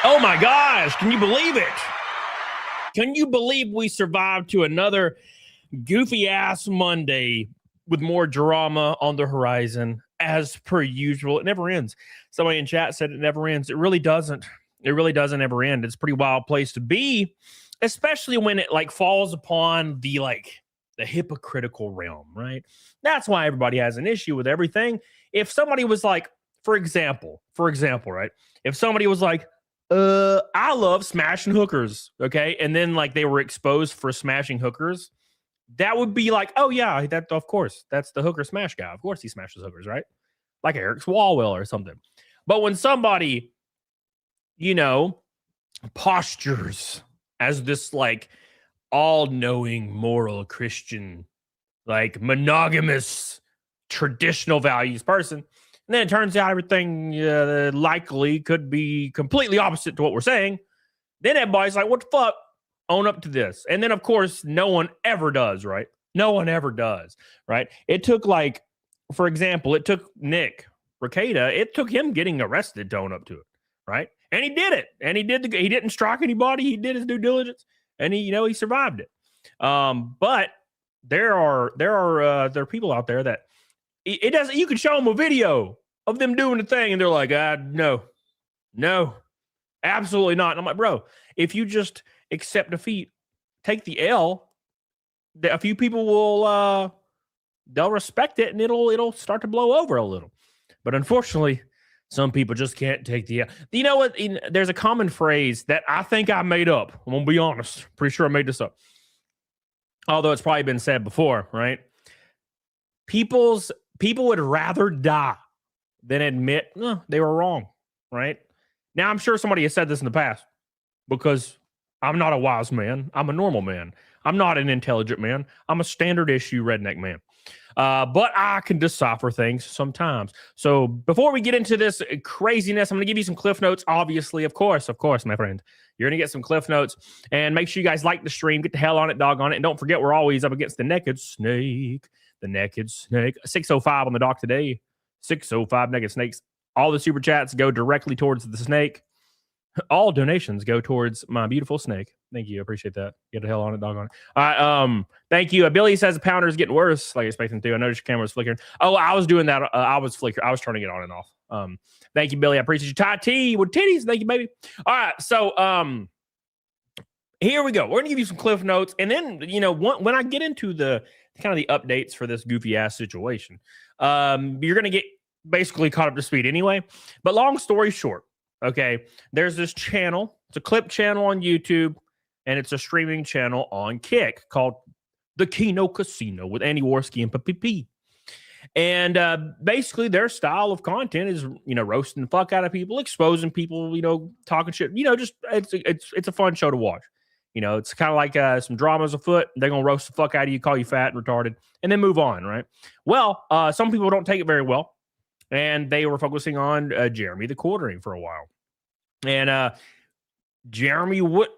Oh my gosh, can you believe it? Can you believe we survived to another goofy ass Monday with more drama on the horizon as per usual? It never ends. Somebody in chat said it never ends. It really doesn't. It really doesn't ever end. It's a pretty wild place to be, especially when it like falls upon the hypocritical realm, right? That's why everybody has an issue with everything. If somebody was like, for example, right? If somebody was like, I love smashing hookers, okay? And then like they were exposed for smashing hookers, that would be like, oh yeah, that of course, that's the hooker smash guy. Of course he smashes hookers, right? Like Eric Swalwell or something. But when somebody, you know, postures as this like all-knowing moral Christian, like monogamous traditional values person, and then it turns out everything likely could be completely opposite to what we're saying, then everybody's like, what the fuck? Own up to this. And then, of course, no one ever does, right? No one ever does, right? It took like, for example, it took Nick Rekieta, it took him getting arrested to own up to it, right? And he did it. And he didn't strike anybody. He did his due diligence, and he survived it. But there are people out there that it doesn't. You can show them a video of them doing the thing, and they're like, no, absolutely not. And I'm like, bro, if you just accept defeat, take the L, a few people will they'll respect it, and it'll start to blow over a little. But unfortunately, some people just can't take the L. You know what? There's a common phrase that I think I made up. I'm gonna be honest. Pretty sure I made this up. Although it's probably been said before, right? People would rather die than admit they were wrong, right? Now, I'm sure somebody has said this in the past because I'm not a wise man. I'm a normal man. I'm not an intelligent man. I'm a standard issue redneck man. But I can decipher things sometimes. So before we get into this craziness, I'm going to give you some cliff notes. Obviously, of course, my friend. You're going to get some cliff notes. And make sure you guys like the stream. Get the hell on it, dog on it. And don't forget, we're always up against the naked snake. The naked snake. 605 on the dock today. 605 naked snakes. All the super chats go directly towards the snake. All donations go towards my beautiful snake. Thank you. I appreciate that. Get the hell on it, dog on it. All right. Thank you. Billy says the pounder is getting worse. Like I expected to. I noticed your camera was flickering. Oh, I was doing that. I was flickering. I was turning it on and off. Thank you, Billy. I appreciate you. Ty T with titties. Thank you, baby. All right. So here we go. We're gonna give you some cliff notes, and then when I get into the kind of the updates for this goofy ass situation, you're gonna get basically caught up to speed anyway. But long story short, okay, there's this channel. It's a clip channel on YouTube, and it's a streaming channel on Kick called The Kino Casino with Andy Worski and PPP. And basically, their style of content is roasting the fuck out of people, exposing people, talking shit. Just it's a fun show to watch. It's kind of like some dramas afoot. They're gonna roast the fuck out of you, call you fat and retarded, and then move on, right? Well, some people don't take it very well. And they were focusing on Jeremy TheQuartering for a while. And Jeremy would,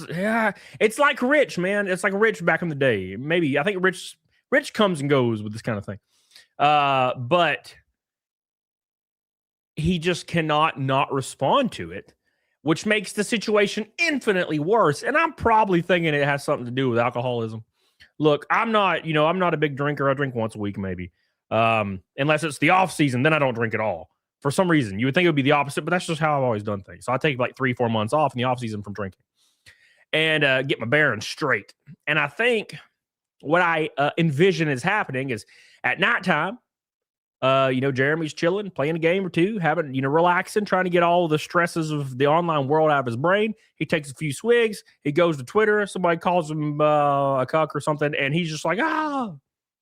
yeah, it's like Rich, man. It's like Rich back in the day. Maybe, I think Rich comes and goes with this kind of thing. But he just cannot not respond to it, which makes the situation infinitely worse. And I'm probably thinking it has something to do with alcoholism. Look, I'm not a big drinker. I drink once a week, maybe. Unless it's the off season, then I don't drink at all. For some reason, you would think it would be the opposite, but that's just how I've always done things. So I take like 3-4 months off in the off season from drinking and get my bearings straight. And I think what I envision is happening is at nighttime, Jeremy's chilling, playing a game or two, having, relaxing, trying to get all the stresses of the online world out of his brain. He takes a few swigs. He goes to Twitter. Somebody calls him a cuck or something. And he's just like,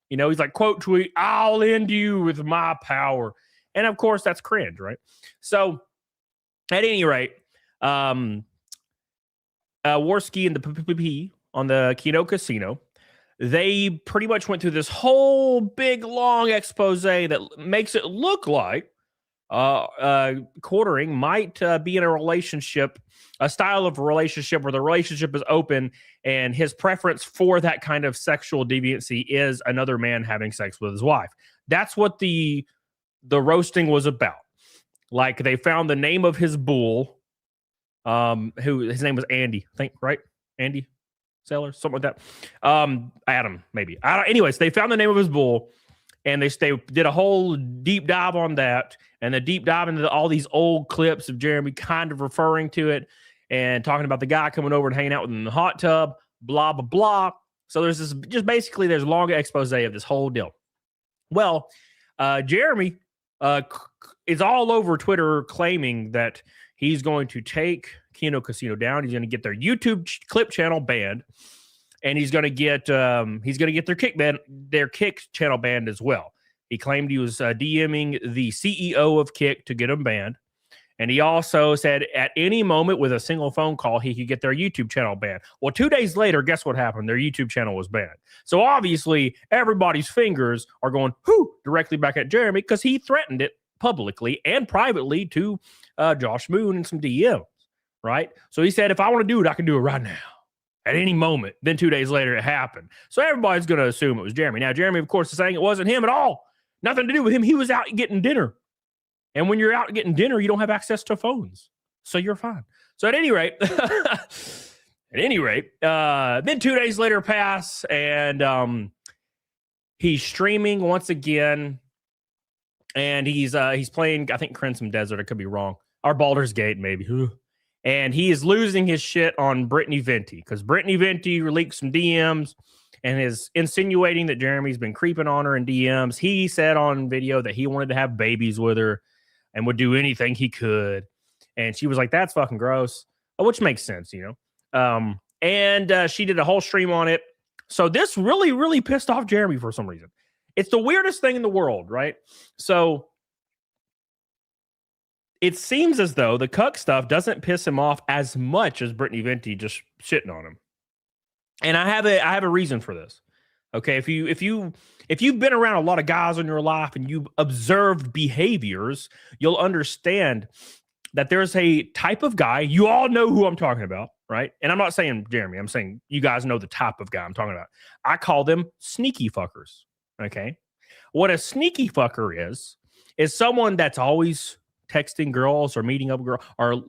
he's like, quote tweet, I'll end you with my power. And of course, that's cringe, right? So at any rate, Worski and the PPP on the Kino Casino, they pretty much went through this whole big, long expose that makes it look like Quartering might be in a relationship, a style of relationship where the relationship is open and his preference for that kind of sexual deviancy is another man having sex with his wife. That's what the roasting was about. Like, they found the name of his bull who his name was Andy, I think, right? Andy Sellers, something like that. Adam, maybe. Anyways, they found the name of his bull, and they did a whole deep dive on that, and the deep dive into all these old clips of Jeremy kind of referring to it and talking about the guy coming over and hanging out with him in the hot tub, blah, blah, blah. So there's this, just basically there's a long expose of this whole deal. Well, Jeremy is all over Twitter claiming that he's going to take Kino Casino down. He's going to get their YouTube clip channel banned, and he's going to get their Kick channel banned as well. He claimed he was DMing the CEO of Kick to get him banned. And he also said at any moment with a single phone call, he could get their YouTube channel banned. Well, 2 days later, guess what happened? Their YouTube channel was banned. So obviously, everybody's fingers are going directly back at Jeremy because he threatened it publicly and privately to Josh Moon and some DMs, right? So he said, if I want to do it, I can do it right now at any moment. Then 2 days later, it happened. So everybody's going to assume it was Jeremy. Now, Jeremy, of course, is saying it wasn't him at all. Nothing to do with him. He was out getting dinner. And when you're out getting dinner, you don't have access to phones. So you're fine. So at any rate, then 2 days later pass, and he's streaming once again. And he's playing, I think, Crimson Desert. I could be wrong. Or Baldur's Gate, maybe. And he is losing his shit on Brittany Venti because Brittany Venti leaked some DMs and is insinuating that Jeremy's been creeping on her in DMs. He said on video that he wanted to have babies with her and would do anything he could. And she was like, that's fucking gross, which makes sense, you know. And she did a whole stream on it. So this really, really pissed off Jeremy for some reason. It's the weirdest thing in the world, right? So it seems as though the cuck stuff doesn't piss him off as much as Brittany Venti just shitting on him. And I have a reason for this. Okay, if you've been around a lot of guys in your life and you've observed behaviors, you'll understand that there's a type of guy. You all know who I'm talking about, right? And I'm not saying Jeremy. I'm saying you guys know the type of guy I'm talking about. I call them sneaky fuckers. Okay, what a sneaky fucker is someone that's always texting girls or meeting up girls or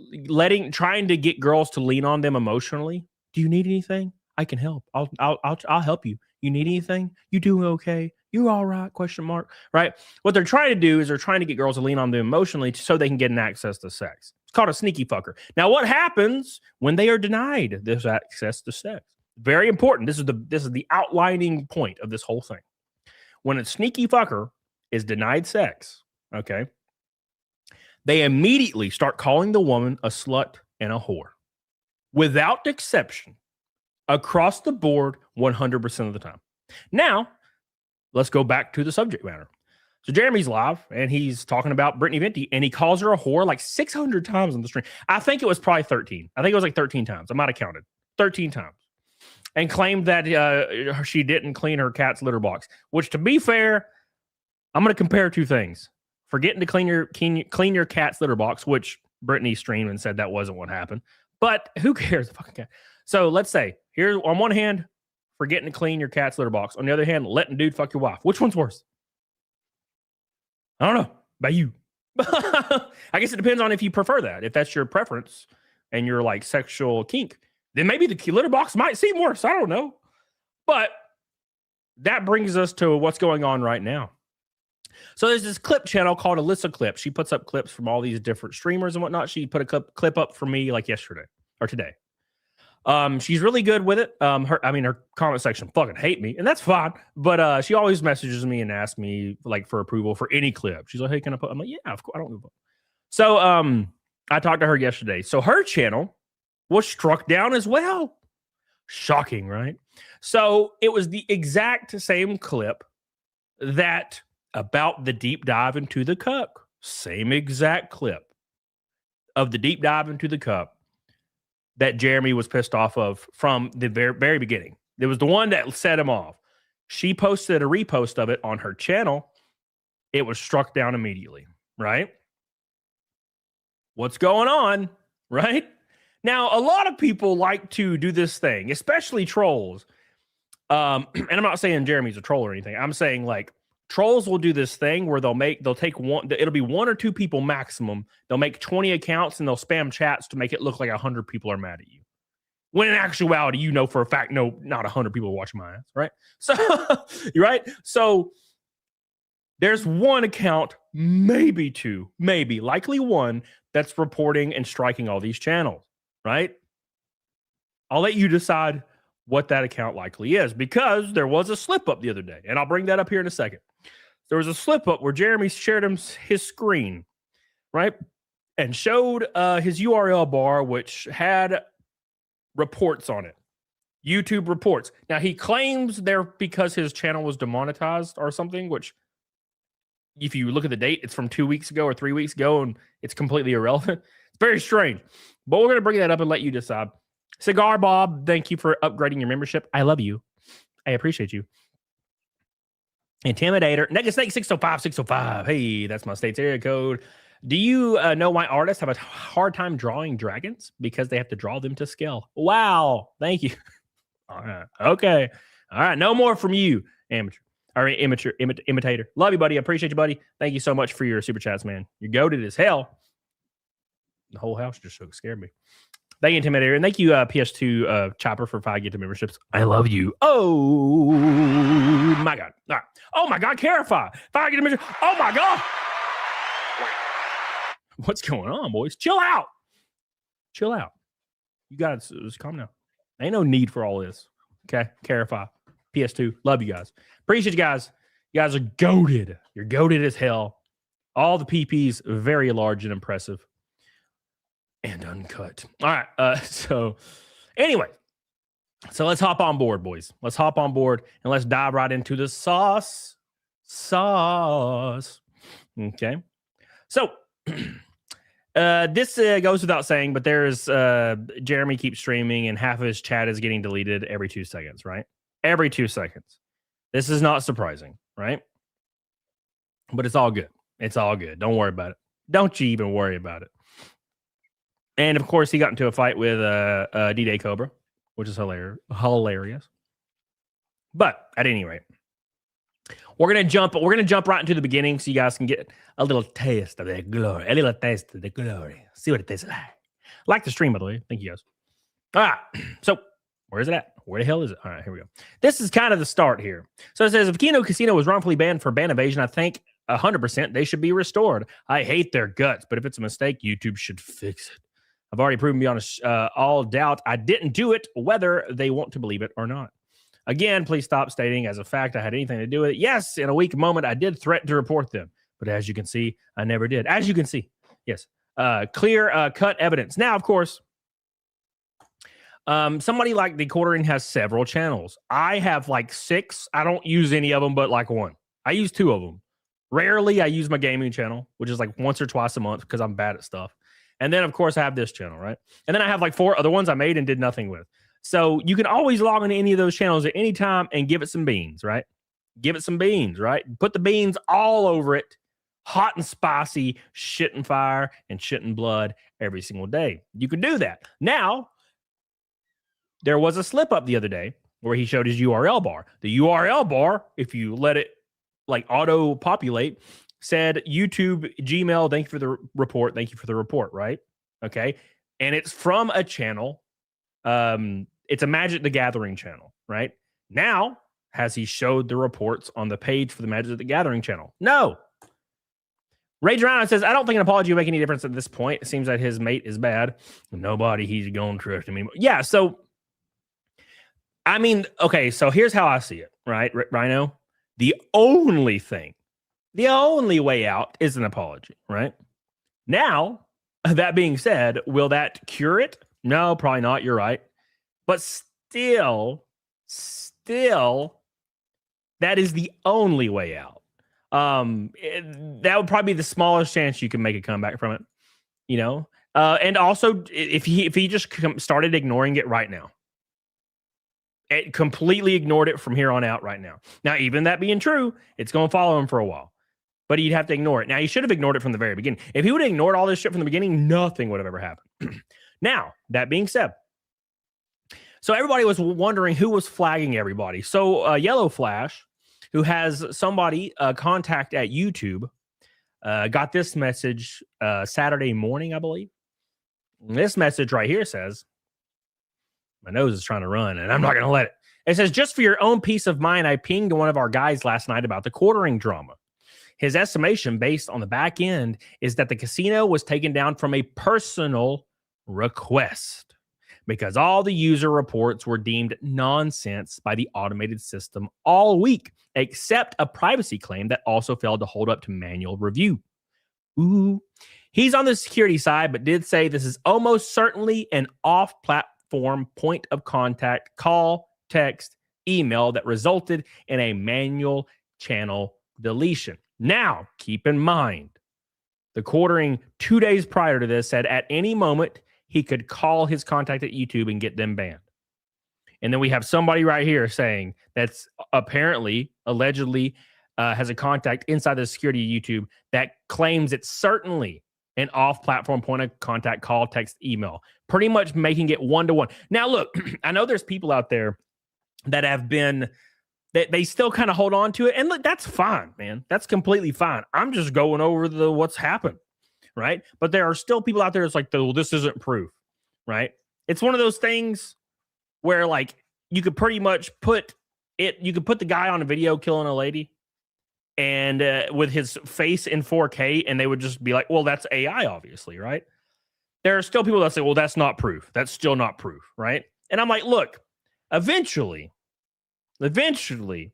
trying to get girls to lean on them emotionally. Do you need anything? I can help. I'll help you. You need anything? You doing okay? You all right? Question mark. Right. What they're trying to do is they're trying to get girls to lean on them emotionally so they can get an access to sex. It's called a sneaky fucker. Now, what happens when they are denied this access to sex? Very important. This is the outlining point of this whole thing. When a sneaky fucker is denied sex, okay, they immediately start calling the woman a slut and a whore. Without exception. Across the board, 100% of the time. Now, let's go back to the subject matter. So Jeremy's live, and he's talking about Brittany Venti, and he calls her a whore like 600 times on the stream. I think it was probably 13. I think it was like 13 times. I might have counted. 13 times. And claimed that she didn't clean her cat's litter box. Which, to be fair, I'm going to compare two things. Forgetting to clean your cat's litter box, which Brittany streamed and said that wasn't what happened. But who cares? The fucking cat. So let's say, here on one hand, forgetting to clean your cat's litter box. On the other hand, letting dude fuck your wife. Which one's worse? I don't know. By you. I guess it depends on if you prefer that. If that's your preference and your like sexual kink, then maybe the litter box might seem worse. I don't know. But that brings us to what's going on right now. So there's this clip channel called Elissa Clip. She puts up clips from all these different streamers and whatnot. She put a clip up for me like yesterday or today. She's really good with it. Her comment section fucking hate me, and that's fine. But she always messages me and asks me like for approval for any clip. She's like, "Hey, can I put?" I'm like, "Yeah, of course." I don't know. So I talked to her yesterday. So her channel was struck down as well. Shocking, right? So it was the exact same clip that about the deep dive into the cuck. Same exact clip of the deep dive into the cuck that Jeremy was pissed off of from the very, very beginning. It was the one that set him off. She posted a repost of it on her channel. It was struck down immediately, right? What's going on, right? Now, a lot of people like to do this thing, especially trolls. And I'm not saying Jeremy's a troll or anything. I'm saying like Trolls will do this thing where they'll take one, it'll be 1 or 2 people maximum. They'll make 20 accounts and they'll spam chats to make it look like 100 people are mad at you. When in actuality, you know for a fact, no, not 100 people are watching my ass, right? So, right? So there's one account, maybe 2, maybe, likely 1, that's reporting and striking all these channels, right? I'll let you decide what that account likely is, because there was a slip up the other day, and I'll bring that up here in a second. There was a slip up where Jeremy shared his screen, right? And showed his URL bar, which had reports on it. YouTube reports. Now, he claims they're because his channel was demonetized or something, which if you look at the date, it's from 2 weeks ago or 3 weeks ago, and it's completely irrelevant. It's very strange. But we're going to bring that up and let you decide. Cigar Bob, thank you for upgrading your membership. I love you. I appreciate you. Intimidator. Nega Snake 605. Hey, that's my state's area code. Do you know why artists have a hard time drawing dragons? Because they have to draw them to scale. Wow. Thank you. All right. Okay. All right. No more from you, imitator. Love you, buddy. I appreciate you, buddy. Thank you so much for your super chats, man. You're goated as hell. The whole house just scared me. Thank you, Intimidator. And thank you, PS2 Chopper, for 5 gifted memberships. I love you. Oh, my God. All right. Oh, my God. Carify. 5 gifted memberships. Oh, my God. What's going on, boys? Chill out. Chill out. You got to just calm down. Ain't no need for all this. Okay? Carify. PS2. Love you guys. Appreciate you guys. You guys are goated. You're goated as hell. All the PPs, very large and impressive. And uncut. All right. So anyway, so let's hop on board, boys. Let's hop on board and let's dive right into the sauce. Okay. So this goes without saying, but there's Jeremy keeps streaming and half of his chat is getting deleted every 2 seconds, right? Every 2 seconds. This is not surprising, right? But it's all good. It's all good. Don't worry about it. Don't you even worry about it. And of course, he got into a fight with D-Day Cobra, which is hilarious. But at any rate, we're gonna jump right into the beginning so you guys can get a little taste of the glory. A little taste of the glory. See what it tastes like. Like the stream, by the way. Thank you guys. All right. So where is it at? Where the hell is it? All right, here we go. This is kind of the start here. So it says, if Kino Casino was wrongfully banned for ban evasion, I think 100% they should be restored. I hate their guts, but if it's a mistake, YouTube should fix it. I've already proven beyond all doubt I didn't do it, whether they want to believe it or not. Again, please stop stating as a fact I had anything to do with it. Yes, in a weak moment, I did threaten to report them. But as you can see, I never did. As you can see, yes. Clear cut evidence. Now, of course, somebody like TheQuartering has several channels. I have like 6. I don't use any of them but like 1. I use 2 of them. Rarely I use my gaming channel, which is like once or twice a month because I'm bad at stuff. And then, of course, I have this channel, right? And then I have like 4 other ones I made and did nothing with. So you can always log into any of those channels at any time and give it some beans, right? Give it some beans, right? Put the beans all over it, hot and spicy, shit and fire and shit and blood every single day. You can do that. Now, there was a slip up the other day where he showed his URL bar. The URL bar, if you let it like auto populate, said YouTube, Gmail, thank you for the report. Thank you for the report, right? Okay. And it's from a channel. It's a Magic the Gathering channel, right? Now, has he showed the reports on the page for the Magic the Gathering channel? No. Rage Rhino says, I don't think an apology will make any difference at this point. It seems like his mate is bad. Nobody he's going to trust him anymore. Yeah, so, I mean, okay, so here's how I see it, right, Rhino? The only way out is an apology, right? Now, that being said, will that cure it? No, probably not. You're right. But still, that is the only way out. That would probably be the smallest chance you can make a comeback from it, you know? And also, if he just started ignoring it right now, it completely ignored it from here on out right now. Now, even that being true, it's going to follow him for a while. But he'd have to ignore it. Now, he should have ignored it from the very beginning. If he would have ignored all this shit from the beginning, nothing would have ever happened. Now, that being said, so everybody was wondering who was flagging everybody. So Yellow Flash who has somebody contact at YouTube. Got this message Saturday morning, I believe. This message right here says, my nose is trying to run and I'm not going to let it. It says, just for your own peace of mind, I pinged one of our guys last night about the quartering drama. His estimation based on the back end is that the casino was taken down from a personal request because all the user reports were deemed nonsense by the automated system all week, except a privacy claim that also failed to hold up to manual review. Ooh. He's on the security side, but did say this is almost certainly an off-platform point of contact, call, text, email that resulted in a manual channel deletion. Now, keep in mind, the quartering 2 days prior to this said at any moment he could call his contact at YouTube and get them banned. And then we have somebody right here saying that's apparently, allegedly, has a contact inside the security of YouTube that claims it's certainly an off-platform point of contact, call, text, email, pretty much making it one-to-one. Now, look, I know there's people out there that have been, that they still kind of hold on to it. And look, that's fine, man. That's completely fine. I'm just going over what's happened, right? But there are still people out there that's like, well, this isn't proof, right? It's one of those things where, like, you could pretty much put the guy on a video killing a lady and with his face in 4K, and they would just be like, well, that's AI, obviously, right? There are still people that say, well, that's not proof. That's still not proof, right? And I'm like, look, eventually, the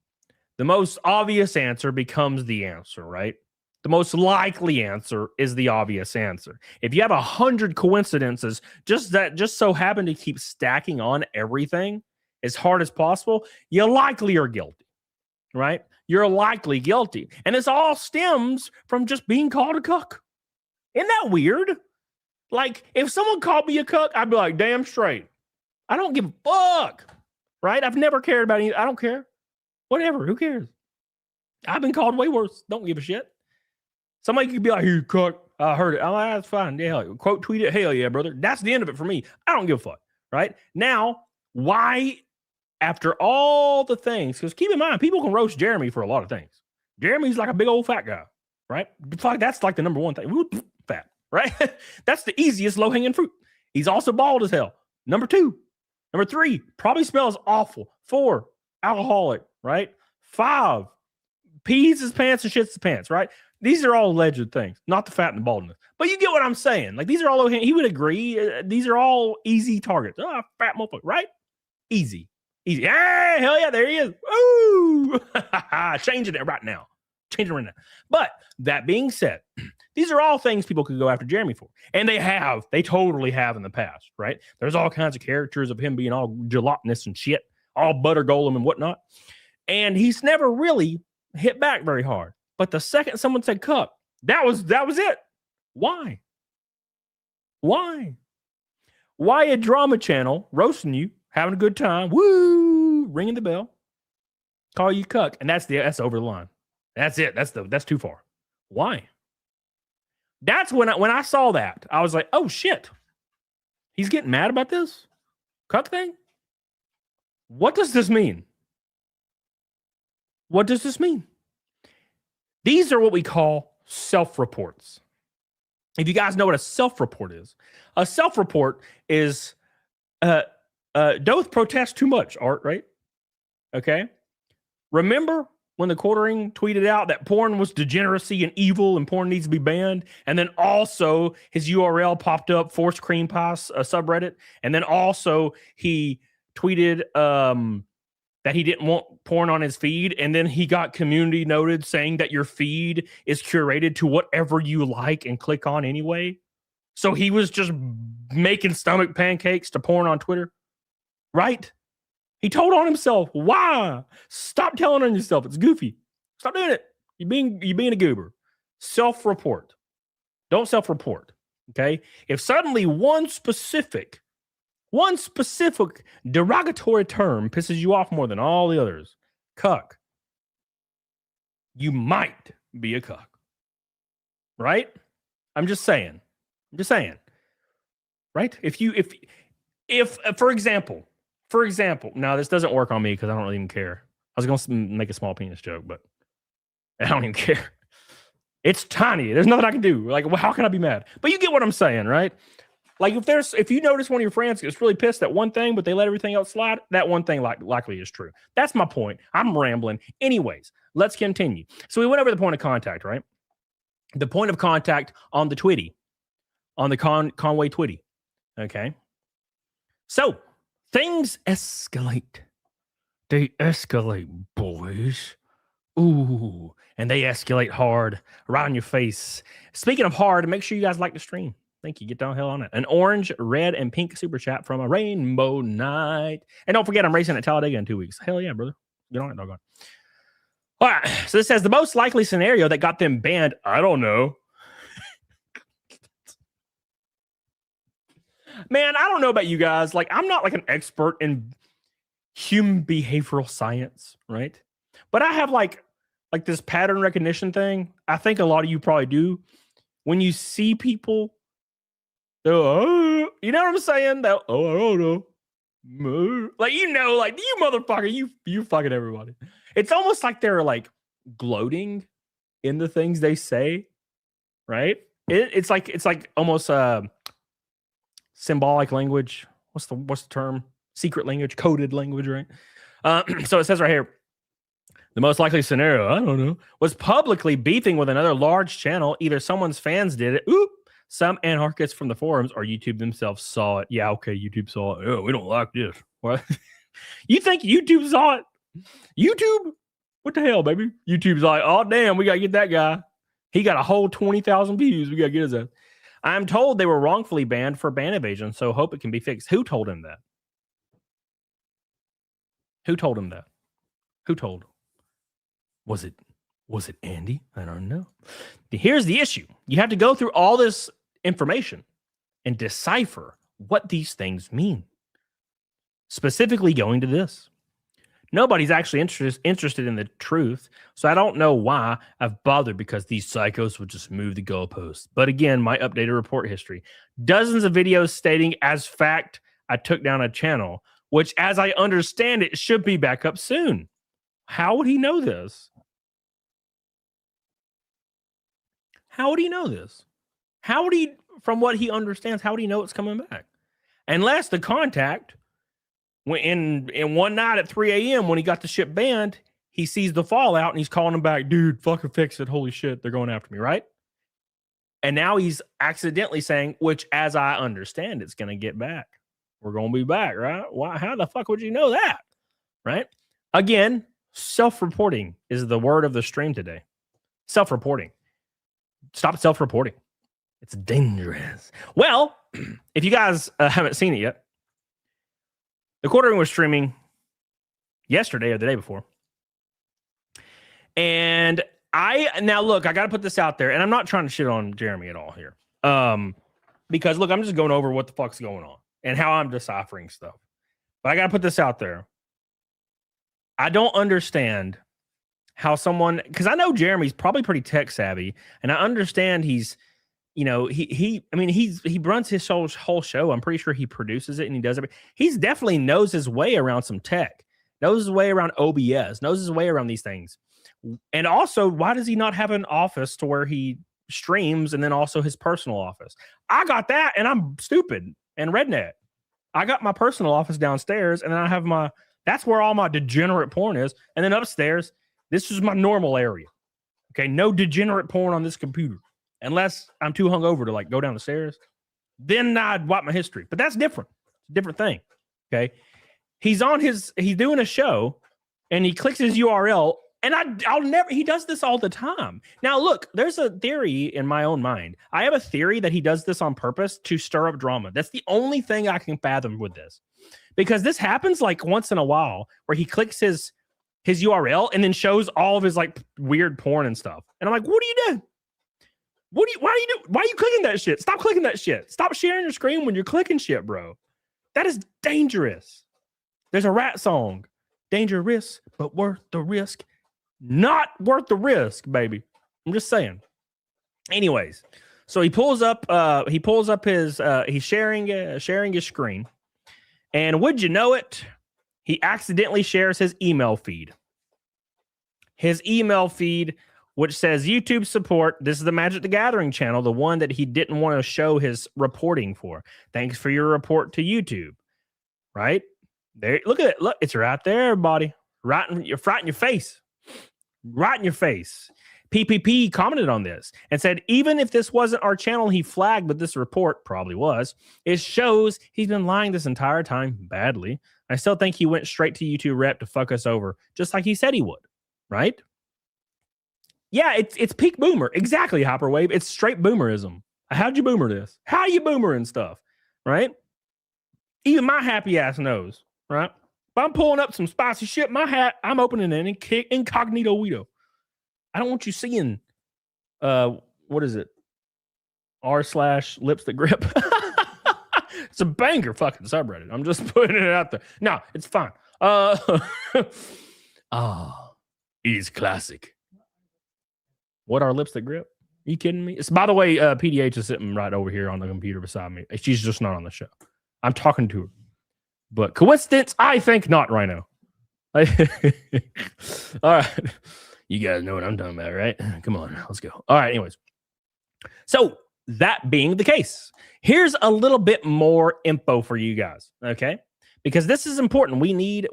most obvious answer becomes the answer, right? The most likely answer is the obvious answer. If you have 100 coincidences just so happen to keep stacking on everything as hard as possible, you likely are guilty, right? You're likely guilty. And this all stems from just being called a cuck. Isn't that weird? Like, if someone called me a cuck, I'd be like, damn straight. I don't give a fuck, right? I've never cared about any. I don't care. Whatever. Who cares? I've been called way worse. Don't give a shit. Somebody could be like, you cuck. I heard it. I'm like, that's fine. Yeah, quote tweet it. Hell yeah, brother. That's the end of it for me. I don't give a fuck, right? Now, why, after all the things, because keep in mind, people can roast Jeremy for a lot of things. Jeremy's like a big old fat guy, right? That's like the number one thing. Fat, right? That's the easiest low-hanging fruit. He's also bald as hell. Number 2. Number 3, probably smells awful. 4, alcoholic, right? 5, pees his pants and shits his pants, right? These are all alleged things, not the fat and the baldness. But you get what I'm saying. Like, these are all, he would agree, these are all easy targets. Oh, fat motherfucker, right? Easy. Hey, hell yeah, there he is. Ooh, changing it right now. But that being said, these are all things people could go after Jeremy for. And they totally have in the past, right? There's all kinds of characters of him being all gelatinous and shit, all butter golem and whatnot. And he's never really hit back very hard. But the second someone said cuck, that was it. Why? Why a drama channel roasting you, having a good time, woo, ringing the bell, call you cuck, and that's over the line. That's it. That's too far. Why? That's when I saw that, I was like, oh shit, he's getting mad about this cuck thing. What does this mean? What does this mean? These are what we call self-reports. If you guys know what a self-report is don't protest too much, Art, right? Okay. Remember when the quartering tweeted out that porn was degeneracy and evil and porn needs to be banned? And then also his URL popped up, Forced Cream Pie subreddit. And then also he tweeted that he didn't want porn on his feed. And then he got community noted saying that your feed is curated to whatever you like and click on anyway. So he was just making stomach pancakes to porn on Twitter, right? He told on himself. Why? Stop telling on yourself. It's goofy. Stop doing it. You're being a goober. Self-report. Don't self-report. Okay. If suddenly one specific derogatory term pisses you off more than all the others, cuck, you might be a cuck. Right? I'm just saying. Right? If for example, now this doesn't work on me because I don't really even care. I was going to make a small penis joke, but I don't even care. It's tiny. There's nothing I can do. Like, well, how can I be mad? But you get what I'm saying, right? Like, if you notice one of your friends gets really pissed at one thing, but they let everything else slide, that one thing likely is true. That's my point. I'm rambling. Anyways, let's continue. So we went over the point of contact, right? The point of contact on the Twitty, on the Conway Twitty. Okay. So things escalate. They escalate, boys. Ooh, and they escalate hard, right on your face. Speaking of hard, make sure you guys like the stream. Thank you. Get down hell on it. An orange, red, and pink super chat from a rainbow night. And don't forget, I'm racing at Talladega in 2 weeks. Hell yeah, brother. Get on it, doggone. All right. So this says the most likely scenario that got them banned. I don't know. Man, I don't know about you guys. Like, I'm not like an expert in human behavioral science, right? But I have like this pattern recognition thing. I think a lot of you probably do. When you see people, you know what I'm saying? I don't know. Like, like you motherfucker, you fucking everybody. It's almost like they're like gloating in the things they say, right? It's like almost symbolic language. What's the term? Secret language, coded language, right? So it says right here, the most likely scenario, I don't know, was publicly beefing with another large channel. Either someone's fans did it, some anarchists from the forums, or YouTube themselves saw it. Yeah, okay, YouTube saw it. Oh, we don't like this. What? You think YouTube saw it? YouTube? What the hell, baby? YouTube's like, oh, damn, we got to get that guy. He got a whole 20,000 views. We got to get his ass. I'm told they were wrongfully banned for ban evasion, so hope it can be fixed. Who told him that? Who told him that? Who told? Was it Andy? I don't know. Here's the issue. You have to go through all this information and decipher what these things mean. Specifically going to this. Nobody's actually interested in the truth, so I don't know why I've bothered, because these psychos would just move the goalposts. But again, my updated report history. Dozens of videos stating as fact I took down a channel, which, as I understand it, should be back up soon. How would he know this? How would he know this? How would he, from what he understands, how would he know it's coming back? Unless the contact, in one night at 3 a.m. when he got the shit banned, he sees the fallout and he's calling him back, dude, fucking fix it. Holy shit, they're going after me, right? And now he's accidentally saying, which, as I understand, it's going to get back. We're going to be back, right? Why? How the fuck would you know that? Right? Again, self-reporting is the word of the stream today. Self-reporting. Stop self-reporting. It's dangerous. Well, if you guys haven't seen it yet, TheQuartering was streaming yesterday or the day before. And now look, I got to put this out there, and I'm not trying to shit on Jeremy at all here. Because look, I'm just going over what the fuck's going on and how I'm deciphering stuff. But I got to put this out there. I don't understand how someone, because I know Jeremy's probably pretty tech savvy, and I understand he's, you know, he runs his whole show. I'm pretty sure he produces it and he does it. He's definitely knows his way around some tech, knows his way around OBS, knows his way around these things. And also, why does he not have an office to where he streams and then also his personal office? I got that, and I'm stupid and redneck. I got my personal office downstairs, and then I have that's where all my degenerate porn is. And then upstairs, this is my normal area. Okay, no degenerate porn on this computer. Unless I'm too hungover to like go down the stairs, then I'd wipe my history. But that's different. It's a different thing. Okay. He's doing a show and he clicks his URL, and he does this all the time. Now, look, there's a theory in my own mind. I have a theory that he does this on purpose to stir up drama. That's the only thing I can fathom with this, because this happens like once in a while where he clicks his URL and then shows all of his like weird porn and stuff. And I'm like, what are you doing? Why are you clicking that shit? Stop clicking that shit. Stop sharing your screen when you're clicking shit, bro. That is dangerous. There's a rat song. Dangerous, but worth the risk. Not worth the risk, baby. I'm just saying. Anyways, so he pulls up his he's sharing his screen. And would you know it? He accidentally shares his email feed. his email feed, which says YouTube support. This is the Magic the Gathering channel, the one that he didn't want to show his reporting for. Thanks for your report to YouTube. Right? There, look at it. Look, it's right there, everybody. Right in your face. Right in your face. PPP commented on this and said, even if this wasn't our channel he flagged, but this report probably was, it shows he's been lying this entire time badly. I still think he went straight to YouTube rep to fuck us over, just like he said he would, right? Yeah, it's peak boomer. Exactly, Hyperwave. It's straight boomerism. How'd you boomer this? How you boomer and stuff, right? Even my happy ass knows, right? If I'm pulling up some spicy shit, my hat, I'm opening an incognito weedo. I don't want you seeing, what is it? r/lipstick grip. It's a banger fucking subreddit. I'm just putting it out there. No, it's fine. It is classic. What, our lipstick grip? Are you kidding me? It's, by the way, PDH is sitting right over here on the computer beside me. She's just not on the show. I'm talking to her. But coincidence? I think not, Rhino. All right. You guys know what I'm talking about, right? Come on, let's go. All right, anyways. So that being the case, here's a little bit more info for you guys, okay? Because this is important. We need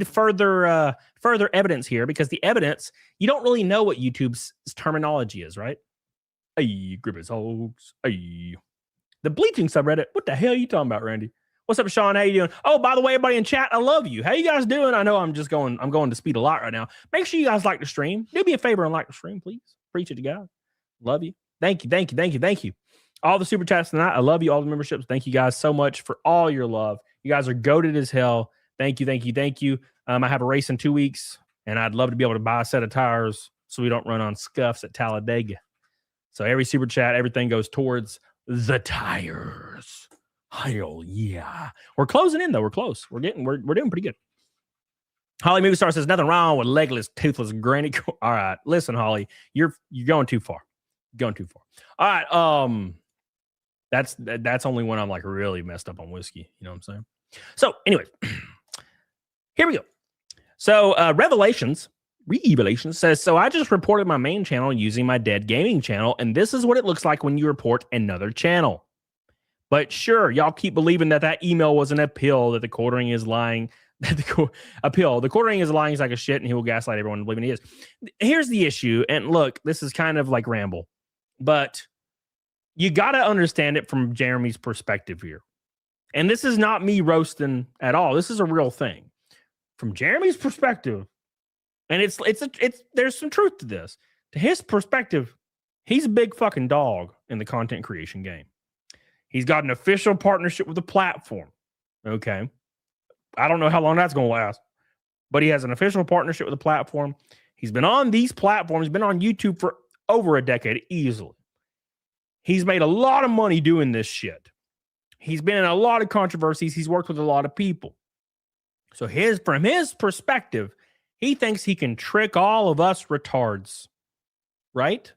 further evidence here, because the evidence, you don't really know what YouTube's terminology is, right? Hey, grip his hogs. Hey. The bleaching subreddit. What the hell are you talking about, Randy? What's up, Sean? How you doing? Oh, by the way, everybody in chat, I love you. How you guys doing? I know I'm going to speed a lot right now. Make sure you guys like the stream. Do me a favor and like the stream, please. Preach it to God. Love you. Thank you. All the super chats tonight. I love you. All the memberships. Thank you guys so much for all your love. You guys are goated as hell. Thank you. I have a race in 2 weeks, and I'd love to be able to buy a set of tires so we don't run on scuffs at Talladega. So every super chat, everything goes towards the tires. Hell yeah. We're closing in though. We're close. We're doing pretty good. Holly Movie Star says nothing wrong with legless, toothless granny. All right. Listen, Holly, you're going too far. All right. That's only when I'm like really messed up on whiskey. You know what I'm saying? So anyways, here we go. So Revelations says, so I just reported my main channel using my dead gaming channel, and this is what it looks like when you report another channel. But sure, y'all keep believing that email was an appeal, that the quartering is lying. The quartering is lying. He's like a shit, and he will gaslight everyone believing he is. Here's the issue, and look, this is kind of like ramble, but you got to understand it from Jeremy's perspective here. And this is not me roasting at all. This is a real thing. From Jeremy's perspective, and there's some truth to this. To his perspective, he's a big fucking dog in the content creation game. He's got an official partnership with the platform. Okay. I don't know how long that's going to last, but he has an official partnership with the platform. He's been on these platforms, been on YouTube for over a decade easily. He's made a lot of money doing this shit. He's been in a lot of controversies. He's worked with a lot of people. So from his perspective, he thinks he can trick all of us retards, right?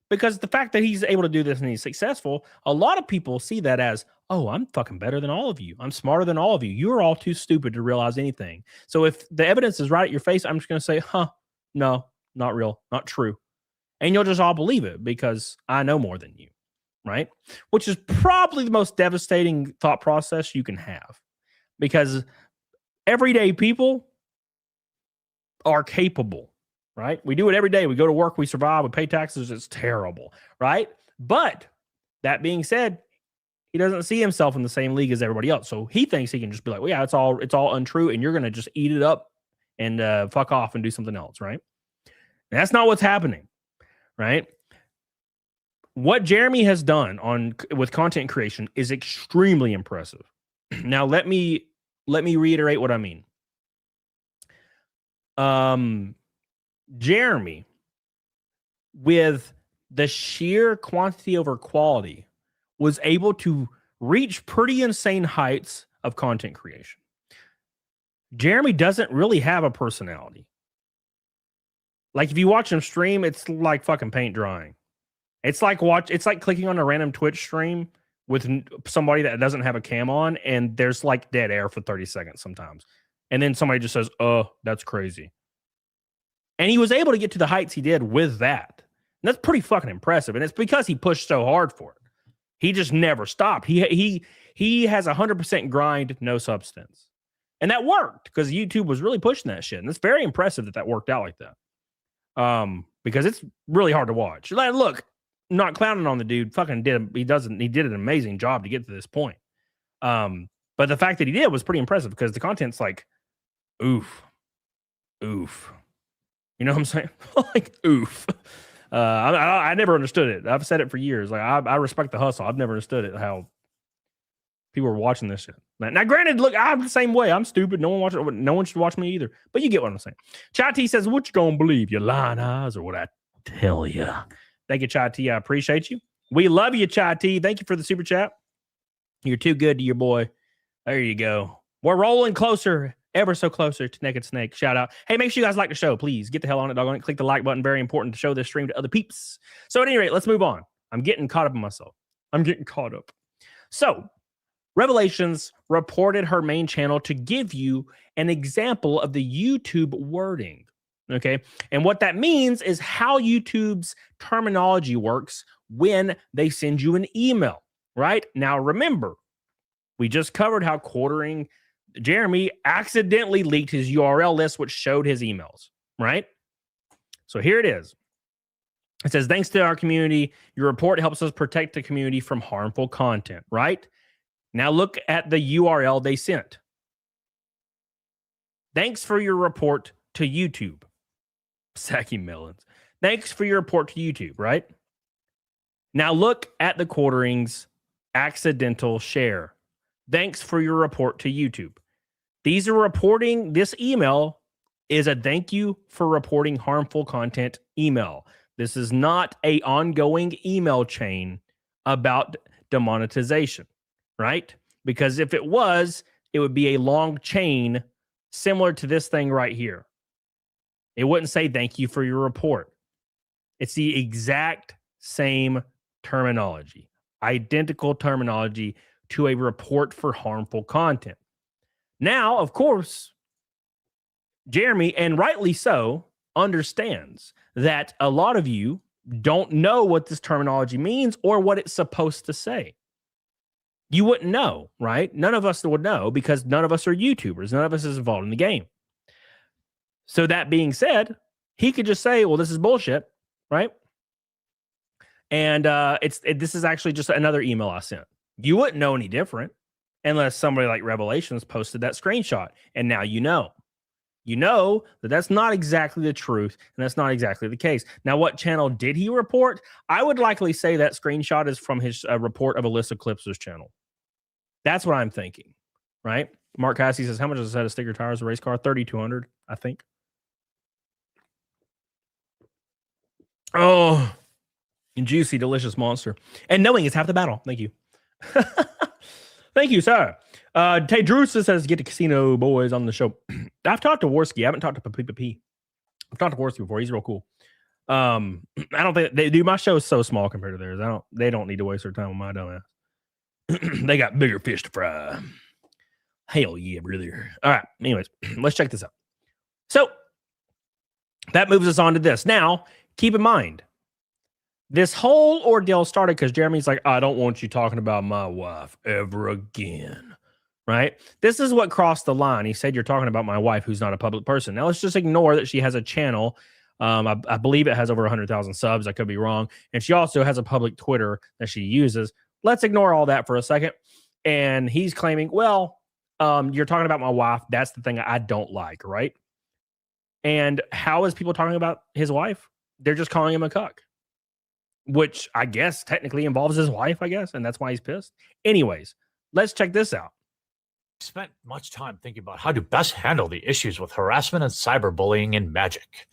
Because the fact that he's able to do this and he's successful, a lot of people see that as, oh, I'm fucking better than all of you. I'm smarter than all of you. You're all too stupid to realize anything. So if the evidence is right at your face, I'm just going to say, no, not real, not true. And you'll just all believe it because I know more than you, right? Which is probably the most devastating thought process you can have, because everyday people are capable. Right? We do it every day. We go to work, we survive, we pay taxes. It's terrible, right? But that being said, he doesn't see himself in the same league as everybody else. So he thinks he can just be like, well, yeah, it's all untrue, and you're going to just eat it up and fuck off and do something else, right? And that's not what's happening, right? What Jeremy has done with content creation is extremely impressive. Now, let me reiterate what I mean. Jeremy, with the sheer quantity over quality, was able to reach pretty insane heights of content creation. Jeremy doesn't really have a personality. Like, if you watch him stream, it's like fucking paint drying. It's like clicking on a random Twitch stream with somebody that doesn't have a cam on, and there's like dead air for 30 seconds sometimes. And then somebody just says, oh, that's crazy. And he was able to get to the heights he did with that. And that's pretty fucking impressive. And it's because he pushed so hard for it. He just never stopped. He has 100% grind, no substance. And that worked because YouTube was really pushing that shit. And it's very impressive that worked out like that. Because it's really hard to watch. Like, look, not clowning on the dude, fucking did an amazing job to get to this point. But the fact that he did was pretty impressive because the content's like, oof. You know what I'm saying? Like, oof. I never understood it. I've said it for years. Like, I respect the hustle. I've never understood it, how people are watching this shit. Now, granted, look, I'm the same way. I'm stupid. No one should watch me either. But you get what I'm saying. Chai T says, what you gonna believe? Your lying eyes or what I tell you? Thank you, Chai T. I appreciate you. We love you, Chai T. Thank you for the super chat. You're too good to your boy. There you go. We're rolling closer, ever so closer to Naked Snake. Shout out. Hey, make sure you guys like the show. Please get the hell on it, doggone it. Click the like button. Very important to show this stream to other peeps. So at any rate, let's move on. I'm getting caught up in myself. So, Revelations reported her main channel to give you an example of the YouTube wording. Okay. And what that means is how YouTube's terminology works when they send you an email, right? Now, remember, we just covered how quartering Jeremy accidentally leaked his URL list, which showed his emails, right? So here it is. It says, thanks to our community, your report helps us protect the community from harmful content, right? Now look at the URL they sent. Thanks for your report to YouTube. Sacky Melons. Thanks for your report to YouTube, right? Now look at the quartering's accidental share. Thanks for your report to YouTube. These are reporting, this email is a thank you for reporting harmful content email. This is not an ongoing email chain about demonetization, right? Because if it was, it would be a long chain similar to this thing right here. It wouldn't say thank you for your report. It's the exact same terminology, identical terminology to a report for harmful content. Now, of course, Jeremy, and rightly so, understands that a lot of you don't know what this terminology means or what it's supposed to say. You wouldn't know, right? None of us would know because none of us are YouTubers. None of us is involved in the game. So that being said, he could just say, well, this is bullshit, right? And this is actually just another email I sent. You wouldn't know any different unless somebody like Revelations posted that screenshot. And now you know. You know that that's not exactly the truth, and that's not exactly the case. Now, what channel did he report? I would likely say that screenshot is from his report of Elissa Clips's channel. That's what I'm thinking, right? Mark Cassie says, how much is a set of sticker tires, a race car? $3,200, I think. Oh, juicy, delicious monster. And knowing is half the battle. Thank you. Thank you, sir. Tay Drusa says, get the casino boys on the show. I've talked to Worski. I haven't talked to P. I've talked to Worski before. He's real cool. I don't think they do. My show is so small compared to theirs. They don't need to waste their time with my dumbass. They got bigger fish to fry. Hell yeah, brother. All right. Anyways, let's check this out. So that moves us on to this. Now, keep in mind, this whole ordeal started because Jeremy's like, I don't want you talking about my wife ever again. Right? This is what crossed the line. He said, you're talking about my wife who's not a public person. Now, let's just ignore that she has a channel. I believe it has over 100,000 subs. I could be wrong. And she also has a public Twitter that she uses. Let's ignore all that for a second. And he's claiming, well, you're talking about my wife. That's the thing I don't like, right? And how is people talking about his wife? They're just calling him a cuck, which I guess technically involves his wife, I guess. And that's why he's pissed. Anyways, let's check this out. Spent much time thinking about how to best handle the issues with harassment and cyberbullying in Magic.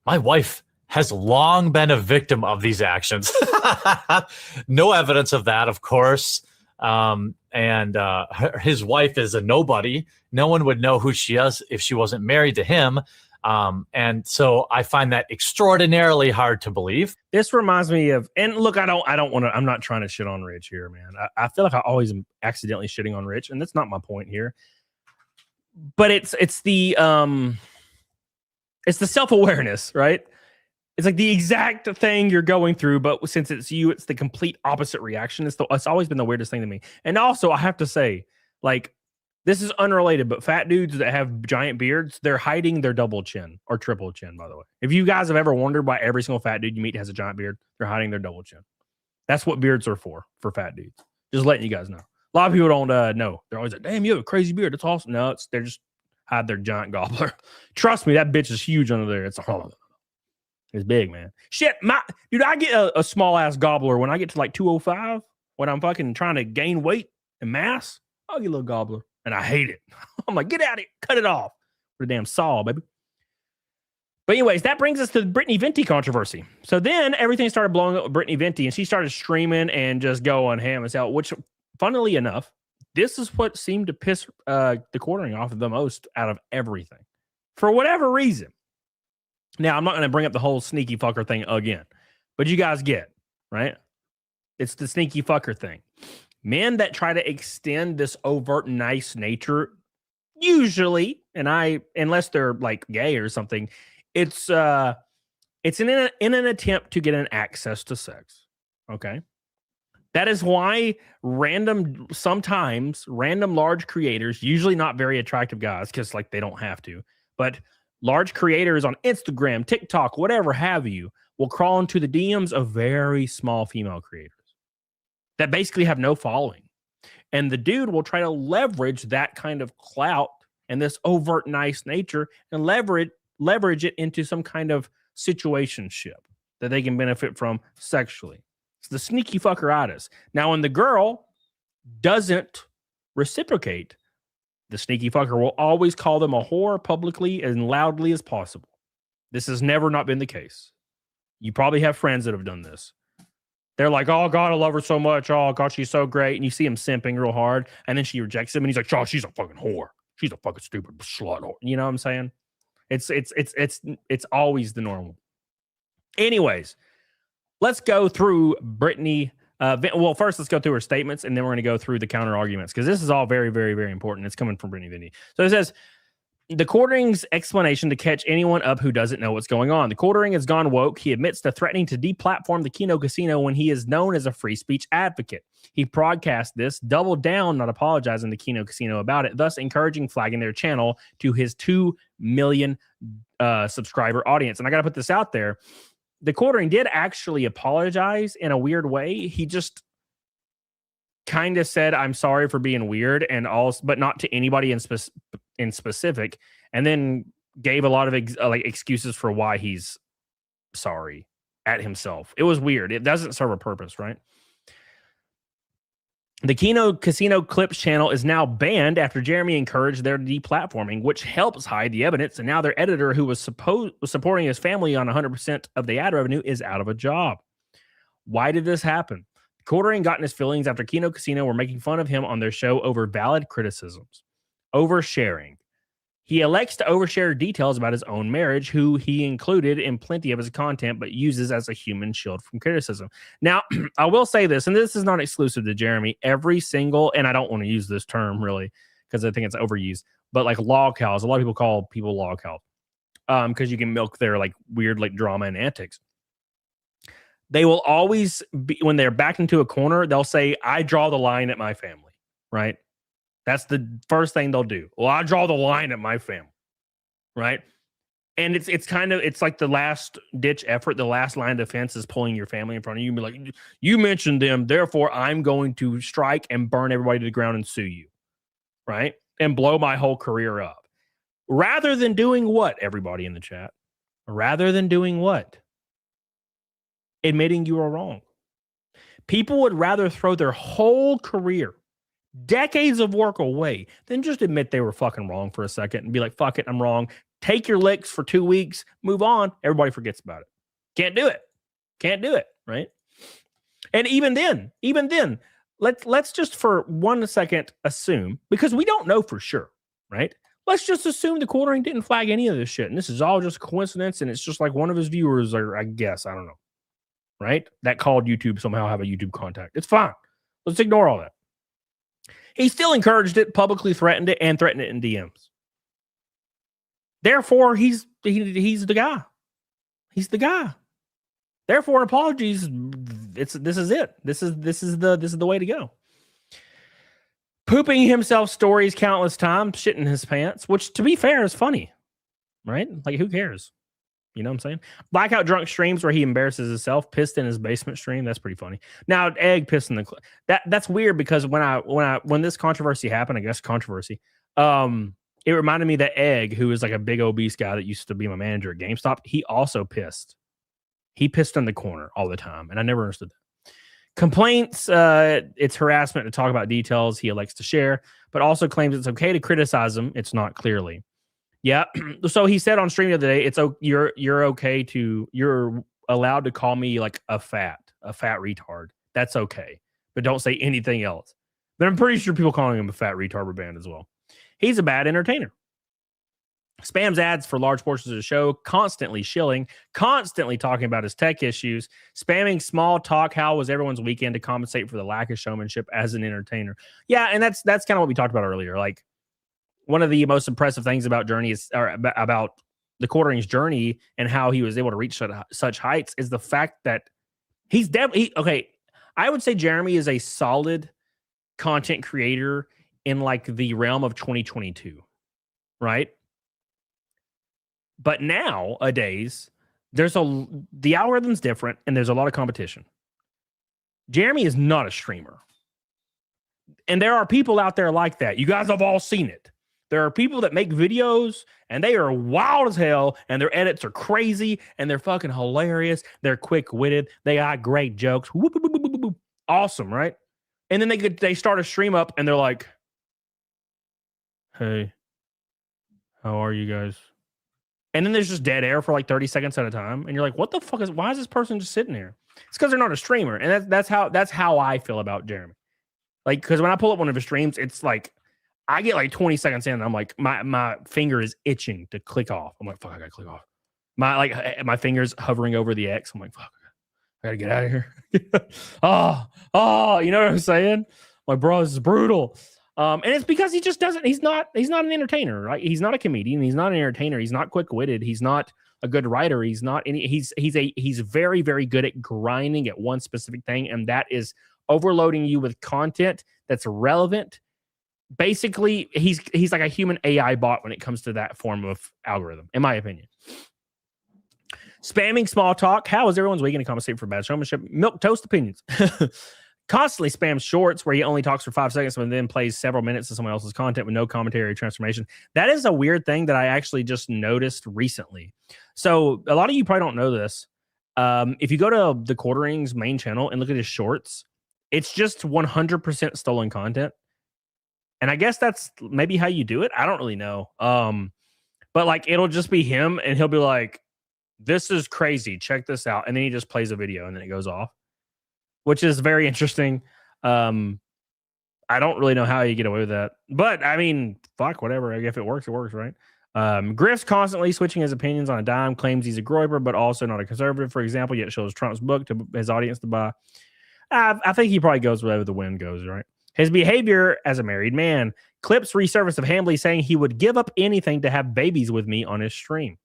My wife has long been a victim of these actions. No evidence of that, of course. His wife is a nobody. No one would know who she is if she wasn't married to him. And so I find that extraordinarily hard to believe. This reminds me of, and look, I don't want to, I'm not trying to shit on Rich here, man. I feel like I always am accidentally shitting on Rich, and that's not my point here. But it's the, It's the self-awareness, right? It's like the exact thing you're going through, but since it's you, it's the complete opposite reaction. It's always been the weirdest thing to me. And also, I have to say, like, this is unrelated, but fat dudes that have giant beards, they're hiding their double chin or triple chin, by the way. If you guys have ever wondered why every single fat dude you meet has a giant beard, they're hiding their double chin. That's what beards are for fat dudes. Just letting you guys know. A lot of people don't know. They're always like, damn, you have a crazy beard. That's awesome. No, they're just hide their giant gobbler. Trust me, that bitch is huge under there. It's big, man. Shit, dude, I get a small ass gobbler when I get to like 205, when I'm fucking trying to gain weight and mass. I'll get a little gobbler. And I hate it. I'm like, get out of here. Cut it off. With a damn saw, baby. But anyways, that brings us to the Brittany Venti controversy. So then everything started blowing up with Brittany Venti, and she started streaming and just going ham as hell, which, funnily enough, this is what seemed to piss TheQuartering off the most out of everything. For whatever reason. Now, I'm not going to bring up the whole sneaky fucker thing again. But you guys get, right? It's the sneaky fucker thing. Men that try to extend this overt nice nature, usually, unless they're like gay or something, it's in an attempt to get an access to sex. Okay, that is why sometimes random large creators, usually not very attractive guys, because like they don't have to, but large creators on Instagram, TikTok, whatever have you, will crawl into the DMs of very small female creators that basically have no following. And the dude will try to leverage that kind of clout and this overt nice nature and leverage it into some kind of situationship that they can benefit from sexually. It's the sneaky fuckeritis. Now, when the girl doesn't reciprocate, the sneaky fucker will always call them a whore publicly and loudly as possible. This has never not been the case. You probably have friends that have done this. They're like, oh, God, I love her so much. Oh, God, she's so great. And you see him simping real hard. And then she rejects him. And he's like, oh, she's a fucking whore. She's a fucking stupid slut whore. You know what I'm saying? It's always the normal. Anyways, let's go through Brittany. Well, first, let's go through her statements. And then we're going to go through the counter arguments. Because this is all very, very, very important. It's coming from Brittany Venti. So it says, TheQuartering's explanation to catch anyone up who doesn't know what's going on. TheQuartering has gone woke. He admits to threatening to deplatform the Kino Casino when he is known as a free speech advocate. He broadcast this, doubled down, not apologizing to Kino Casino about it, thus encouraging flagging their channel to his 2 million subscriber audience. And I got to put this out there. TheQuartering did actually apologize in a weird way. He just kind of said, I'm sorry for being weird, and also, but not to anybody in specific, and then gave a lot of excuses for why he's sorry at himself. It was weird. It doesn't serve a purpose, right? The Kino Casino Clips channel is now banned after Jeremy encouraged their deplatforming, which helps hide the evidence. And now their editor, who was supporting his family on 100% of the ad revenue, is out of a job. Why did this happen? TheQuartering got in his feelings after Kino Casino were making fun of him on their show over valid criticisms. Oversharing. He elects to overshare details about his own marriage, who he included in plenty of his content, but uses as a human shield from criticism. Now, I will say this, and this is not exclusive to Jeremy, every single, and I don't want to use this term really, because I think it's overused, but like log cows, a lot of people call people log cows, because you can milk their like weird like drama and antics. They will always be, when they're backed into a corner, they'll say, I draw the line at my family, right? That's the first thing they'll do. Well, I draw the line at my family, right? And it's like the last ditch effort. The last line of defense is pulling your family in front of you and be like, you mentioned them, therefore I'm going to strike and burn everybody to the ground and sue you, right? And blow my whole career up. Rather than doing what, everybody in the chat? Rather than doing what? Admitting you are wrong. People would rather throw their whole career, decades of work away, than just admit they were fucking wrong for a second and be like, fuck it, I'm wrong. Take your licks for 2 weeks, move on. Everybody forgets about it. Can't do it. Can't do it, right? And even then, let's just for 1 second assume, because we don't know for sure, right? Let's just assume TheQuartering didn't flag any of this shit, and this is all just a coincidence, and it's just like one of his viewers, or I guess, I don't know, right? That called YouTube somehow have a YouTube contact. It's fine. Let's ignore all that. He still encouraged it, publicly threatened it, and threatened it in DMs. Therefore, he's the guy. He's the guy. Therefore, apologies. This is it. This is the way to go. Pooping himself stories countless times, shitting his pants, which to be fair is funny, right? Like, who cares? You know what I'm saying? Blackout drunk streams where he embarrasses himself, pissed in his basement stream. That's pretty funny. Now, egg pissed in the that's weird because when this controversy happened, I guess controversy, it reminded me that Egg, who is like a big obese guy that used to be my manager at GameStop, he also pissed. He pissed in the corner all the time, and I never understood that. Complaints, it's harassment to talk about details he elects to share, but also claims it's okay to criticize him. It's not clearly. Yeah. So he said on stream the other day, you're allowed to call me like a fat retard. That's okay. But don't say anything else. But I'm pretty sure people calling him a fat retard were banned as well. He's a bad entertainer. Spams ads for large portions of the show, constantly shilling, constantly talking about his tech issues, spamming small talk. How was everyone's weekend to compensate for the lack of showmanship as an entertainer? Yeah, and that's kind of what we talked about earlier. Like, one of the most impressive things about about TheQuartering's journey and how he was able to reach such heights is the fact that he's definitely okay. I would say Jeremy is a solid content creator in like the realm of 2022, right? But nowadays, the algorithm's different and there's a lot of competition. Jeremy is not a streamer. And there are people out there like that. You guys have all seen it. There are people that make videos and they are wild as hell and their edits are crazy and they're fucking hilarious. They're quick-witted. They got great jokes. Whoop, whoop, whoop, whoop, whoop. Awesome, right? And then they start a stream up and they're like, hey, how are you guys? And then there's just dead air for like 30 seconds at a time. And you're like, what the fuck why is this person just sitting here? It's because they're not a streamer. And that's how I feel about Jeremy. Like, because when I pull up one of his streams, it's like, I get like 20 seconds in and I'm like, my finger is itching to click off. I'm like, fuck, I gotta click off. My finger's hovering over the X. I'm like, fuck, I gotta get out of here. You know what I'm saying? Like, bro, this is brutal. And it's because he just doesn't, he's not an entertainer, right? He's not a comedian. He's not an entertainer. He's not quick-witted. He's not a good writer. He's very, very good at grinding at one specific thing. And that is overloading you with content that's relevant. Basically, he's like a human AI bot when it comes to that form of algorithm, in my opinion. Spamming small talk. How is everyone's weekend to compensate for bad showmanship? Milk toast opinions. Constantly spams shorts where he only talks for 5 seconds and then plays several minutes of someone else's content with no commentary or transformation. That is a weird thing that I actually just noticed recently. So a lot of you probably don't know this. If you go to TheQuartering's main channel and look at his shorts, it's just 100% stolen content. And I guess that's maybe how you do it. I don't really know. But like, it'll just be him and he'll be like, this is crazy. Check this out. And then he just plays a video and then it goes off, which is very interesting. I don't really know how you get away with that. But I mean, fuck, whatever. If it works, right? Griff's constantly switching his opinions on a dime, claims he's a Groyper, but also not a conservative, for example, yet shows Trump's book to his audience to buy. I think he probably goes wherever the wind goes, right? His behavior as a married man. Clips resurfaced of Hambly saying he would give up anything to have babies with me on his stream.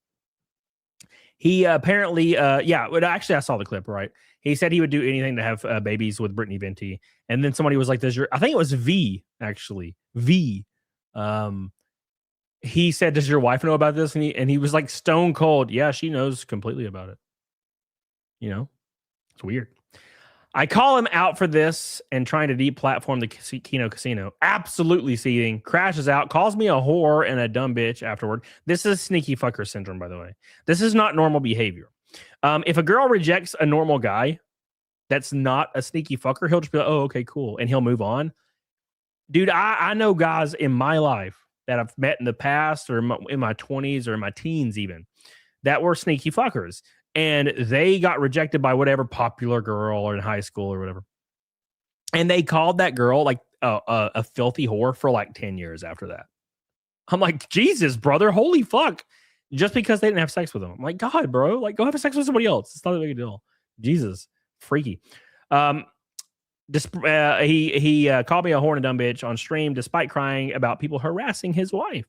He apparently, actually, I saw the clip, right? He said he would do anything to have babies with Brittany Venti. And then somebody was like, I think it was V, actually. V. He said, does your wife know about this? And he was like stone cold. Yeah, she knows completely about it. You know, it's weird. I call him out for this and trying to deplatform the Kino Casino. Absolutely seething. Crashes out. Calls me a whore and a dumb bitch afterward. This is sneaky fucker syndrome, by the way. This is not normal behavior. If a girl rejects a normal guy that's not a sneaky fucker, he'll just be like, oh, okay, cool. And he'll move on. Dude, I know guys in my life that I've met in the past or in my 20s or in my teens even that were sneaky fuckers. And they got rejected by whatever popular girl or in high school or whatever. And they called that girl like a filthy whore for like 10 years after that. I'm like, Jesus, brother, holy fuck. Just because they didn't have sex with them. I'm like, God, bro, like go have sex with somebody else. It's not a big deal. Jesus, freaky. He called me a whore and a dumb bitch on stream despite crying about people harassing his wife.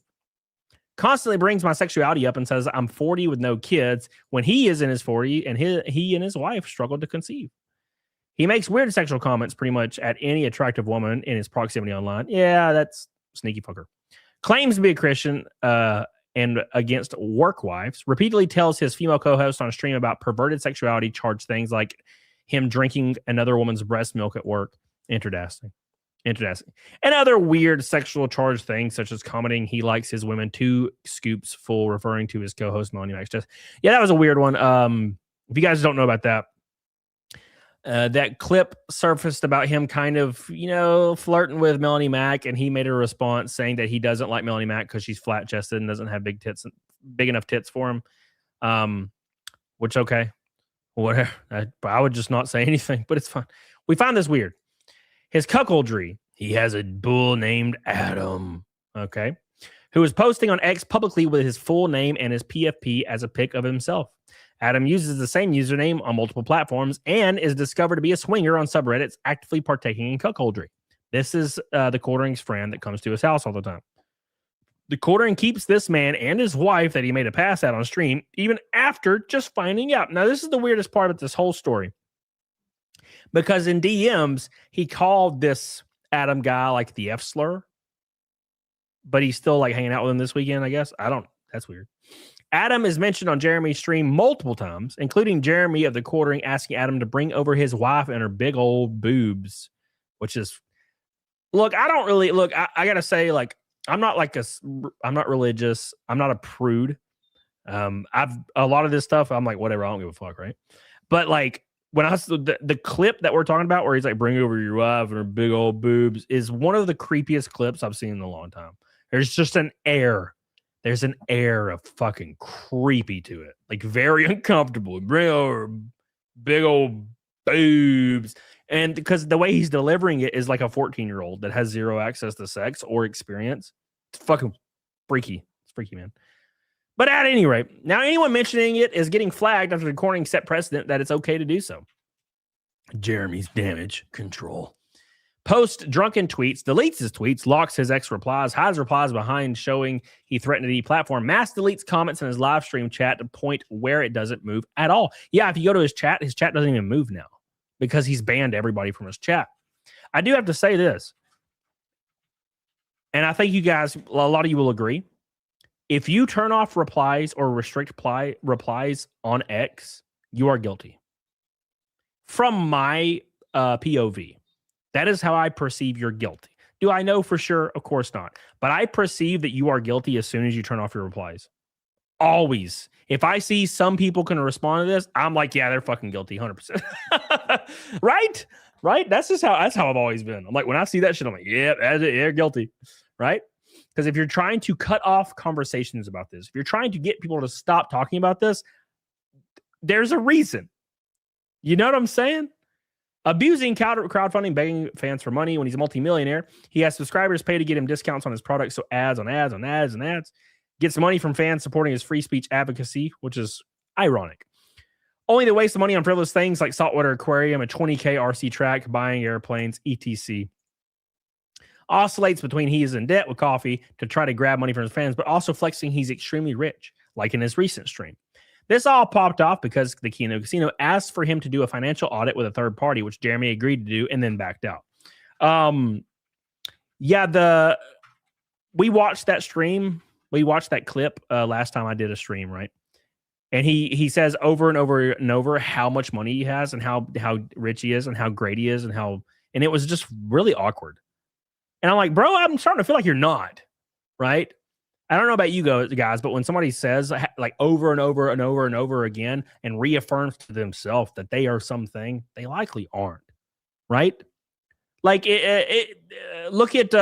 Constantly brings my sexuality up and says I'm 40 with no kids when he is in his 40 and he and his wife struggled to conceive. He makes weird sexual comments pretty much at any attractive woman in his proximity online. Yeah, that's sneaky fucker. Claims to be a Christian and against work wives. Repeatedly tells his female co-host on a stream about perverted sexuality charged things like him drinking another woman's breast milk at work. Interesting. And other weird sexual charged things, such as commenting he likes his women 2 scoops full, referring to his co-host Melonie Mac. Yeah, that was a weird one. If you guys don't know about that, that clip surfaced about him kind of, flirting with Melonie Mac, and he made a response saying that he doesn't like Melonie Mac because she's flat chested and doesn't have big enough tits for him. Which, okay, whatever. I would just not say anything, but it's fine. We find this weird. His cuckoldry. He has a bull named Adam. Okay. Who is posting on X publicly with his full name and his PFP as a pic of himself. Adam uses the same username on multiple platforms and is discovered to be a swinger on subreddits, actively partaking in cuckoldry. This is TheQuartering's friend that comes to his house all the time. TheQuartering keeps this man and his wife that he made a pass at on stream, even after just finding out. Now, this is the weirdest part of this whole story. Because in DMs, he called this Adam guy like the F slur, but he's still like hanging out with him this weekend, I guess. That's weird. Adam is mentioned on Jeremy's stream multiple times, including Jeremy of TheQuartering asking Adam to bring over his wife and her big old boobs, which is, look, I don't really, look, I got to say, like, I'm not religious. I'm not a prude. I've a lot of this stuff, I'm like, whatever, I don't give a fuck, right? But like, when I saw the clip that we're talking about where he's like, bring over your wife and her big old boobs is one of the creepiest clips I've seen in a long time. There's just an air. There's an air of fucking creepy to it. Like very uncomfortable. Bring over big old boobs. And because the way he's delivering it is like a 14-year-old that has zero access to sex or experience. It's fucking freaky. It's freaky, man. But at any rate, now anyone mentioning it is getting flagged after TheQuartering set precedent that it's okay to do so. Jeremy's damage control. Post drunken tweets, deletes his tweets, locks his ex replies, hides replies behind showing he threatened to deplatform, mass deletes comments in his live stream chat to point where it doesn't move at all. Yeah, if you go to his chat doesn't even move now because he's banned everybody from his chat. I do have to say this, and I think you guys, a lot of you will agree. If you turn off replies or restrict replies on X, you are guilty. From my POV, that is how I perceive you're guilty. Do I know for sure? Of course not. But I perceive that you are guilty as soon as you turn off your replies. Always. If I see some people can respond to this, I'm like, yeah, they're fucking guilty, 100%. Right? Right? That's how I've always been. I'm like, when I see that shit, I'm like, yeah, they're guilty. Right? Because if you're trying to cut off conversations about this, if you're trying to get people to stop talking about this, there's a reason. You know what I'm saying? Abusing crowdfunding, begging fans for money when he's a multimillionaire. He has subscribers pay to get him discounts on his products, so ads on ads on ads and ads. Gets money from fans supporting his free speech advocacy, which is ironic. Only to waste the money on frivolous things like saltwater aquarium, a 20K RC track, buying airplanes, etc. Oscillates between he is in debt with coffee to try to grab money from his fans, but also flexing he's extremely rich, like in his recent stream. This all popped off because the Kino Casino asked for him to do a financial audit with a third party, which Jeremy agreed to do and then backed out. We watched that stream. We watched that clip last time I did a stream, right? And he says over and over and over how much money he has and how rich he is and how great he is and it was just really awkward. And I'm like, bro, I'm starting to feel like you're not, right? I don't know about you guys, but when somebody says like over and over and over and over again and reaffirms to themselves that they are something, they likely aren't, right? Like look at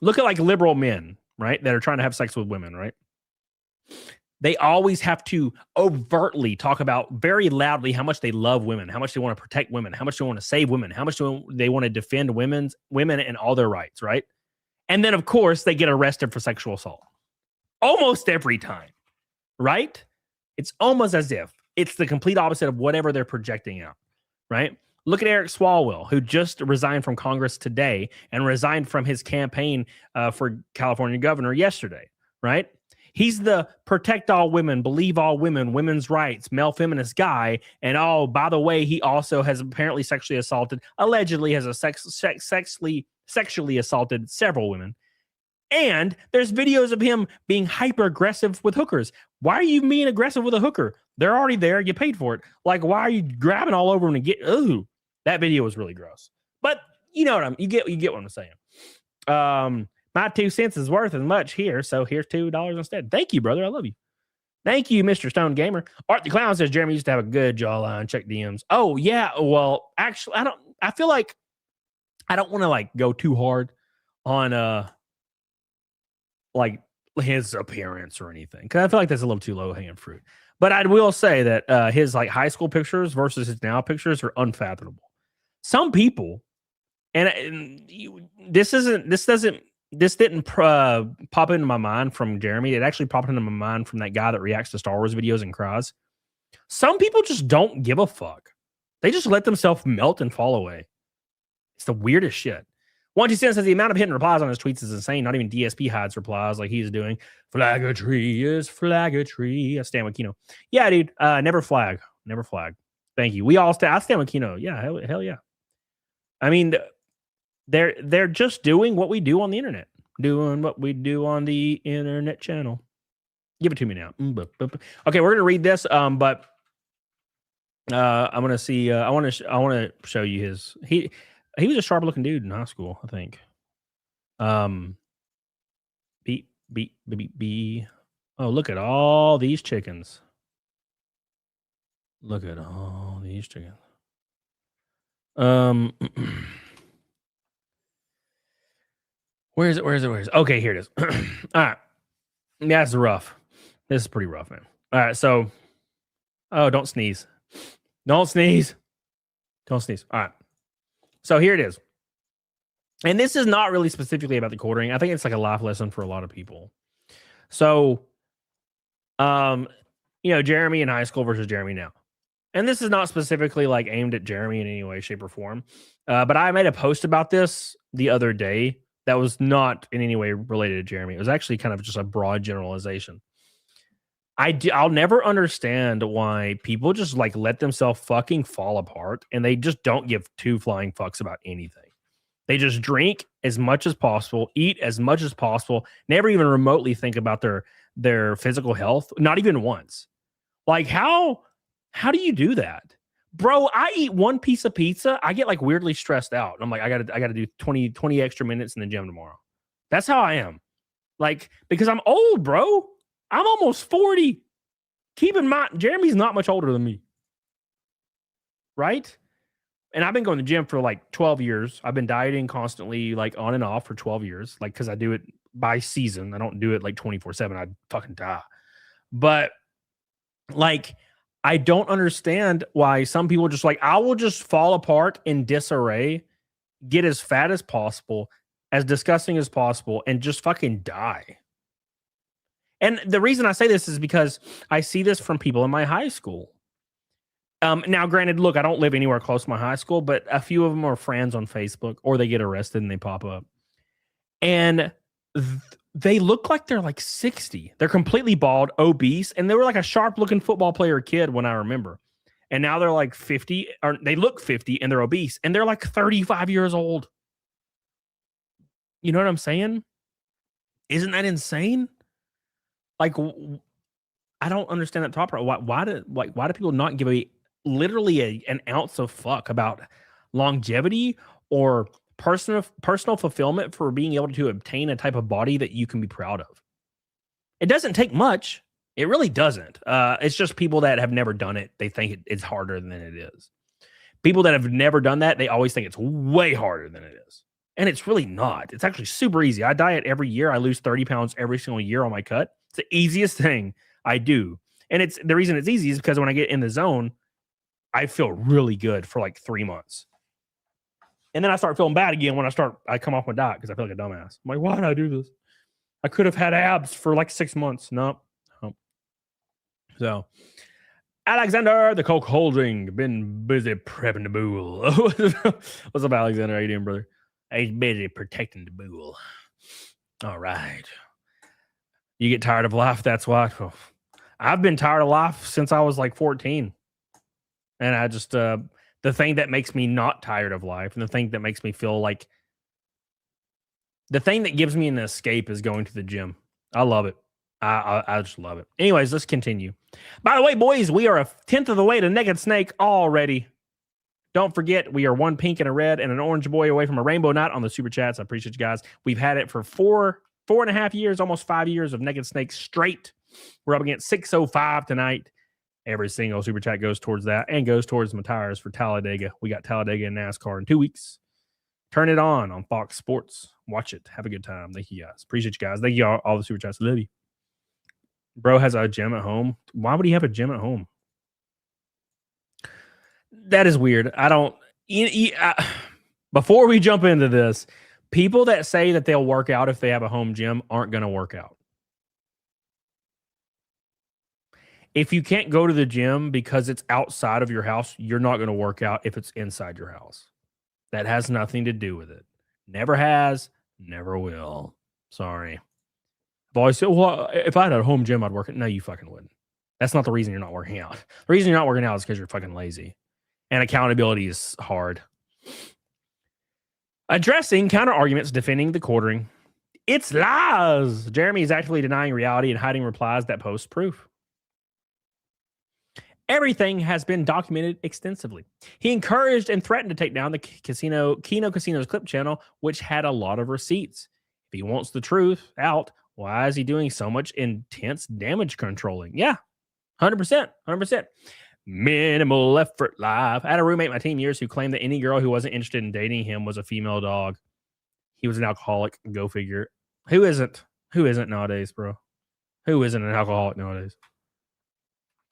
like liberal men, right, that are trying to have sex with women, right? They always have to overtly talk about very loudly how much they love women, how much they want to protect women, how much they want to save women, how much they want to defend women and all their rights, right? And then, of course, they get arrested for sexual assault. Almost every time, right? It's almost as if it's the complete opposite of whatever they're projecting out, right? Look at Eric Swalwell, who just resigned from Congress today and resigned from his campaign for California governor yesterday, right? He's the protect all women, believe all women, women's rights, male feminist guy. And oh, by the way, he also has apparently allegedly has sexually assaulted several women. And there's videos of him being hyper aggressive with hookers. Why are you being aggressive with a hooker? They're already there. You paid for it. Like, why are you grabbing all over them to ooh, that video was really gross. But you know what you get what I'm saying. My 2 cents is worth as much here, so here's $2 instead. Thank you, brother. I love you. Thank you, Mr. Stone Gamer. Art the Clown says Jeremy used to have a good jawline. Check DMs. Oh yeah. Well, actually, I feel like I don't want to like go too hard on like his appearance or anything, because I feel like that's a little too low hanging fruit. But I will say that his like high school pictures versus his now pictures are unfathomable. Some people, this didn't pop into my mind from Jeremy. It actually popped into my mind from that guy that reacts to Star Wars videos and cries. Some people just don't give a fuck. They just let themselves melt and fall away. It's the weirdest shit. 127 says the amount of hidden replies on his tweets is insane. Not even DSP hides replies like he's doing. Flaggatry is flaggatry. I stand with Kino. Yeah, dude. Never flag. Never flag. Thank you. We all I stand with Kino. Yeah, hell yeah. I mean, they're just doing what we do on the internet. Doing what we do on the internet channel. Give it to me now. Okay, we're gonna read this. But I'm gonna see. I want to show you his. He was a sharp looking dude in high school, I think. Beep. Oh, look at all these chickens. Look at all these chickens. Where is it? Okay, here it is. All right. That's rough. This is pretty rough, man. All right, so don't sneeze. Don't sneeze. All right. So here it is. And this is not really specifically about the quartering. I think it's like a life lesson for a lot of people. So, Jeremy in high school versus Jeremy now. And this is not specifically like aimed at Jeremy in any way, shape, or form. But I made a post about this the other day that was not in any way related to Jeremy. It was actually kind of just a broad generalization. I'll never understand why people just like let themselves fucking fall apart and they just don't give two flying fucks about anything. They just drink as much as possible, eat as much as possible, never even remotely think about their physical health, not even once. Like how do you do that? Bro, I eat one piece of pizza, I get like weirdly stressed out. I'm like, I gotta do 20 extra minutes in the gym tomorrow. That's how I am. Like, because I'm old, bro. I'm almost 40. Keep in mind, Jeremy's not much older than me. Right? And I've been going to the gym for like 12 years. I've been dieting constantly, like on and off for 12 years. Like, because I do it by season. I don't do it like 24/7. I'd fucking die. But like, I don't understand why some people just like, I will just fall apart in disarray, get as fat as possible, as disgusting as possible, and just fucking die. And the reason I say this is because I see this from people in my high school. Now, granted, look, I don't live anywhere close to my high school, but a few of them are friends on Facebook, or they get arrested and they pop up. And they look like they're like 60. They're completely bald, obese, and they were like a sharp-looking football player kid when I remember. And now they're like 50, or they look 50, and they're obese, and they're like 35 years old. You know what I'm saying? Isn't that insane? Like, I don't understand that thought process. Why do people not give literally an ounce of fuck about longevity or personal fulfillment for being able to obtain a type of body that you can be proud of? It doesn't take much. It really doesn't. It's just people that have never done it. They think it's harder than it is. People that have never done that, they always think it's way harder than it is. And it's really not. It's actually super easy. I diet every year. I lose 30 pounds every single year on my cut. It's the easiest thing I do. And it's the reason it's easy is because when I get in the zone, I feel really good for like 3 months. And then I start feeling bad again when I come off my diet because I feel like a dumbass. I'm like, why did I do this? I could have had abs for like 6 months. Nope. So, Alexander, the Coke holding, been busy prepping the bull. What's up, Alexander? How you doing, brother? He's busy protecting the bull. All right. You get tired of life. That's why. I've been tired of life since I was like 14. And I just, the thing that makes me not tired of life and the thing that makes me feel like, the thing that gives me an escape is going to the gym. I love it. I just love it. Anyways, let's continue. By the way, boys, we are a 10th of the way to Naked Snake already. Don't forget, we are one pink and a red and an orange boy away from a rainbow knot on the super chats. I appreciate you guys. We've had it for four and a half years, almost 5 years of Naked Snake straight. We're up against 605 tonight. Every single super chat goes towards that and goes towards my tires for Talladega. We got Talladega and NASCAR in 2 weeks. Turn it on Fox Sports. Watch it. Have a good time. Thank you guys. Appreciate you guys. Thank you all the super chats. Love you. Bro has a gym at home. Why would he have a gym at home? That is weird. I don't. Before we jump into this, people that say that they'll work out if they have a home gym aren't going to work out. If you can't go to the gym because it's outside of your house, you're not going to work out if it's inside your house. That has nothing to do with it. Never has, never will. Sorry. I've always said, well, if I had a home gym, I'd work it. No, you fucking wouldn't. That's not the reason you're not working out. The reason you're not working out is because you're fucking lazy. And accountability is hard. Addressing counter arguments defending the quartering. It's lies. Jeremy is actively denying reality and hiding replies that post proof. Everything has been documented extensively. He encouraged and threatened to take down the Kino Casino's clip channel, which had a lot of receipts. If he wants the truth out, why is he doing so much intense damage controlling? Yeah, 100%. Minimal effort live. I had a roommate in my teen years who claimed that any girl who wasn't interested in dating him was a female dog. He was an alcoholic. Go figure. Who isn't? Who isn't nowadays, bro? Who isn't an alcoholic nowadays?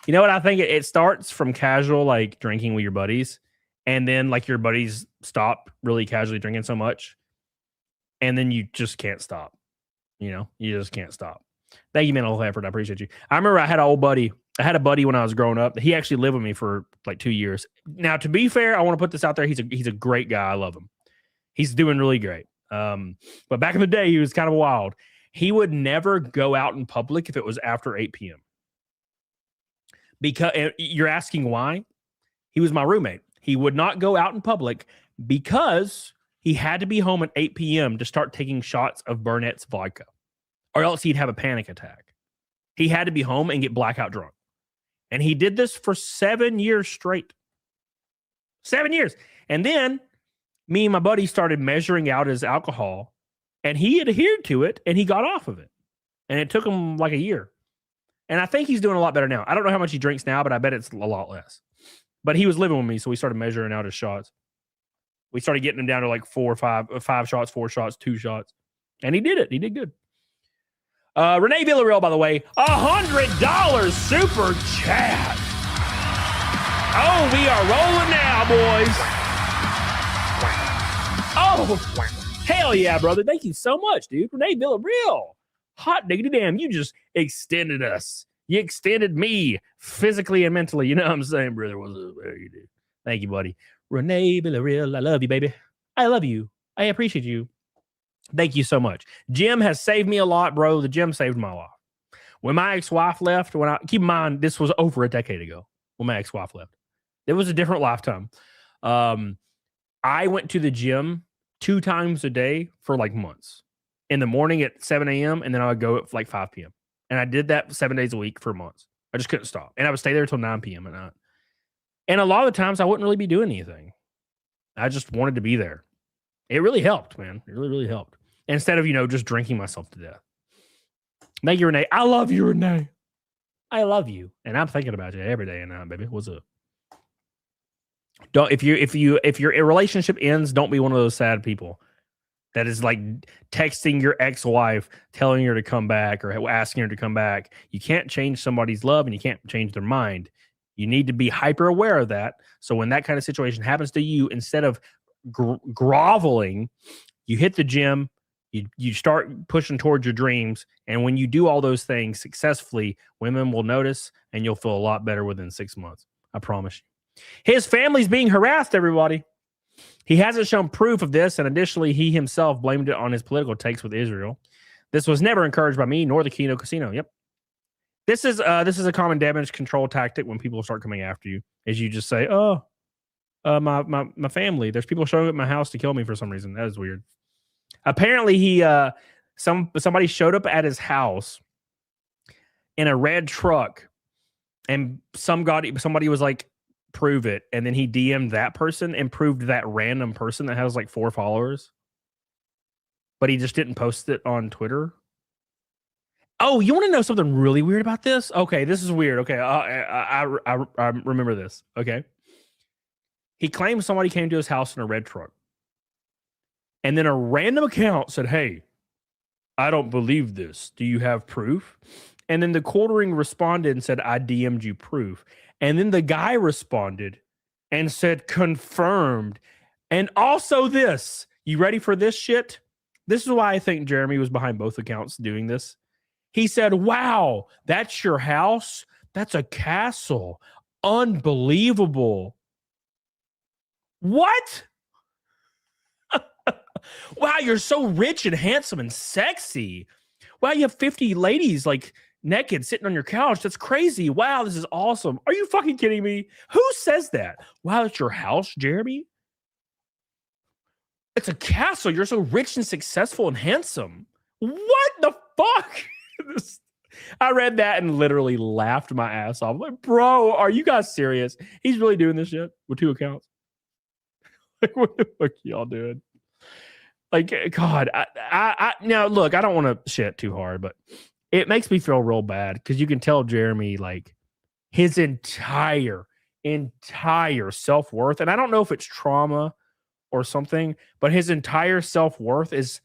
You know what I think? It starts from casual, like drinking with your buddies, and then like your buddies stop really casually drinking so much, and then you just can't stop. You know, you just can't stop. Thank you, mental effort. I appreciate you. I remember I had a buddy when I was growing up. He actually lived with me for like 2 years. Now, to be fair, I want to put this out there. He's a great guy. I love him. He's doing really great. But back in the day, he was kind of wild. He would never go out in public if it was after 8 p.m. Because you're asking why? He was my roommate. He would not go out in public because he had to be home at 8 p.m. to start taking shots of Burnett's vodka, or else he'd have a panic attack. He had to be home and get blackout drunk. And he did this for 7 years straight. 7 years. And then me and my buddy started measuring out his alcohol, and he adhered to it, and he got off of it. And it took him like a year. And I think he's doing a lot better now. I don't know how much he drinks now, but I bet it's a lot less. But he was living with me, so we started measuring out his shots. We started getting him down to like 5 shots, 4 shots, 2 shots. And he did it. He did good. Renee Villarreal, by the way, $100 super chat. Oh, we are rolling now, boys. Oh, hell yeah, brother. Thank you so much, dude. Renee Villarreal. Hot diggity damn, you just extended us. You extended me physically and mentally. You know what I'm saying, brother? What's up? How you do? Thank you, buddy. Renee Villarreal, I love you, baby. I love you. I appreciate you. Thank you so much. Jim has saved me a lot, bro. The gym saved my life. When my ex-wife left, keep in mind, this was over a decade ago when my ex-wife left. It was a different lifetime. I went to the gym 2 times a day for like months. In the morning at 7 a.m. and then I would go at like 5 p.m. And I did that 7 days a week for months. I just couldn't stop. And I would stay there until 9 p.m. at night. And a lot of the times I wouldn't really be doing anything. I just wanted to be there. It really helped, man. It really, really helped. Instead of, just drinking myself to death. Thank you, Renee. I love you, Renee. I love you. And I'm thinking about you every day and night, baby. What's up? If your relationship ends, don't be one of those sad people that is like texting your ex-wife, telling her to come back or asking her to come back. You can't change somebody's love and you can't change their mind. You need to be hyper aware of that. So when that kind of situation happens to you, instead of groveling, you hit the gym, you start pushing towards your dreams. And when you do all those things successfully, women will notice and you'll feel a lot better within 6 months. I promise you. His family's being harassed, everybody. He hasn't shown proof of this, and additionally, he himself blamed it on his political takes with Israel. This was never encouraged by me nor the Kino Casino. Yep. This is a common damage control tactic when people start coming after you. Is you just say, "Oh, my family. There's people showing up at my house to kill me for some reason." That is weird. Apparently, somebody showed up at his house in a red truck, and somebody was like, "Prove it," and then he DM'd that person and proved that random person that has like 4 followers, but he just didn't post it on Twitter. Oh, you want to know something really weird about this? Okay, this is weird. Okay, I remember this. Okay, he claims somebody came to his house in a red truck, and then a random account said, "Hey, I don't believe this. Do you have proof?" And then TheQuartering responded and said, "I DM'd you proof." And then the guy responded and said, "Confirmed." And also this. You ready for this shit? This is why I think Jeremy was behind both accounts doing this. He said, "Wow, that's your house? That's a castle. Unbelievable." What? Wow, you're so rich and handsome and sexy. Wow, you have 50 ladies like naked sitting on your couch. That's crazy. Wow, this is awesome. Are you fucking kidding me? Who says that? Wow, it's your house, Jeremy? It's a castle. You're so rich and successful and handsome. What the fuck? I read that and literally laughed my ass off. I'm like, bro, are you guys serious? He's really doing this shit with 2 accounts. Like, what the fuck y'all doing? Like, God, I now look, I don't want to shit too hard, but it makes me feel real bad because you can tell Jeremy, like, his entire self-worth, and I don't know if it's trauma or something, but his entire self-worth is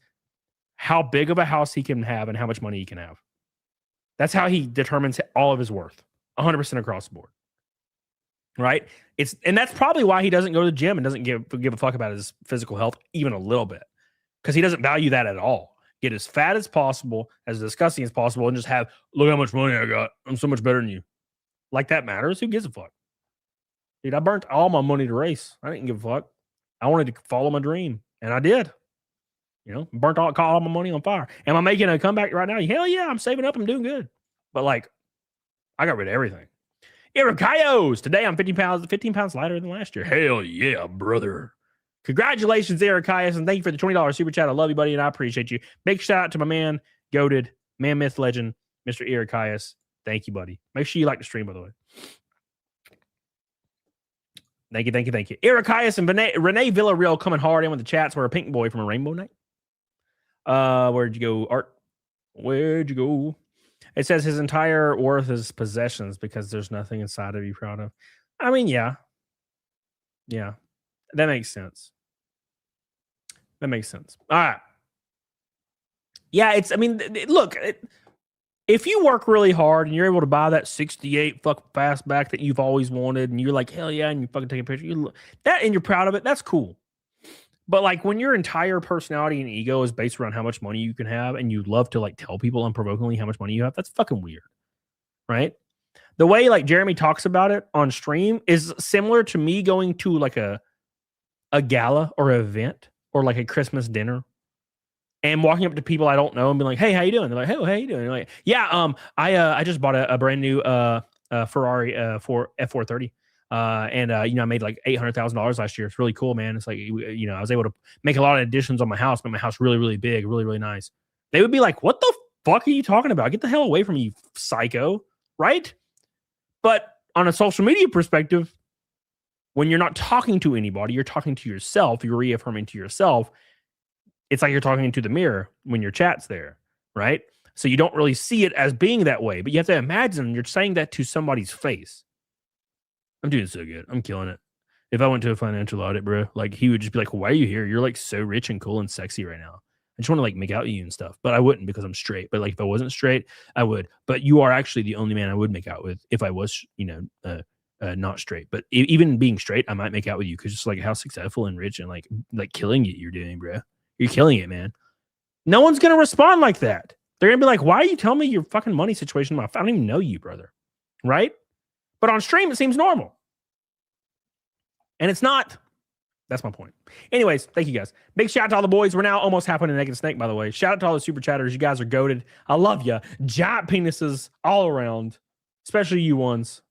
how big of a house he can have and how much money he can have. That's how he determines all of his worth, 100% across the board. Right? And that's probably why he doesn't go to the gym and doesn't give a fuck about his physical health even a little bit, because he doesn't value that at all. Get as fat as possible, as disgusting as possible, and just have, look how much money I got. I'm so much better than you. Like that matters. Who gives a fuck? Dude, I burnt all my money to race. I didn't give a fuck. I wanted to follow my dream, and I did. You know, burnt all my money on fire. Am I making a comeback right now? Hell yeah, I'm saving up. I'm doing good. But like, I got rid of everything. Ericayos. Today I'm 15 pounds lighter than last year. Hell yeah, brother. Congratulations, Ericayos, and thank you for the $20 super chat. I love you, buddy, and I appreciate you. Big shout out to my man, goated, man, myth, legend, Mr. Ericayos. Thank you, buddy. Make sure you like the stream, by the way. Thank you. Ericayos and Renee Villarreal coming hard in with the chats. We're a pink boy from a rainbow night. Where'd you go, Art? Where'd you go? It says his entire worth is possessions because there's nothing inside to be proud of. I mean, yeah. Yeah. That makes sense. All right. Yeah, look, if you work really hard and you're able to buy that 68 fuck fastback that you've always wanted, and you're like, hell yeah, and you fucking take a picture, and you're proud of it, that's cool. But like when your entire personality and ego is based around how much money you can have, and you love to like tell people unprovokingly how much money you have, that's fucking weird, right? The way like Jeremy talks about it on stream is similar to me going to like a gala or an event or like a Christmas dinner and walking up to people I don't know and being like, "Hey, how you doing?" They're like, "Hey, how you doing?" And like, "Yeah, I just bought a brand new Ferrari for F430." I made like $800,000 last year. It's really cool, man. It's like, I was able to make a lot of additions on my house, make my house really, really big, really, really nice. They would be like, "What the fuck are you talking about? Get the hell away from me, you psycho." Right? But on a social media perspective, when you're not talking to anybody, you're talking to yourself, you're reaffirming to yourself. It's like you're talking into the mirror when your chat's there, right? So you don't really see it as being that way, but you have to imagine you're saying that to somebody's face. I'm doing so good. I'm killing it. If I went to a financial audit, bro, like he would just be like, "Why are you here? You're like so rich and cool and sexy right now. I just want to like make out with you and stuff." But I wouldn't because I'm straight. But like if I wasn't straight, I would. But you are actually the only man I would make out with if I was, not straight. But even being straight, I might make out with you because just like how successful and rich and like killing it you're doing, bro. You're killing it, man. No one's gonna respond like that. They're gonna be like, "Why are you telling me your fucking money situation? I don't even know you, brother." Right? But on stream, it seems normal. And it's not. That's my point. Anyways, thank you guys. Big shout out to all the boys. We're now almost halfway to Naked Snake, by the way. Shout out to all the super chatters. You guys are goated. I love you. Giant penises all around, especially you ones.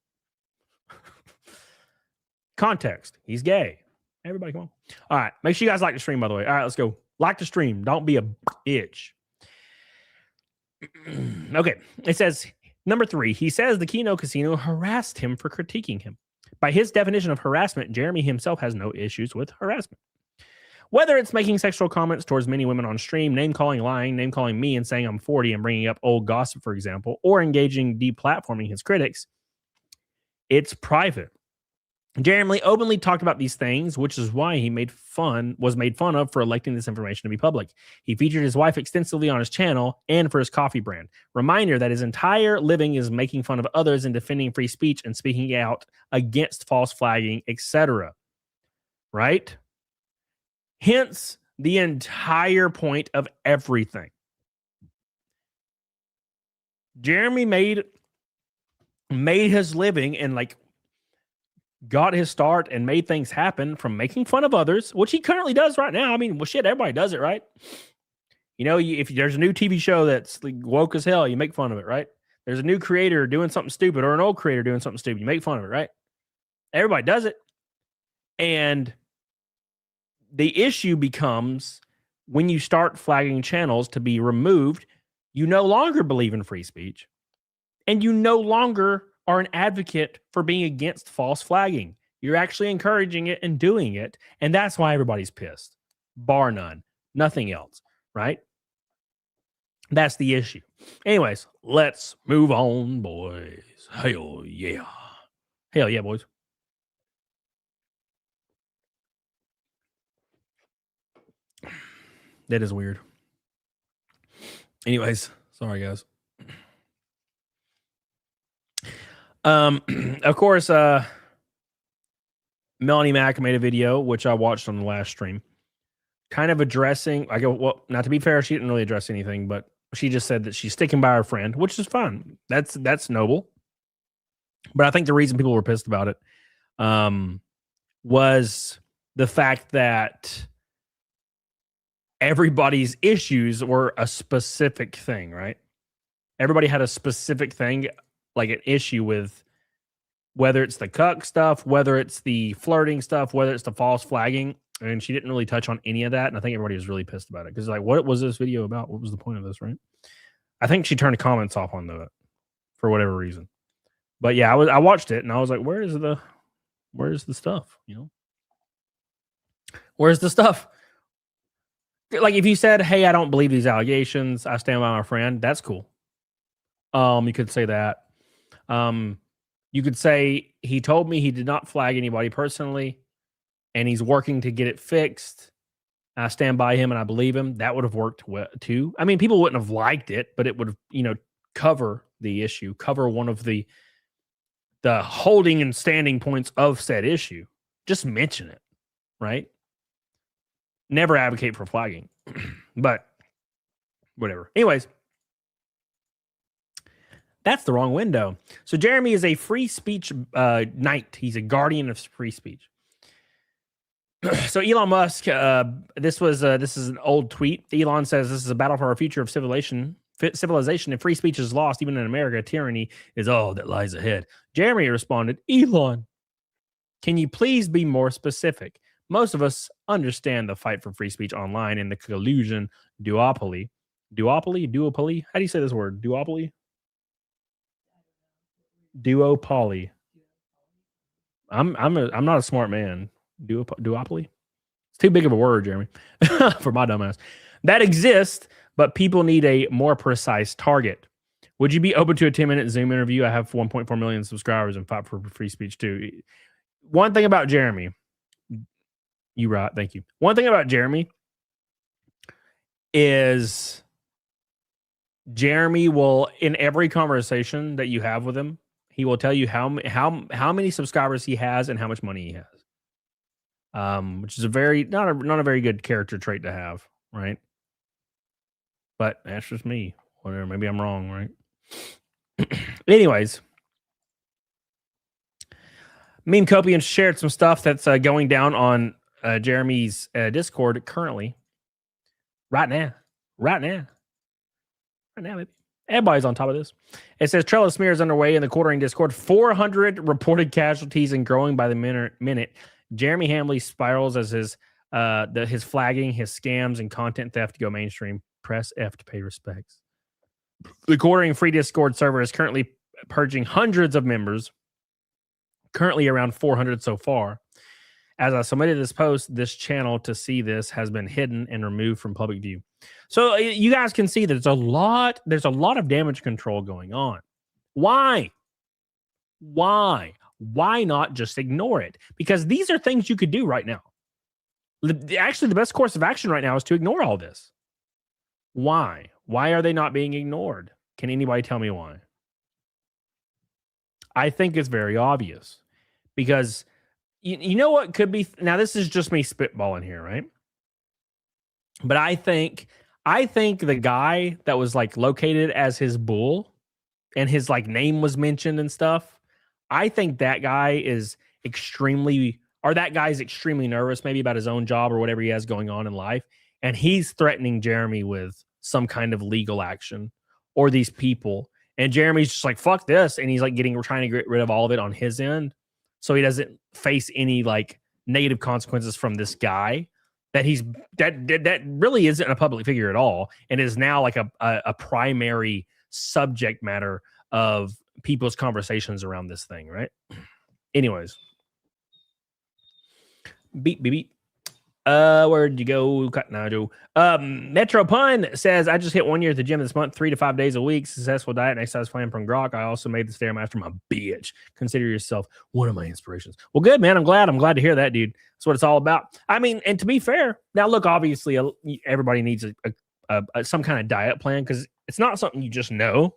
Context. He's gay. Everybody, come on. All right. Make sure you guys like the stream, by the way. All right, let's go. Like the stream. Don't be a bitch. Okay. It says, number 3, he says the Kino Casino harassed him for critiquing him. By his definition of harassment, Jeremy himself has no issues with harassment. Whether it's making sexual comments towards many women on stream, name-calling, lying, name-calling me and saying I'm 40 and bringing up old gossip, for example, or engaging deplatforming his critics, it's private. Jeremy openly talked about these things, which is why he was made fun of for electing this information to be public. He featured his wife extensively on his channel and for his coffee brand. Reminder that his entire living is making fun of others and defending free speech and speaking out against false flagging, etc. Right? Hence the entire point of everything. Jeremy made his living and got his start and made things happen from making fun of others, which he currently does right now. I mean, well, shit, everybody does it, right? You know, if there's a new TV show that's woke as hell, you make fun of it, right? There's a new creator doing something stupid or an old creator doing something stupid, you make fun of it, right? Everybody does it. And the issue becomes when you start flagging channels to be removed, you no longer believe in free speech and you no longer are an advocate for being against false flagging. You're actually encouraging it and doing it. And that's why everybody's pissed. Bar none. Nothing else. Right? That's the issue. Anyways, let's move on, boys. Hell yeah. Hell yeah, boys. That is weird. Anyways, sorry, guys. Of course, Melonie Mac made a video, which I watched on the last stream, kind of addressing, well, not to be fair, she didn't really address anything, but she just said that she's sticking by her friend, which is fine. That's noble. But I think the reason people were pissed about it, was the fact that everybody's issues were a specific thing, right? Everybody had a specific thing, like an issue with whether it's the cuck stuff, whether it's the flirting stuff, whether it's the false flagging. And she didn't really touch on any of that. And I think everybody was really pissed about it. Because what was this video about? What was the point of this, right? I think she turned the comments off on it for whatever reason. But yeah, I watched it and I was like, where's the stuff? You know? Where's the stuff? Like if you said, hey, I don't believe these allegations, I stand by my friend, that's cool. You could say that. You could say he told me he did not flag anybody personally and he's working to get it fixed. I stand by him and I believe him. That would have worked well too. I mean, people wouldn't have liked it, but it would have, cover the issue, cover one of the holding and standing points of said issue. Just mention it, right? Never advocate for flagging, but whatever. Anyways, that's the wrong window. So Jeremy is a free speech knight. He's a guardian of free speech. So Elon Musk, this is an old tweet. Elon says this is a battle for our future of civilization. If free speech is lost, even in America, tyranny is all that lies ahead. Jeremy responded, Elon, can you please be more specific? Most of us understand the fight for free speech online and the collusion duopoly. Duopoly? How do you say this word? Duopoly? Duopoly. I'm not a smart man. Duopoly? It's too big of a word, Jeremy, for my dumbass. That exists, but people need a more precise target. Would you be open to a 10-minute Zoom interview? I have 1.4 million subscribers and fight for free speech too. One thing about Jeremy, you right, thank you. One thing about Jeremy is Jeremy will, in every conversation that you have with him, he will tell you how many subscribers he has and how much money he has. Which is not a very good character trait to have, right? But that's just me. Whatever, maybe I'm wrong, right? Anyways, Meme Copian shared some stuff that's going down on Jeremy's Discord currently. Right now, baby. Everybody's on top of this. It says Trello smear is underway in the quartering Discord. 400 reported casualties and growing by the minute. Jeremy Hamley spirals as his flagging, his scams, and content theft go mainstream. Press F to pay respects. The quartering free Discord server is currently purging hundreds of members. Currently around 400 so far. As I submitted this post, this channel to see this has been hidden and removed from public view. So you guys can see that there's a lot of damage control going on. Why? Why not just ignore it? Because these are things you could do right now. Actually, the best course of action right now is to ignore all this. Why? Why are they not being ignored? Can anybody tell me why? I think it's very obvious. Because you know what could be... Now, this is just me spitballing here, right? But I think the guy that was like located as his bull and his like name was mentioned and stuff, I think that guy is extremely nervous maybe about his own job or whatever he has going on in life. And he's threatening Jeremy with some kind of legal action or these people. And Jeremy's just like, fuck this. And he's like trying to get rid of all of it on his end. So he doesn't face any like negative consequences from this guy that really isn't a public figure at all. And is now like a primary subject matter of people's conversations around this thing. Right. Anyways. Beep. Where'd you go? Metro Pun says, I just hit 1 year at the gym this month, 3 to 5 days a week. Successful diet and exercise plan from Grok. I also made the Stairmaster my bitch. Consider yourself one of my inspirations. Well, good, man. I'm glad to hear that, dude. That's what it's all about. I mean, and to be fair, now look, obviously everybody needs some kind of diet plan because it's not something you just know.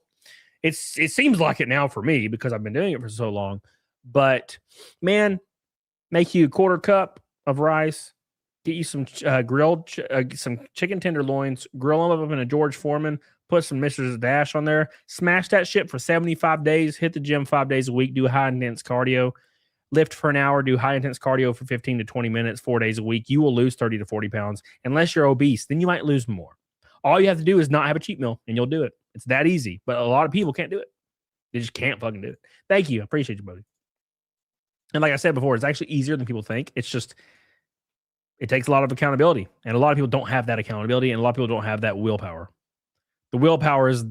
It seems like it now for me because I've been doing it for so long. But man, make you a quarter cup of rice. Get you some grilled, some chicken tenderloins, grill them up in a George Foreman, put some Mr. Dash on there, smash that shit for 75 days, hit the gym 5 days a week, do high intense cardio, lift for an hour, do high intense cardio for 15 to 20 minutes, 4 days a week. You will lose 30 to 40 pounds. Unless you're obese, then you might lose more. All you have to do is not have a cheat meal and you'll do it. It's that easy. But a lot of people can't do it. They just can't fucking do it. Thank you. I appreciate you, buddy. And like I said before, it's actually easier than people think. It's just... it takes a lot of accountability, and a lot of people don't have that accountability, and a lot of people don't have that willpower. The willpower is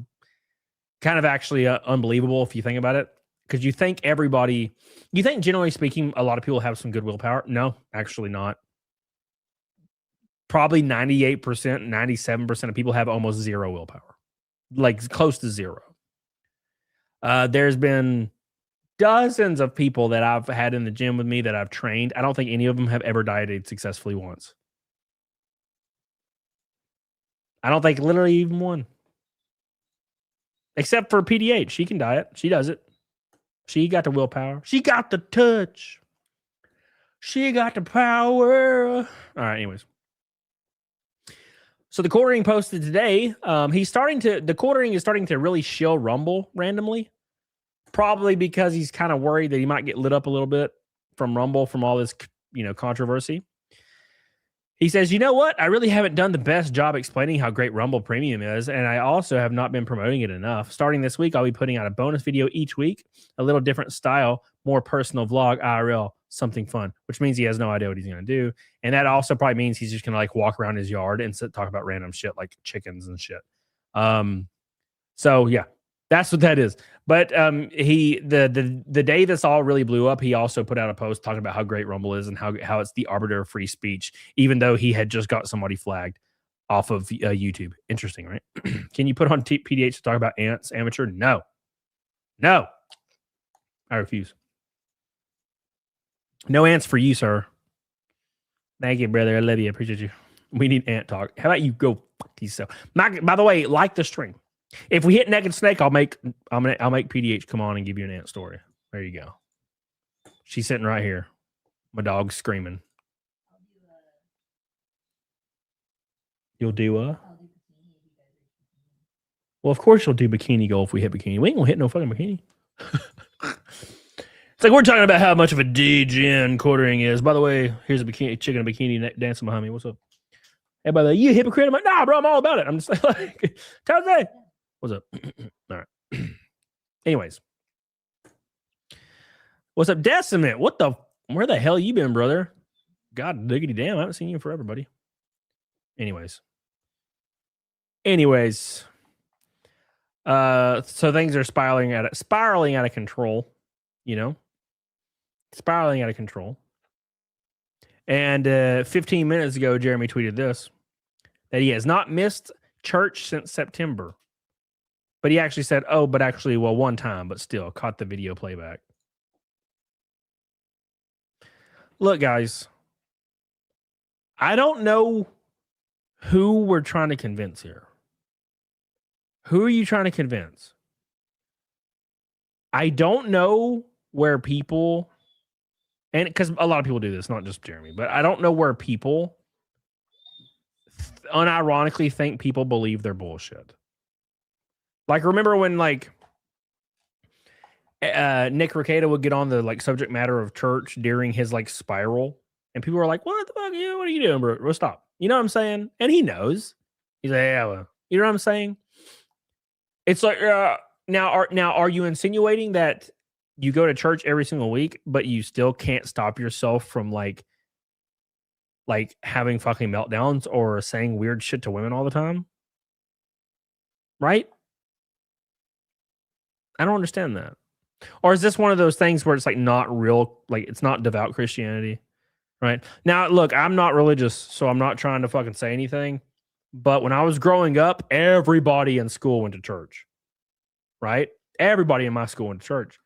kind of actually unbelievable if you think about it, because you think generally speaking, a lot of people have some good willpower. No, actually not. Probably 98%, 97% of people have almost zero willpower, like close to zero. There's been dozens of people that I've had in the gym with me that I've trained. I don't think any of them have ever dieted successfully once. I don't think literally even one. Except for PDH. She can diet. She does it. She got the willpower. She got the touch. She got the power. All right, anyways. So the quartering posted today. The quartering is starting to really shill Rumble randomly. Probably because he's kind of worried that he might get lit up a little bit from Rumble from all this, controversy. He says, you know what? I really haven't done the best job explaining how great Rumble Premium is, and I also have not been promoting it enough. Starting this week, I'll be putting out a bonus video each week, a little different style, more personal vlog, IRL, something fun, which means he has no idea what he's going to do. And that also probably means he's just going to like walk around his yard and talk about random shit like chickens and shit. So yeah, that's what that is. But the day this all really blew up, he also put out a post talking about how great Rumble is and how it's the arbiter of free speech, even though he had just got somebody flagged off of YouTube. Interesting, right? Can you put on PDH to talk about ants, amateur? No. I refuse. No ants for you, sir. Thank you, brother. I love you. I appreciate you. We need ant talk. How about you go fuck yourself? By the way, like the stream. If we hit Naked Snake, I'll make PDH come on and give you an ant story. There you go. She's sitting right here. My dog's screaming. You'll do a? Well, of course you'll do bikini goal if we hit bikini. We ain't gonna hit no fucking bikini. It's like we're talking about how much of a DGen quartering is. By the way, here's a bikini chick in a bikini dancing behind me. What's up? Hey, by the way, you hypocrite? I'm like, nah, bro, I'm all about it. I'm just like, Tuesday. What's up? All right. Anyways, what's up, Decimate? Where the hell you been, brother? God diggity damn, I haven't seen you in forever, buddy. Anyways, so things are spiraling out of control, spiraling out of control. And 15 minutes ago, Jeremy tweeted this, that he has not missed church since September. But he actually said, one time, but still caught the video playback. Look, guys, I don't know who we're trying to convince here. Who are you trying to convince? I don't know where people, and because a lot of people do this, not just Jeremy, but I don't know where people unironically think people believe their bullshit. Like, remember when Nick Rekieta would get on the subject matter of church during his spiral, and people were like, "What the fuck? What are you doing, bro? Stop." You know what I'm saying? And he knows. He's like, "Yeah, well," you know what I'm saying? It's like, now are you insinuating that you go to church every single week, but you still can't stop yourself from like having fucking meltdowns or saying weird shit to women all the time? Right? I don't understand that. Or is this one of those things where it's not real, it's not devout Christianity? Right? Now, look, I'm not religious, so I'm not trying to fucking say anything. But when I was growing up, everybody in school went to church. Right? Everybody in my school went to church.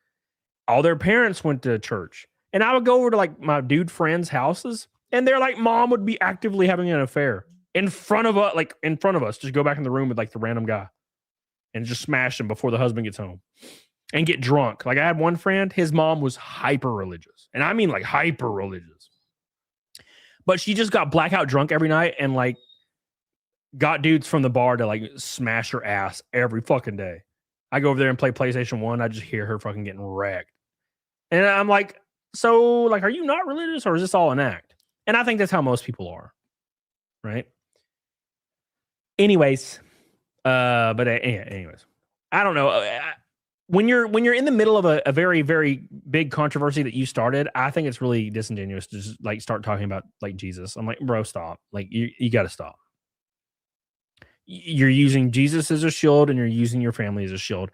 All their parents went to church. And I would go over to my dude friends' houses, and their mom would be actively having an affair in front of us, just go back in the room with the random guy and just smash him before the husband gets home and get drunk. I had one friend, his mom was hyper religious. And I mean hyper religious. But she just got blackout drunk every night and got dudes from the bar to smash her ass every fucking day. I go over there and play PlayStation 1. I just hear her fucking getting wrecked. And I'm like, so are you not religious, or is this all an act? And I think that's how most people are. Right? Anyways, I don't know. When you're in the middle of a very, very big controversy that you started, I think it's really disingenuous to just start talking about Jesus. I'm like, bro, stop. You got to stop. You're using Jesus as a shield, and you're using your family as a shield.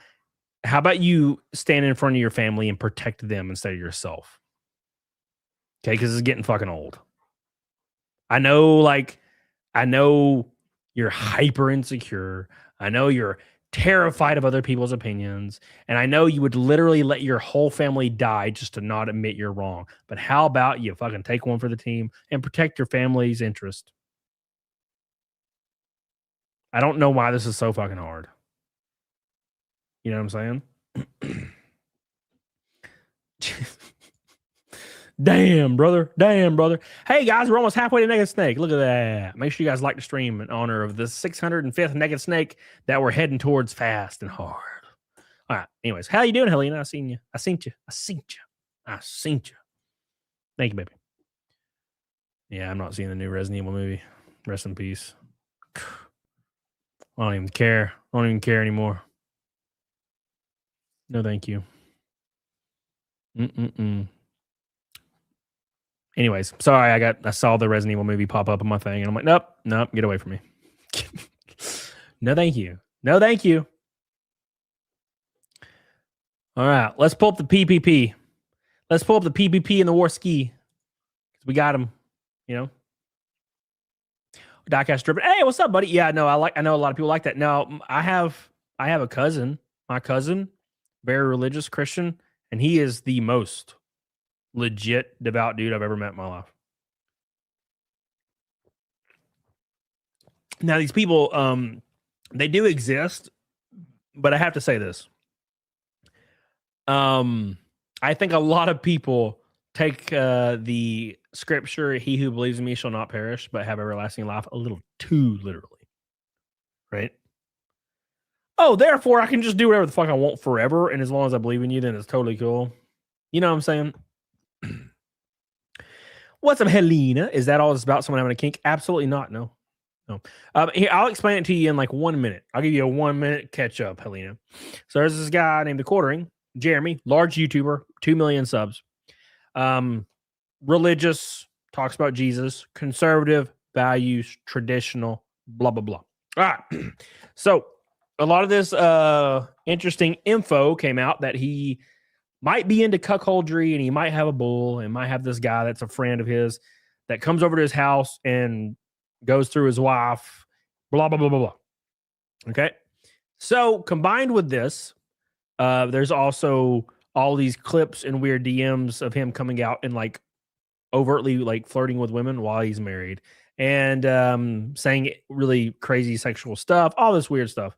How about you stand in front of your family and protect them instead of yourself? Okay, because it's getting fucking old. I know you're hyper insecure. I know you're terrified of other people's opinions. And I know you would literally let your whole family die just to not admit you're wrong. But how about you fucking take one for the team and protect your family's interest? I don't know why this is so fucking hard. You know what I'm saying? Damn, brother. Hey, guys, we're almost halfway to Naked Snake. Look at that. Make sure you guys like the stream in honor of the 605th Naked Snake that we're heading towards fast and hard. All right. Anyways, how you doing, Helena? I seen you. Thank you, baby. Yeah, I'm not seeing the new Resident Evil movie. Rest in peace. I don't even care. Anymore. No, thank you. Anyways, sorry, I saw the Resident Evil movie pop up on my thing, and I'm like, nope, get away from me. No, thank you. All right, let's pull up the PPP. Let's pull up the PPP in the war ski. We got him, Diecast dripping. Hey, what's up, buddy? Yeah, no, I know a lot of people like that. Now, I have a cousin. My cousin, very religious Christian, and he is the most legit devout dude I've ever met in my life. Now, these people, they do exist, but I have to say this. I think a lot of people take the scripture, "He who believes in me shall not perish, but have everlasting life," a little too literally. Right? Oh, therefore I can just do whatever the fuck I want forever, and as long as I believe in you, then it's totally cool. You know what I'm saying? What's up, Helena? Is that all it's about? Someone having a kink? Absolutely not. No. Here, I'll explain it to you in like 1 minute. I'll give you a 1 minute catch up, Helena. So there's this guy named TheQuartering, Jeremy, large YouTuber, 2 million subs. Religious, talks about Jesus, conservative, values, traditional, blah, blah, blah. All right. So a lot of this interesting info came out that he might be into cuckoldry and he might have a bull and might have this guy that's a friend of his that comes over to his house and goes through his wife, blah, blah, blah, blah, blah. Okay. So combined with this, there's also all these clips and weird DMs of him coming out and like overtly like flirting with women while he's married and saying really crazy sexual stuff, all this weird stuff.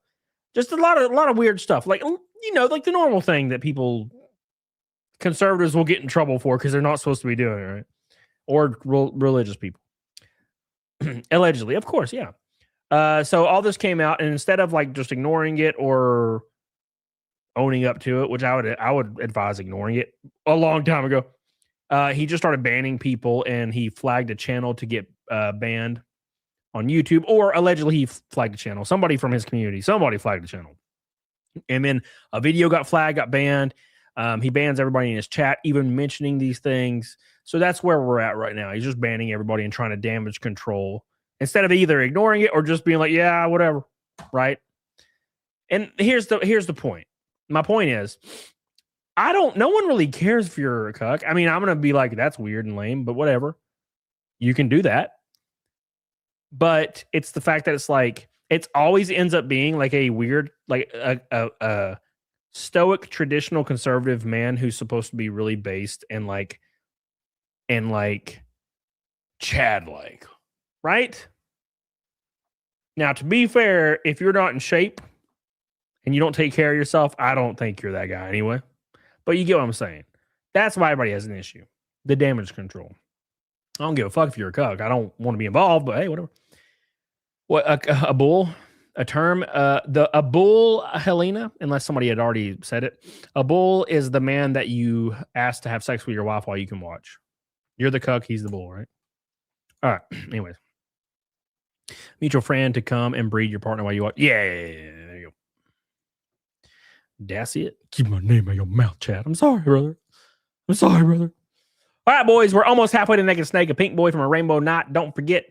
Just a lot of weird stuff. Like, you know, like the normal thing that conservatives will get in trouble for because they're not supposed to be doing it, right? Or religious people. Allegedly, of course, yeah. So all this came out, and instead of like just ignoring it or owning up to it, which I would advise ignoring it a long time ago, he just started banning people, and he flagged a channel to get banned on YouTube, or allegedly he flagged a channel. Somebody from his community, somebody flagged the channel, and then a video got flagged, got banned. He bans everybody in his chat, even mentioning these things. So that's where we're at right now. He's just banning everybody and trying to damage control instead of either ignoring it or just being like, yeah, whatever. Right. And here's the point. My point is, no one really cares if you're a cuck. I mean, I'm going to be like, that's weird and lame, but whatever. You can do that. But it's the fact that it's like, it always ends up being like a weird, like a stoic, traditional conservative man who's supposed to be really based and like Chad-like, right? Now, to be fair, if you're not in shape and you don't take care of yourself, I don't think you're that guy anyway. But you get what I'm saying. That's why everybody has an issue. The damage control. I don't give a fuck if you're a cuck. I don't want to be involved, but hey, whatever. What, a bull? A term? A bull, Helena, unless somebody had already said it. A bull is the man that you ask to have sex with your wife while you can watch. You're the cuck, he's the bull, right? All right. Anyways. Mutual friend to come and breed your partner while you watch. Yeah. There you go. That's it. Keep my name out your mouth, Chad. I'm sorry, brother. All right, boys. We're almost halfway to Naked Snake, a pink boy from a rainbow knot. Don't forget,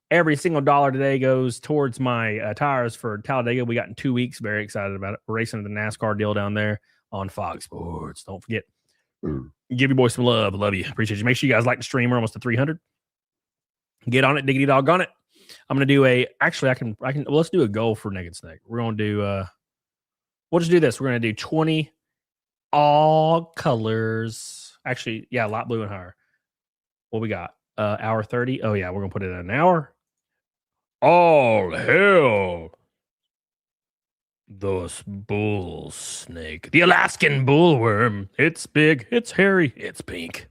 every single dollar today goes towards my tires for Talladega. We got in 2 weeks. Very excited about it. We're racing the NASCAR deal down there on Fox Sports. Don't forget. Give your boys some love. Love you. Appreciate you. Make sure you guys like the stream. We're almost to 300. Get on it. Diggity dog on it. I'm going to do let's do a goal for Naked Snake. We're going to do, we'll just do this. We're going to do 20 all colors. Actually, yeah, light blue and higher. What we got? Hour 30. Oh, yeah, we're going to put it at an hour. All hell. The bull snake. The Alaskan bullworm. It's big. It's hairy. It's pink.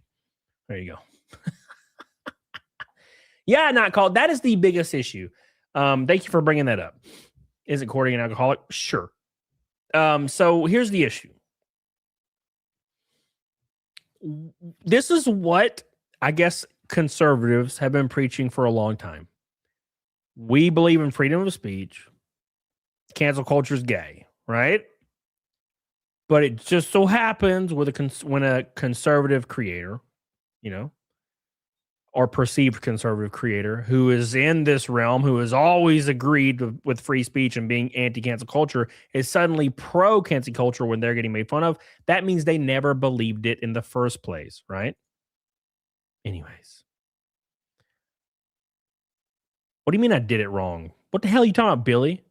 There you go. Yeah, not called. That is the biggest issue. Thank you for bringing that up. Is it courting an alcoholic? Sure. So here's the issue. This is what I guess conservatives have been preaching for a long time. We believe in freedom of speech. Cancel culture is gay, right? But it just so happens when a conservative creator, or perceived conservative creator who is in this realm, who has always agreed with free speech and being anti-cancel culture, is suddenly pro-cancel culture when they're getting made fun of. That means they never believed it in the first place, right? Anyways. What do you mean I did it wrong? What the hell are you talking about, Billy?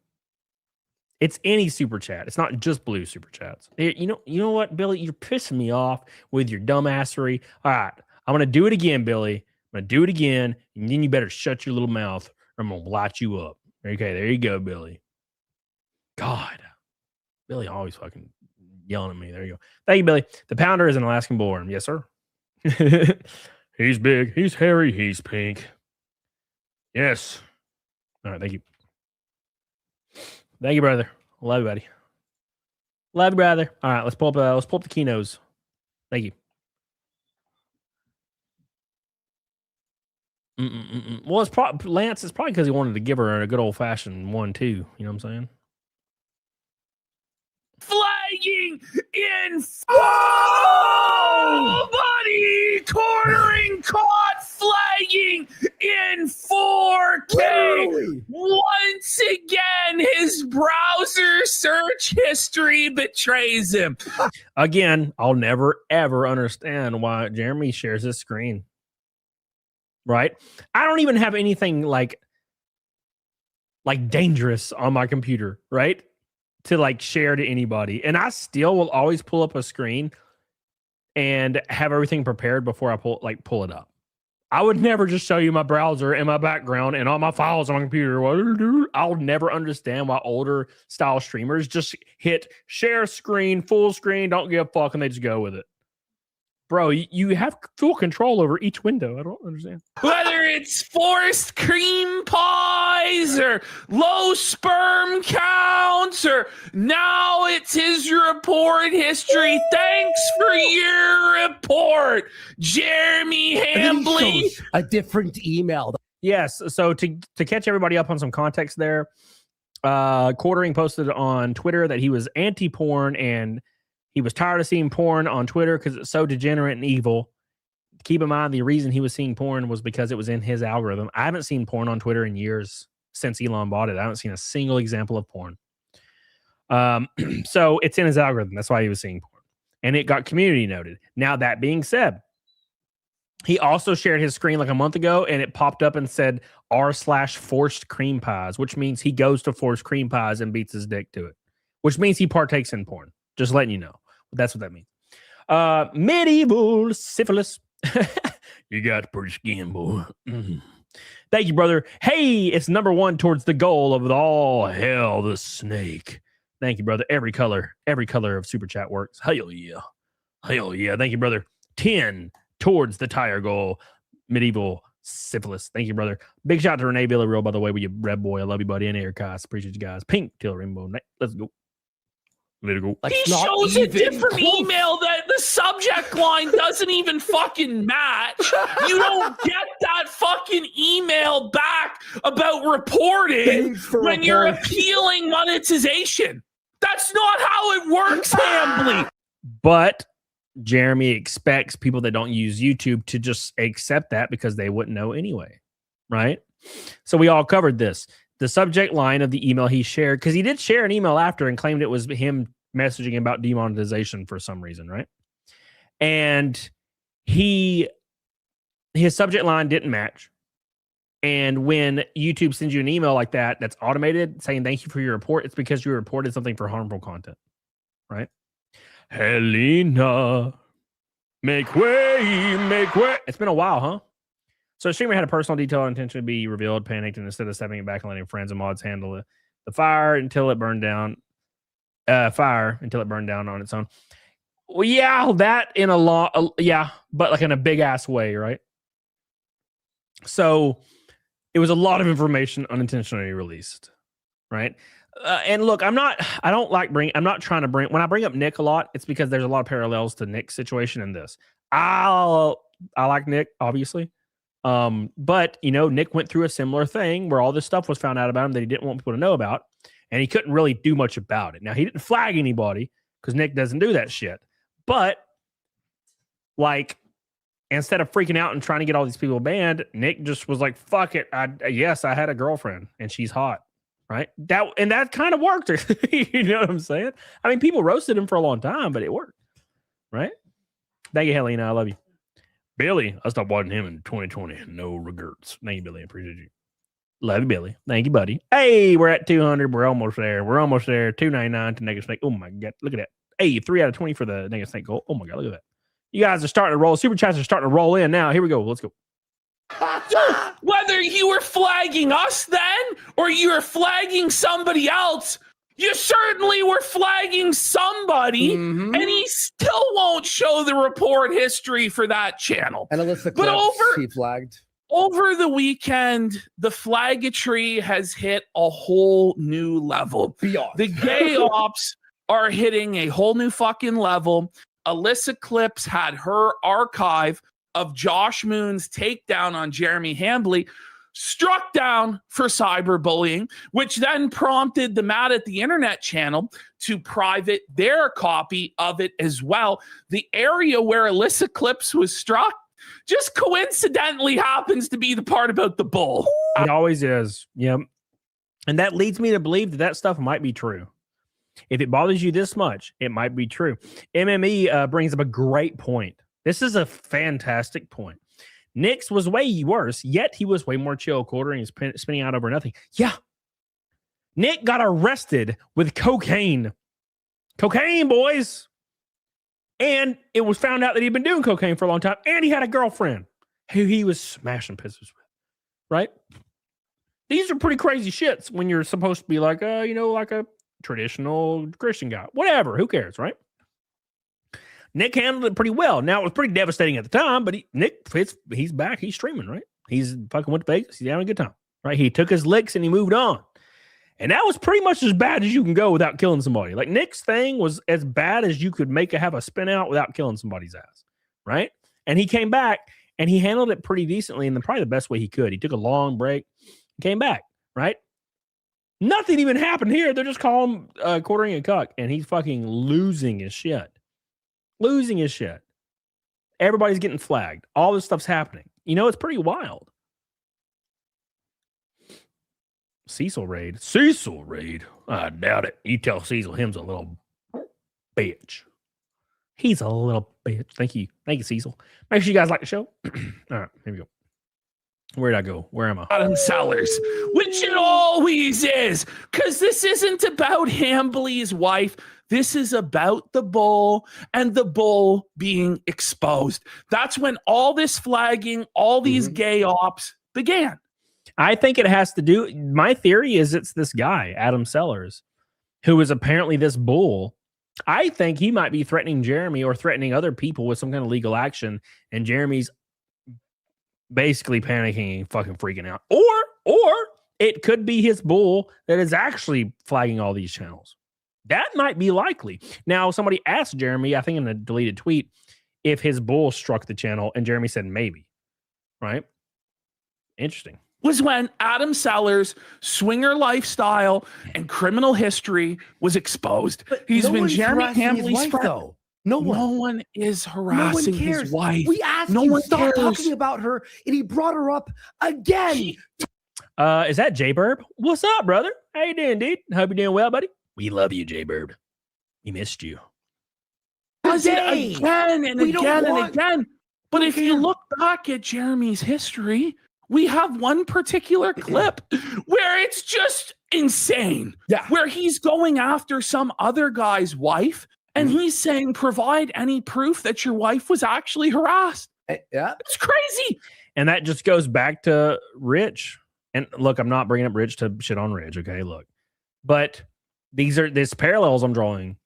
It's any super chat. It's not just blue super chats. You know what, Billy? You're pissing me off with your dumbassery. All right. I'm going to do it again, Billy. I'm going to do it again, and then you better shut your little mouth or I'm going to light you up. Okay, there you go, Billy. God. Billy always fucking yelling at me. There you go. Thank you, Billy. The pounder is an Alaskan bullworm. Yes, sir. He's big. He's hairy. He's pink. Yes. All right, thank you. Thank you, brother. Love you, buddy. Love you, brother. All right, let's pull up the Kinos. Thank you. Well, it's probably Lance. It's probably because he wanted to give her a good old fashioned 1-2. You know what I'm saying? Flagging in buddy quartering caught flagging in 4K. Literally. Once again, his browser search history betrays him. Again, I'll never ever understand why Jeremy shares his screen. Right? I don't even have anything like dangerous on my computer, right? To like share to anybody. And I still will always pull up a screen and have everything prepared before I pull it up. I would never just show you my browser and my background and all my files on my computer. I'll never understand why older style streamers just hit share screen, full screen, don't give a fuck, and they just go with it. Bro, you have full control over each window. I don't understand. Whether it's forced cream pies or low sperm counts or now it's his report history. Thanks for your report, Jeremy Hambley. A different email. Yes. So to catch everybody up on some context there, Quartering posted on Twitter that he was anti-porn and he was tired of seeing porn on Twitter because it's so degenerate and evil. Keep in mind, the reason he was seeing porn was because it was in his algorithm. I haven't seen porn on Twitter in years since Elon bought it. I haven't seen a single example of porn. So it's in his algorithm. That's why he was seeing porn. And it got community noted. Now, that being said, he also shared his screen like a month ago, and it popped up and said r/forced cream pies, which means he goes to forced cream pies and beats his dick to it, which means he partakes in porn. Just letting you know. That's what that means. Medieval syphilis. You got pretty skin, boy. Thank you, brother. Hey, it's number 1 towards the goal of all hell, the snake. Thank you, brother. Every color of super chat works. Hell yeah. Hell yeah. Thank you, brother. 10 towards the tire goal. Medieval syphilis. Thank you, brother. Big shout out to Renee Villarreal, by the way, with your red boy. I love you, buddy. And Aircast. Appreciate you guys. Pink till rainbow night. Let's go. Let it go. He shows a different email that the subject line doesn't even fucking match. You don't get that fucking email back about reporting when you're appealing monetization. That's not how it works, Hambley. But Jeremy expects people that don't use YouTube to just accept that because they wouldn't know anyway, right? So we all covered this. The subject line of the email he shared, because he did share an email after and claimed it was him messaging about demonetization for some reason, right? And his subject line didn't match. And when YouTube sends you an email like that, that's automated saying thank you for your report, it's because you reported something for harmful content, right? Helena, make way, make way. It's been a while, huh? So the streamer had a personal detail intention to be revealed, panicked, and instead of stepping it back and letting friends and mods handle the fire until it burned down on its own. Well, yeah, that in a lot, yeah, but like in a big ass way, right? So it was a lot of information unintentionally released, right? And look, when I bring up Nick a lot, it's because there's a lot of parallels to Nick's situation in this. I like Nick, obviously. But Nick went through a similar thing where all this stuff was found out about him that he didn't want people to know about, and he couldn't really do much about it. Now, he didn't flag anybody because Nick doesn't do that shit. But like, instead of freaking out and trying to get all these people banned, Nick just was like, fuck it. I had a girlfriend and she's hot. Right. That kind of worked. You know what I'm saying? I mean, people roasted him for a long time, but it worked. Right. Thank you, Helena. I love you. Billy, I stopped watching him in 2020. No regrets. Thank you, Billy. I appreciate you. Love you, Billy. Thank you, buddy. Hey, we're at 200. We're almost there. 299 to Negative Snake. Oh my God. Look at that. Hey, 3 out of 20 for the Negative Snake goal. Oh my God. Look at that. You guys are starting to roll. Super chats are starting to roll in now. Here we go. Let's go. Whether you were flagging us then or you were flagging somebody else, you certainly were flagging somebody, and he still won't show the report history for that channel. And Elissa he flagged. Over the weekend, the flaggetry has hit a whole new level. Beyond. The gay ops are hitting a whole new fucking level. Elissa Clips had her archive of Josh Moon's takedown on Jeremy Hambley struck down for cyberbullying, which then prompted the Mad at the Internet channel to private their copy of it as well. The area where Elissa Clips was struck just coincidentally happens to be the part about the bull. It always is. Yep. And that leads me to believe that that stuff might be true. If it bothers you this much, it might be true. MME brings up a great point. This is a fantastic point. Nick's was way worse, yet he was way more chill, quartering and spinning out over nothing. Yeah. Nick got arrested with cocaine. Cocaine, boys. And it was found out that he'd been doing cocaine for a long time, and he had a girlfriend who he was smashing pistols with, right? These are pretty crazy shits when you're supposed to be like, like a traditional Christian guy. Whatever, who cares, right? Nick handled it pretty well. Now, it was pretty devastating at the time, but he's back. He's streaming, right? He's fucking went to Vegas. He's having a good time, right? He took his licks and he moved on. And that was pretty much as bad as you can go without killing somebody. Like, Nick's thing was as bad as you could have a spin out without killing somebody's ass, right? And he came back and he handled it pretty decently in probably the best way he could. He took a long break, came back, right? Nothing even happened here. They're just calling him quartering a cuck, and he's fucking losing his shit. Losing his shit. Everybody's getting flagged. All this stuff's happening. It's pretty wild. Cecil raid. I doubt it. You tell Cecil him's a little bitch. He's a little bitch. Thank you, Cecil. Make sure you guys like the show. All right, here we go. Where'd I go? Where am I? Adam Sellers, which it always is, because this isn't about Hambley's wife. This is about the bull and the bull being exposed. That's when all this flagging, all these gay ops began. I think it has to do, my theory is it's this guy, Adam Sellers, who is apparently this bull. I think he might be threatening Jeremy or threatening other people with some kind of legal action, and Jeremy's basically panicking and fucking freaking out. Or it could be his bull that is actually flagging all these channels. That might be likely. Now, somebody asked Jeremy, I think in a deleted tweet, if his bull struck the channel, and Jeremy said maybe. Right? Interesting. Was when Adam Sellers' swinger lifestyle and criminal history was exposed. But He's no been one's Jeremy harassing his Hambley's wife, friend. though. No one is harassing cares. his wife. We asked No you one stop cares. talking about her, and he brought her up again. Is that J-Burb? What's up, brother? How you doing, dude? Hope you're doing well, buddy. We love you, J-Burb. We missed you. Does it Today. again and We don't again and want- again. But if you look back at Jeremy's history, we have one particular clip where it's just insane. Yeah. Where he's going after some other guy's wife and he's saying, provide any proof that your wife was actually harassed. Yeah. It's crazy. And that just goes back to Rich. And look, I'm not bringing up Rich to shit on Rich. Okay, look. But these parallels I'm drawing.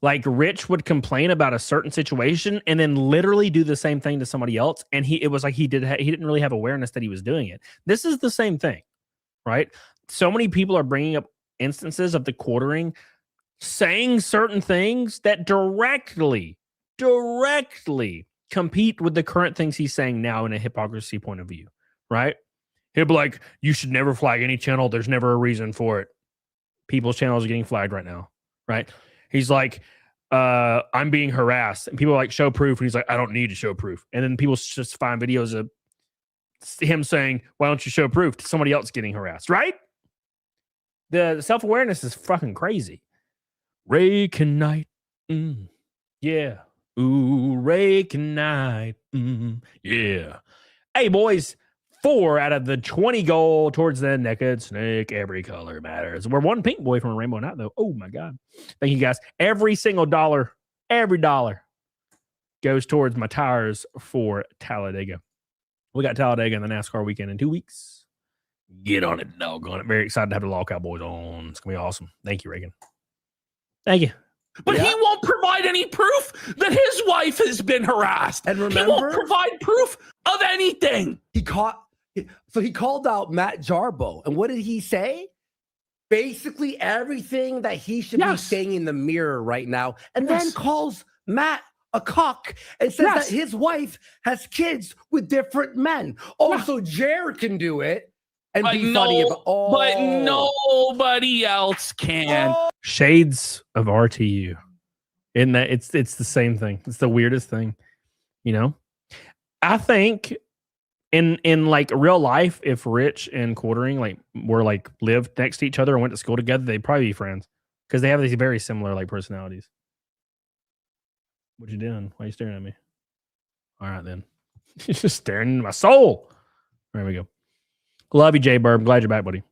Like, Rich would complain about a certain situation and then literally do the same thing to somebody else. And it was like he didn't really have awareness that he was doing it. This is the same thing, right? So many people are bringing up instances of the quartering, saying certain things that directly compete with the current things he's saying now in a hypocrisy point of view, right? He'll be like, you should never flag any channel. There's never a reason for it. People's channels are getting flagged right now, right? He's like, I'm being harassed. And people are like, show proof. And he's like, I don't need to show proof. And then people just find videos of him saying, why don't you show proof to somebody else getting harassed, right? The self-awareness is fucking crazy. Rake and night. Yeah. Ooh, rake and night. Yeah. Hey, boys. 4 out of the 20 goal towards the naked snake. Every color matters. We're one pink boy from a rainbow night, though. Oh, my God. Thank you, guys. Every single dollar, every dollar goes towards my tires for Talladega. We got Talladega in the NASCAR weekend in 2 weeks. Get on it, doggone it. Very excited to have the Law Cowboys on. It's going to be awesome. Thank you, Reagan. Thank you. But he won't provide any proof that his wife has been harassed. And he remember, won't provide proof of anything. he called out Matt Jarbo. And what did he say? Basically everything that he should be saying in the mirror right now. And then calls Matt a cuck and says Yes. that his wife has kids with different men. Also, Jared can do it and be funny about. But nobody else can. Shades of RTU. In that it's the same thing. It's the weirdest thing, you know. I think in like real life, if Rich and Quartering like were like lived next to each other and went to school together, they'd probably be friends because they have these very similar like personalities. What you doing? Why are you staring at me? All right then. You're just staring into my soul. There we go. Love you, Jay Burb. Glad you're back, buddy.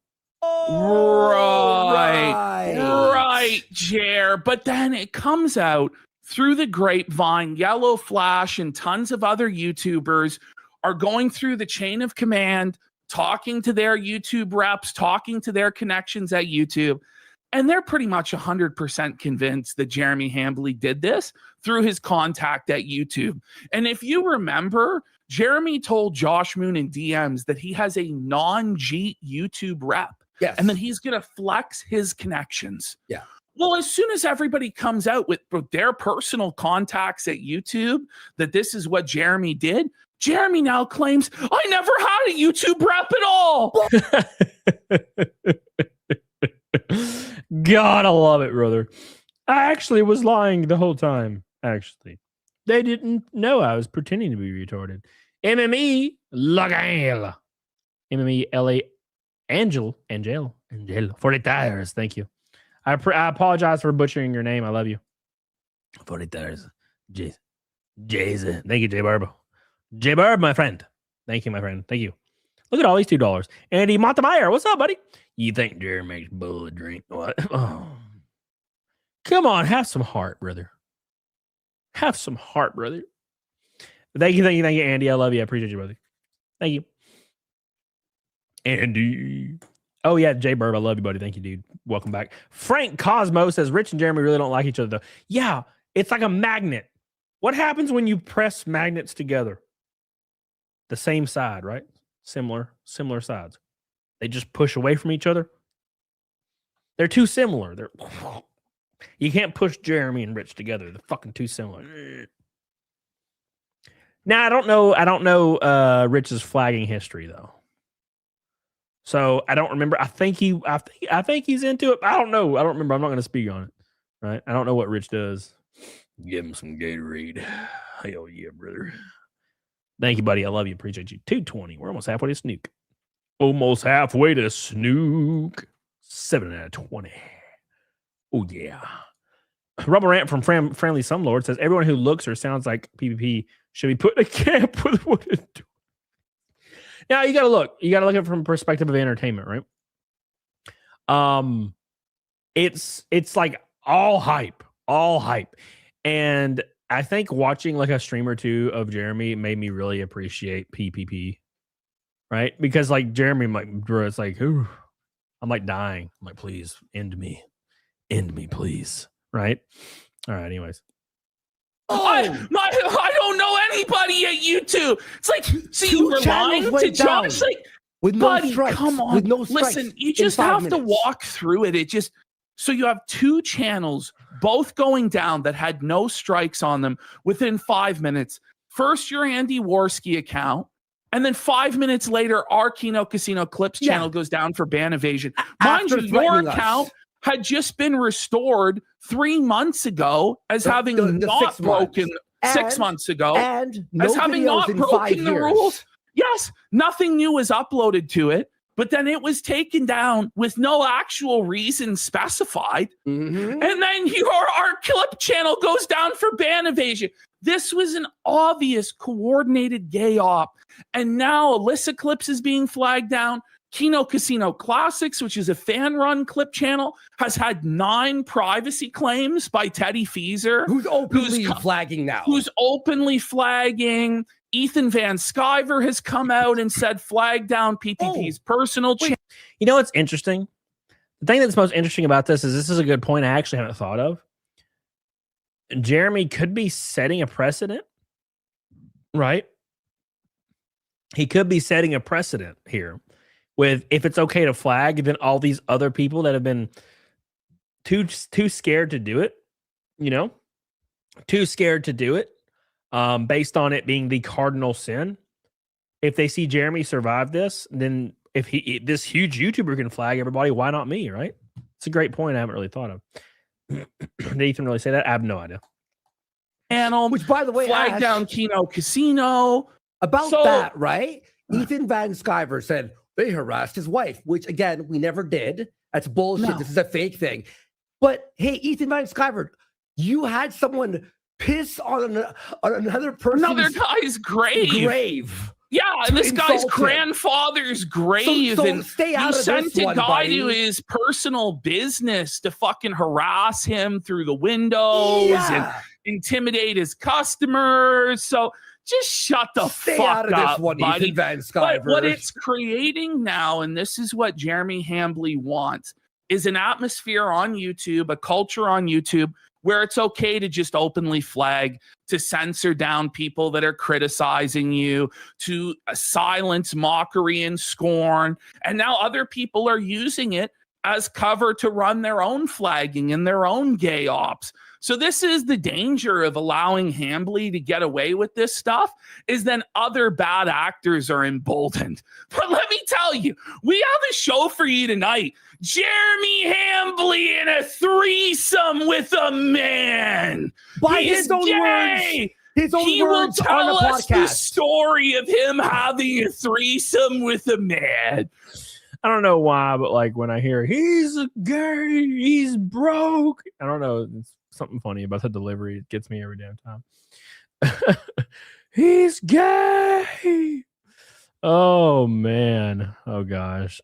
Right, Jer. But then it comes out through the grapevine, Yellow Flash and tons of other YouTubers are going through the chain of command, talking to their YouTube reps, talking to their connections at YouTube. And they're pretty much 100% convinced that Jeremy Hambley did this through his contact at YouTube. And if you remember, Jeremy told Josh Moon in DMs that he has a non-Jeet YouTube rep. Yes. And then he's going to flex his connections. Yeah. Well, as soon as everybody comes out with their personal contacts at YouTube that this is what Jeremy did, Jeremy now claims, I never had a YouTube rep at all. God, I love it, brother. I actually was lying the whole time, actually. They didn't know I was pretending to be retarded. MME Lagale. MME LA Angel 40 tires. Thank you. I apologize for butchering your name. I love you. 40 tires. Jason. Thank you, J Barbo. J Barb, my friend. Thank you, my friend. Thank you. Look at all these $2. Andy Montemeyer. What's up, buddy? You think Jerry makes bull a drink? What? Oh. Come on, have some heart, brother. Have some heart, brother. Thank you, Andy. I love you. I appreciate you, brother. Thank you. Andy. Oh, yeah, Jay Burb. I love you, buddy. Thank you, dude. Welcome back. Frank Cosmo says Rich and Jeremy really don't like each other, though. Yeah, it's like a magnet. What happens when you press magnets together? The same side, right? Similar sides. They just push away from each other. They're too similar. You can't push Jeremy and Rich together. They're fucking too similar. Now, I don't know Rich's flagging history though. So I don't remember. I think he's into it. I don't know. I don't remember. I'm not going to speak on it. Right? I don't know what Rich does. Give him some Gatorade. Hell yeah, brother. Thank you, buddy. I love you. Appreciate you. 220. We're almost halfway to Snook. Almost halfway to Snook. 7 out of 20. Oh, yeah. Rubber Rant from Friendly Slumlord says, everyone who looks or sounds like PvP should be put in a camp with wooden doors. Now, you got to look. You got to look at it from a perspective of entertainment, right? It's like all hype. And I think watching like a stream or two of Jeremy made me really appreciate PvP, right? Because like Jeremy, bro, it's like, ooh, I'm like dying. I'm like, please end me, please. Right? All right. Anyways. I don't know anybody at YouTube. It's like, see, you were lying to Josh. Like, with no buddy, strikes. come on. With no strikes. Listen, you just have to walk through it. So you have two channels, both going down that had no strikes on them within 5 minutes. First, your Andy Worski account. And then 5 minutes later, our Kino Casino Clips channel goes down for ban evasion. Mind you, your account had just been restored 3 months ago as having not broken 6 months ago. And as having not broken the rules. Yes, nothing new was uploaded to it. But then it was taken down with no actual reason specified. Mm-hmm. And then our clip channel goes down for ban evasion. This was an obvious coordinated gay op. And now Elissa Clips is being flagged down. Kino Casino Classics, which is a fan-run clip channel, has had 9 privacy claims by Teddy Feezer. Who's openly flagging now. Who's openly flagging. Ethan Van Sciver has come out and said flag down PPP's personal channel. You know what's interesting? The thing that's most interesting about this is a good point I actually haven't thought of. Jeremy could be setting a precedent, right? He could be setting a precedent here with if it's okay to flag, then all these other people that have been too scared to do it, you know, too scared to do it, based on it being the cardinal sin. If they see Jeremy survive this, then if this huge YouTuber can flag everybody, why not me, right? It's a great point I haven't really thought of. Did Ethan really say that? I have no idea. And Which, by the way, flag Ash, down Kino Casino. about that, right? Ethan Van Sciver said they harassed his wife, which again, we never did. That's bullshit. No. This is a fake thing. But hey, Ethan Van Sciver, you had someone piss on another person's Another guy's grave. Yeah, and this guy's grandfather's grave. So and stay out you of sent this a one, guy buddy. to his personal business to fucking harass him through the windows and intimidate his customers. So just shut the Stay fuck out of up, this one, buddy. Ethan Van But Sciver. what it's creating now, and this is what Jeremy Hambly wants, is an atmosphere on YouTube, a culture on YouTube, where it's okay to just openly flag, to censor down people that are criticizing you, to silence mockery and scorn. And now other people are using it as cover to run their own flagging and their own gay ops. So this is the danger of allowing Hambly to get away with this stuff, is then other bad actors are emboldened. But let me tell you, we have a show for you tonight. Jeremy Hambly in a threesome with a man. By He's his own gay. words. He will tell on the us the podcast. story of him having a threesome with a man. I don't know why, but like when I hear he's a gay, he's broke, I don't know. It's something funny about the delivery. It gets me every damn time. He's gay. Oh man. Oh gosh.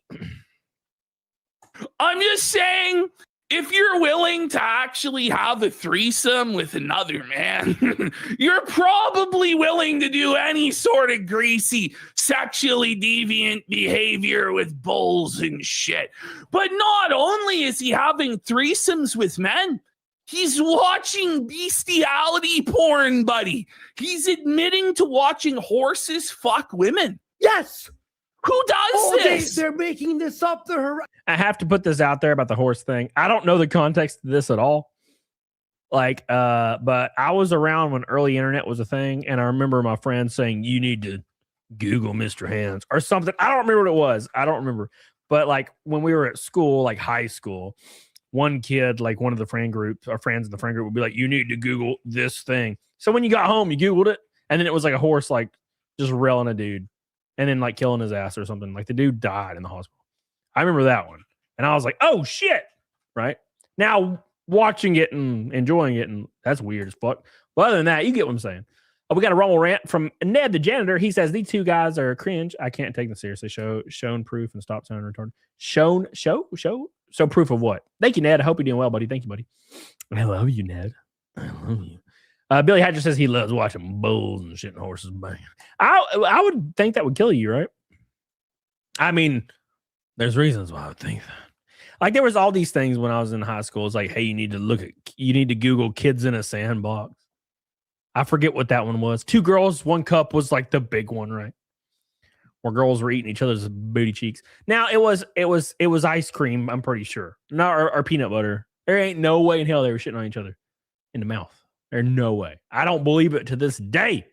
I'm just saying, if you're willing to actually have a threesome with another man, you're probably willing to do any sort of greasy, sexually deviant behavior with bulls and shit. But not only is he having threesomes with men, he's watching bestiality porn, buddy. He's admitting to watching horses fuck women. Yes. Who does this? They're making this up. I have to put this out there about the horse thing. I don't know the context of this at all. Like, but I was around when early internet was a thing, and I remember my friend saying, you need to Google Mr. Hands or something. I don't remember what it was. I don't remember. But like when we were at school, like high school, one kid, like one of the friend groups, our friends in the friend group would be like, you need to Google this thing. So when you got home, you Googled it, and then it was like a horse, like just railing a dude and then like killing his ass or something. Like the dude died in the hospital. I remember that one. And I was like, oh shit. Right now watching it and enjoying it. And that's weird as fuck. But other than that, you get what I'm saying. We got a Rumble rant from Ned, the janitor. He says, these two guys are cringe. I can't take them seriously. Shown proof and stop sign return. Show. So proof of what? Thank you, Ned. I hope you're doing well, buddy. Thank you, buddy. I love you, Ned. I love you. Billy Hatcher says he loves watching bulls and shit and horses bang. I would think that would kill you, right? I mean, there's reasons why I would think that. Like there was all these things when I was in high school. It's like, hey, you need to Google kids in a sandbox. I forget what that one was. 2 girls, 1 cup was like the big one, right? Where girls were eating each other's booty cheeks. Now it was ice cream, I'm pretty sure. No, or peanut butter. There ain't no way in hell they were shitting on each other in the mouth. There's no way. I don't believe it to this day.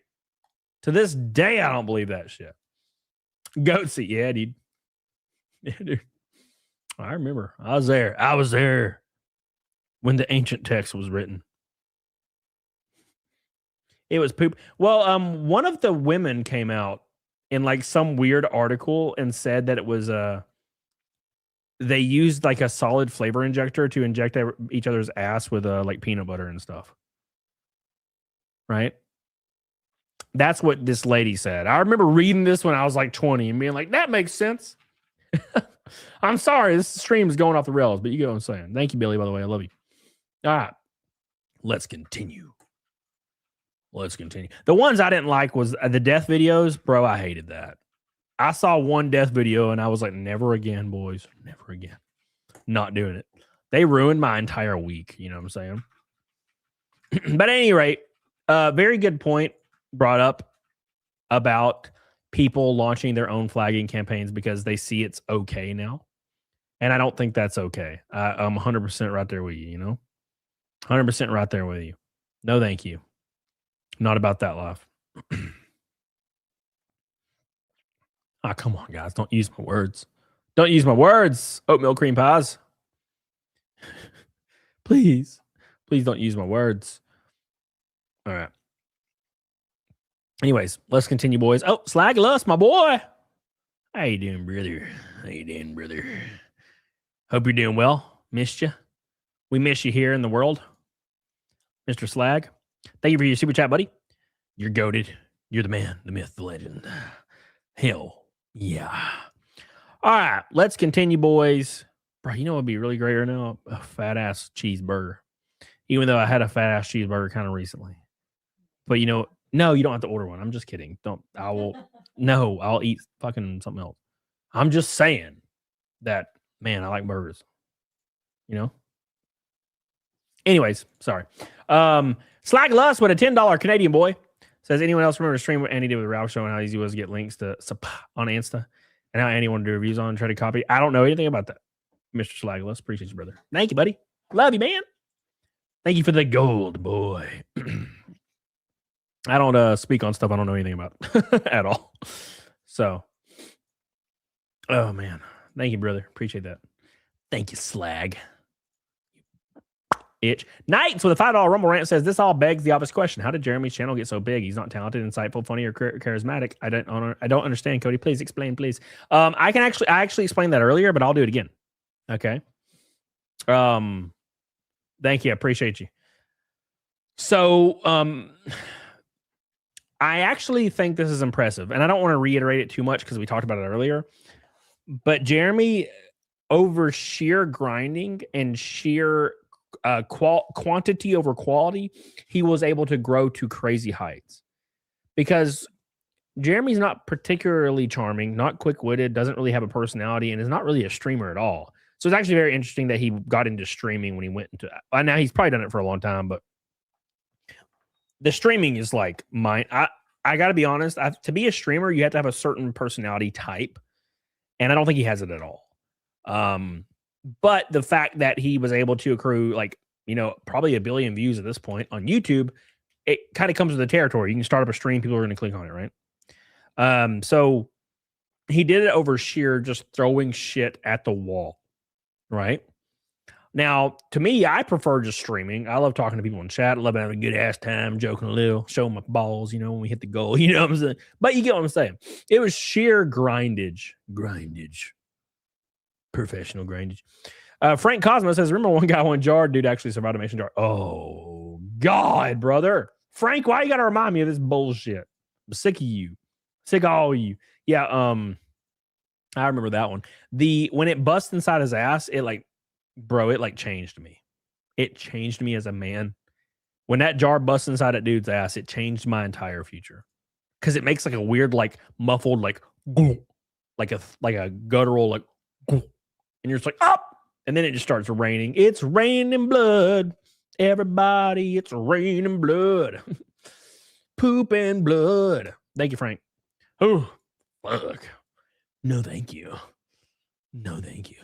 To this day, I don't believe that shit. Goatsy, yeah, dude. Yeah, dude. I remember. I was there when the ancient text was written. It was poop. Well, one of the women came out in like some weird article and said that it was they used like a solid flavor injector to inject each other's ass with like peanut butter and stuff. Right? That's what this lady said. I remember reading this when I was like 20 and being like, that makes sense. I'm sorry, this stream is going off the rails, but you get what I'm saying. Thank you, Billy, by the way. I love you. All right. Let's continue. The ones I didn't like was the death videos. Bro, I hated that. I saw one death video and I was like, never again, boys. Never again. Not doing it. They ruined my entire week. You know what I'm saying? But at any rate, very good point brought up about people launching their own flagging campaigns because they see it's okay now. And I don't think that's okay. I'm 100% right there with you, you know? 100% right there with you. No, thank you. Not about that life. Come on, guys. Don't use my words. Don't use my words. Oatmeal cream pies. Please. Please don't use my words. All right. Anyways, let's continue, boys. Oh, Slag Lust, my boy. How you doing, brother? How you doing, brother? Hope you're doing well. Missed you. We miss you here in the world. Mr. Slag. Thank you for your super chat, buddy. You're goated. You're the man, the myth, the legend. Hell yeah. All right, let's continue, boys. Bro, you know what would be really great right now? A fat-ass cheeseburger. Even though I had a fat-ass cheeseburger kind of recently. But you know, no, you don't have to order one. I'm just kidding. I'll eat fucking something else. I'm just saying that, man, I like burgers. You know? Anyways, sorry. Slag Lust with a $10 Canadian boy says, anyone else remember the stream what Andy did with Ralph showing how easy it was to get links to on Insta and how Andy wanted to do reviews on and try to copy? I don't know anything about that, Mr. Slag Lust. Appreciate you, brother. Thank you, buddy. Love you, man. Thank you for the gold, boy. I don't speak on stuff I don't know anything about at all. So, oh, man. Thank you, brother. Appreciate that. Thank you, Slag. Itch. Knights with a $5 Rumble rant says, this all begs the obvious question. How did Jeremy's channel get so big? He's not talented, insightful, funny, or charismatic. I don't understand, Cody. Please explain, please. I actually explained that earlier, but I'll do it again. Okay. Thank you. I appreciate you. So, I actually think this is impressive, and I don't want to reiterate it too much because we talked about it earlier, but Jeremy, over sheer grinding and sheer quantity over quality, he was able to grow to crazy heights because Jeremy's not particularly charming, not quick-witted, doesn't really have a personality, and is not really a streamer at all. So it's actually very interesting that he got into streaming when he went into now he's probably done it for a long time, but the streaming is like mine. I got to be honest, to be a streamer, you have to have a certain personality type, and I don't think he has it at all. But the fact that he was able to accrue probably 1 billion views at this point on YouTube, it kind of comes with the territory. You can start up a stream, people are going to click on it, right? So he did it over sheer just throwing shit at the wall, right? Now, to me, I prefer just streaming. I love talking to people in chat. I love having a good ass time, joking a little, showing my balls, when we hit the goal, you know what I'm saying? But you get what I'm saying. It was sheer grindage. Professional grindage. Frank Cosmo says, remember one guy, one jar? Dude actually survived a mason jar. Oh, God, brother. Frank, why you got to remind me of this bullshit? I'm sick of you. Sick of all of you. Yeah, I remember that one. When it bust inside his ass, it changed me. It changed me as a man. When that jar busts inside that dude's ass, it changed my entire future. Because it makes like a weird, muffled, like a guttural, and you're just like, up! And then it just starts raining. It's raining blood. Everybody, it's raining blood. Poop and blood. Thank you, Frank. Oh, fuck. No, thank you. No, thank you.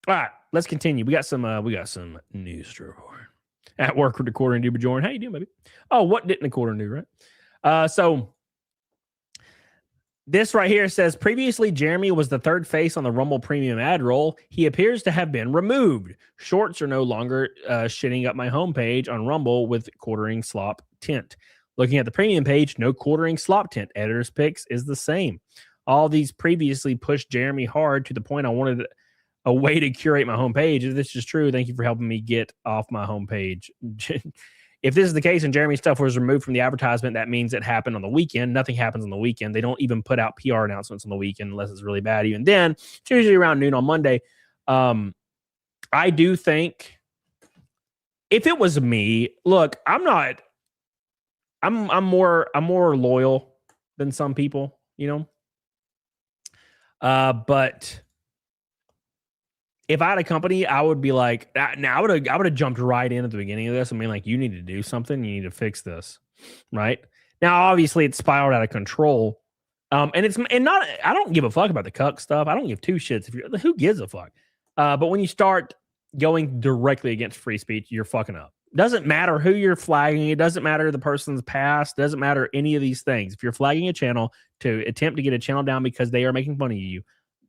All right, let's continue. We got some news to report. At work with the quartering dude, Bjorn. How you doing, baby? Oh, what didn't the quartering do, right? So this right here says, previously Jeremy was the third face on the Rumble Premium ad roll. He appears to have been removed. Shorts are no longer shitting up my homepage on Rumble with quartering slop tint. Looking at the premium page, no quartering slop tint. Editor's picks is the same. All these previously pushed Jeremy hard to the point I wanted a way to curate my homepage. If this is true, thank you for helping me get off my homepage. If this is the case and Jeremy's stuff was removed from the advertisement, that means it happened on the weekend. Nothing happens on the weekend. They don't even put out PR announcements on the weekend unless it's really bad. Even then, it's usually around noon on Monday. I do think if it was me, look, I'm more loyal than some people, but if I had a company, I would be like, now I would have jumped right in at the beginning of this and been like, you need to do something. You need to fix this. Right now, obviously it's spiraled out of control. I don't give a fuck about the cuck stuff. I don't give two shits. Who gives a fuck? But when you start going directly against free speech, you're fucking up. Doesn't matter who you're flagging. It doesn't matter the person's past. Doesn't matter any of these things. If you're flagging a channel to attempt to get a channel down because they are making fun of you,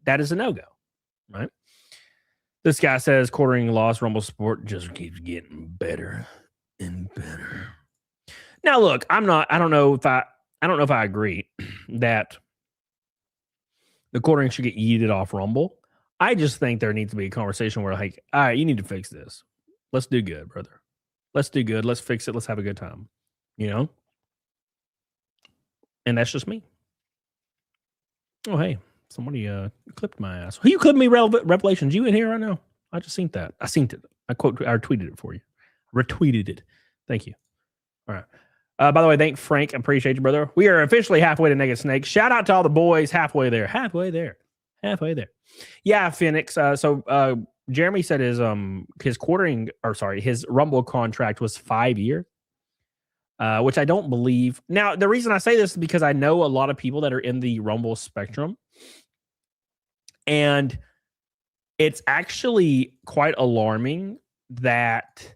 that is a no-go, right? This guy says quartering lost Rumble support just keeps getting better and better. Now, look, I don't know if I agree that the quartering should get yeeted off Rumble. I just think there needs to be a conversation where, like, all right, you need to fix this. Let's do good, brother. Let's do good. Let's fix it. Let's have a good time. You know? And that's just me. Oh, hey, somebody clipped my ass. Who you clipped me, Revelations? You in here right now? I just seen that. I seen it. I tweeted it for you. Retweeted it. Thank you. All right. By the way, thank Frank. I appreciate you, brother. We are officially halfway to Naked Snake. Shout out to all the boys. Halfway there. Halfway there. Halfway there. Yeah, Phoenix. So Jeremy said his quartering, or sorry, his Rumble contract was 5 year, which I don't believe. Now, the reason I say this is because I know a lot of people that are in the Rumble spectrum, and it's actually quite alarming that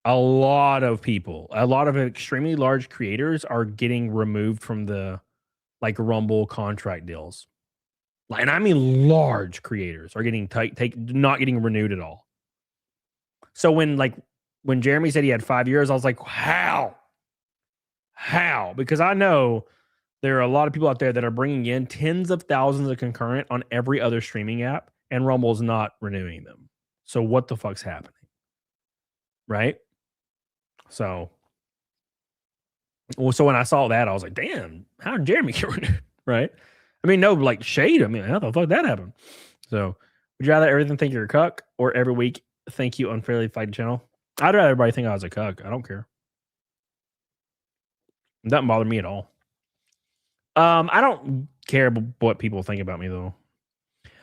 a lot of people, a lot of extremely large creators are getting removed from the like Rumble contract deals. And I mean large creators are getting not getting renewed at all. So when Jeremy said he had 5 years, I was like, how? Because I know there are a lot of people out there that are bringing in tens of thousands of concurrent on every other streaming app, and Rumble's not renewing them. So what the fuck's happening? Right? So when I saw that, I was like, damn, how did Jeremy get renewed? Right? I mean, no, like shade. I mean, how the fuck that happened? So would you rather everything think you're a cuck or every week think you unfairly fight the channel? I'd rather everybody think I was a cuck. I don't care. It doesn't bother me at all. I don't care what people think about me, though.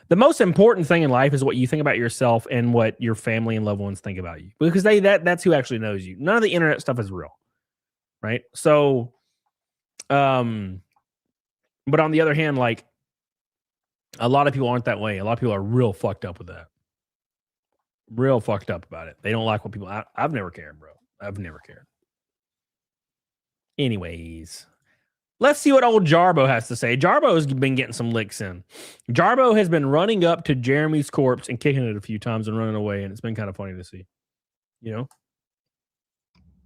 The most important thing in life is what you think about yourself and what your family and loved ones think about you, because that's who actually knows you. None of the internet stuff is real, right? So, but on the other hand, like a lot of people aren't that way. A lot of people are real fucked up with that. Real fucked up about it. They don't like what people. I've never cared, bro. I've never cared. Anyways, let's see what old Jarbo has to say. Jarbo's been getting some licks in. Jarbo has been running up to Jeremy's corpse and kicking it a few times and running away, and it's been kind of funny to see. You know?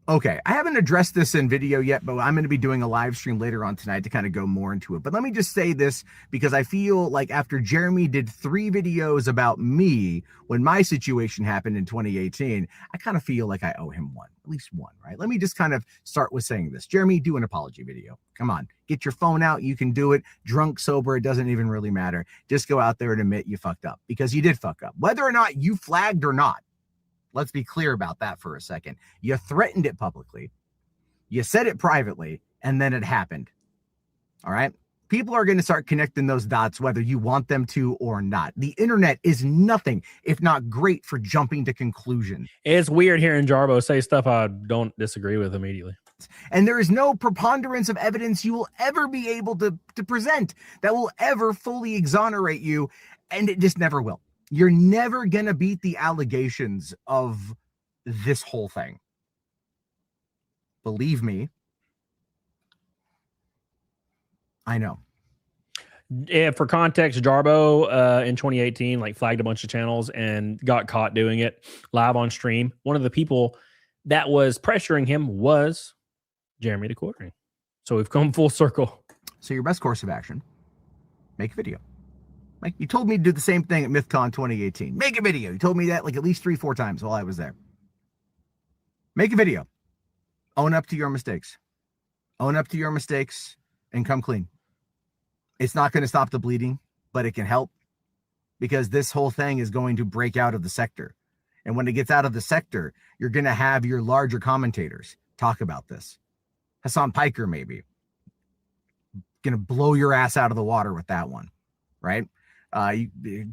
Okay, I haven't addressed this in video yet, but I'm going to be doing a live stream later on tonight to kind of go more into it. But let me just say this, because I feel like after Jeremy did 3 videos about me when my situation happened in 2018, I kind of feel like I owe him one, at least one, right? Let me just kind of start with saying this. Jeremy, do an apology video. Come on, get your phone out. You can do it. Drunk, sober, it doesn't even really matter. Just go out there and admit you fucked up, because you did fuck up. Whether or not you flagged or not, let's be clear about that for a second. You threatened it publicly. You said it privately, and then it happened. All right? People are going to start connecting those dots whether you want them to or not. The internet is nothing if not great for jumping to conclusions. It's weird hearing Jarbo say stuff I don't disagree with immediately. And there is no preponderance of evidence you will ever be able to present that will ever fully exonerate you, and it just never will. You're never going to beat the allegations of this whole thing. Believe me. I know. Yeah, for context, Jarbo in 2018 like flagged a bunch of channels and got caught doing it live on stream. One of the people that was pressuring him was Jeremy TheQuartering. So we've come full circle. So your best course of action, make a video. Like, you told me to do the same thing at MythCon 2018. Make a video. You told me that like at least 3-4 times while I was there. Make a video. Own up to your mistakes. Own up to your mistakes and come clean. It's not going to stop the bleeding, but it can help, because this whole thing is going to break out of the sector. And when it gets out of the sector, you're going to have your larger commentators talk about this. Hassan Piker, maybe. Going to blow your ass out of the water with that one, right?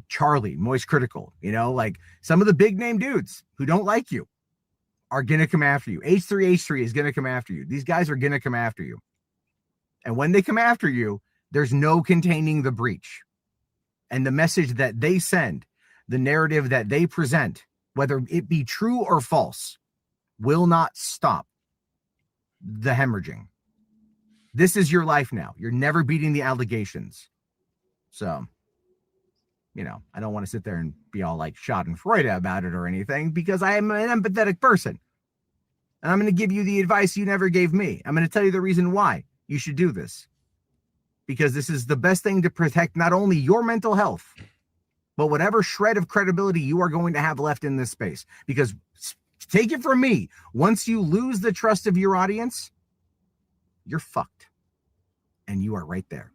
Charlie, Moist Critical, you know, like some of the big name dudes who don't like you are going to come after you. H3 is going to come after you. These guys are going to come after you. And when they come after you, there's no containing the breach. And the message that they send, the narrative that they present, whether it be true or false, will not stop the hemorrhaging. This is your life now. You're never beating the allegations. So, you know, I don't want to sit there and be all like schadenfreude about it or anything, because I am an empathetic person. And I'm going to give you the advice you never gave me. I'm going to tell you the reason why you should do this. Because this is the best thing to protect not only your mental health, but whatever shred of credibility you are going to have left in this space. Because take it from me, once you lose the trust of your audience, you're fucked. And you are right there.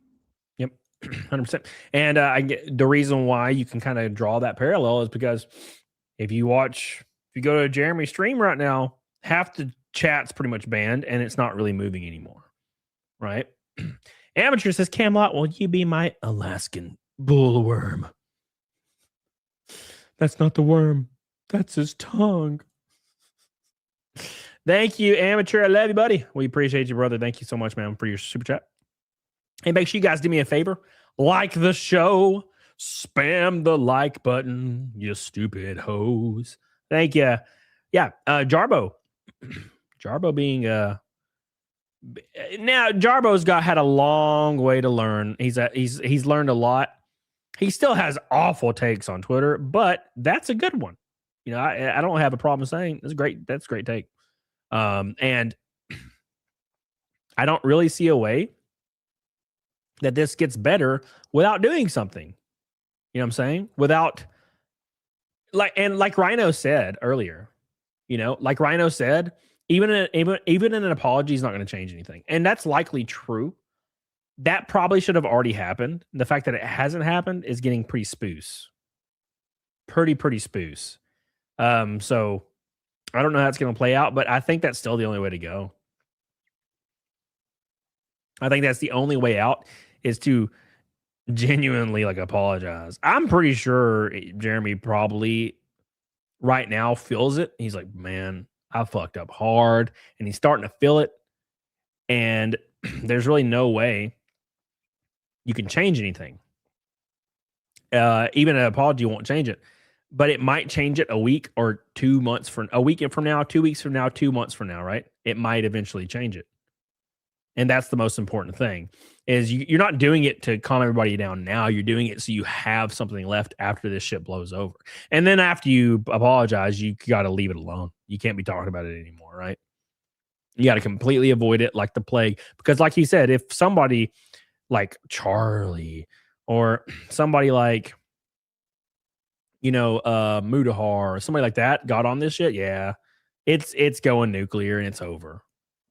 Yep, 100%. And I get the reason why you can kind of draw that parallel is because if you go to Jeremy's stream right now, half the chat's pretty much banned and it's not really moving anymore, right? Amateur says, Camelot, will you be my Alaskan bullworm? That's not the worm. That's his tongue. Thank you, Amateur. I love you, buddy. We appreciate you, brother. Thank you so much, man, for your super chat. And make sure you guys do me a favor. Like the show. Spam the like button, you stupid hoes. Thank you. Yeah, Jarbo. Jarbo being now Jarbo's had a long way to learn. He's learned a lot. He still has awful takes on Twitter, but that's a good one. You know, I don't have a problem saying that's great. That's a great take. And I don't really see a way that this gets better without doing something. You know what I'm saying? Without like Rhino said earlier, you know, like Rhino said, even an apology is not going to change anything. And that's likely true. That probably should have already happened. The fact that it hasn't happened is getting pretty spoos. Pretty spoos. So I don't know how it's going to play out, but I think that's still the only way to go. I think that's the only way out is to genuinely like apologize. I'm pretty sure Jeremy probably right now feels it. He's like, man, I fucked up hard, and he's starting to feel it. And there's really no way you can change anything. Even an apology won't change it, but it might change it a week or 2 months from a week from now, 2 weeks from now, 2 months from now, right? It might eventually change it. And that's the most important thing is you're not doing it to calm everybody down now. You're doing it so you have something left after this shit blows over. And then after you apologize, you got to leave it alone. You can't be talking about it anymore, right? You got to completely avoid it like the plague. Because like you said, if somebody like Charlie or somebody like, you know, Mudahar or somebody like that got on this shit, yeah, it's going nuclear and it's over.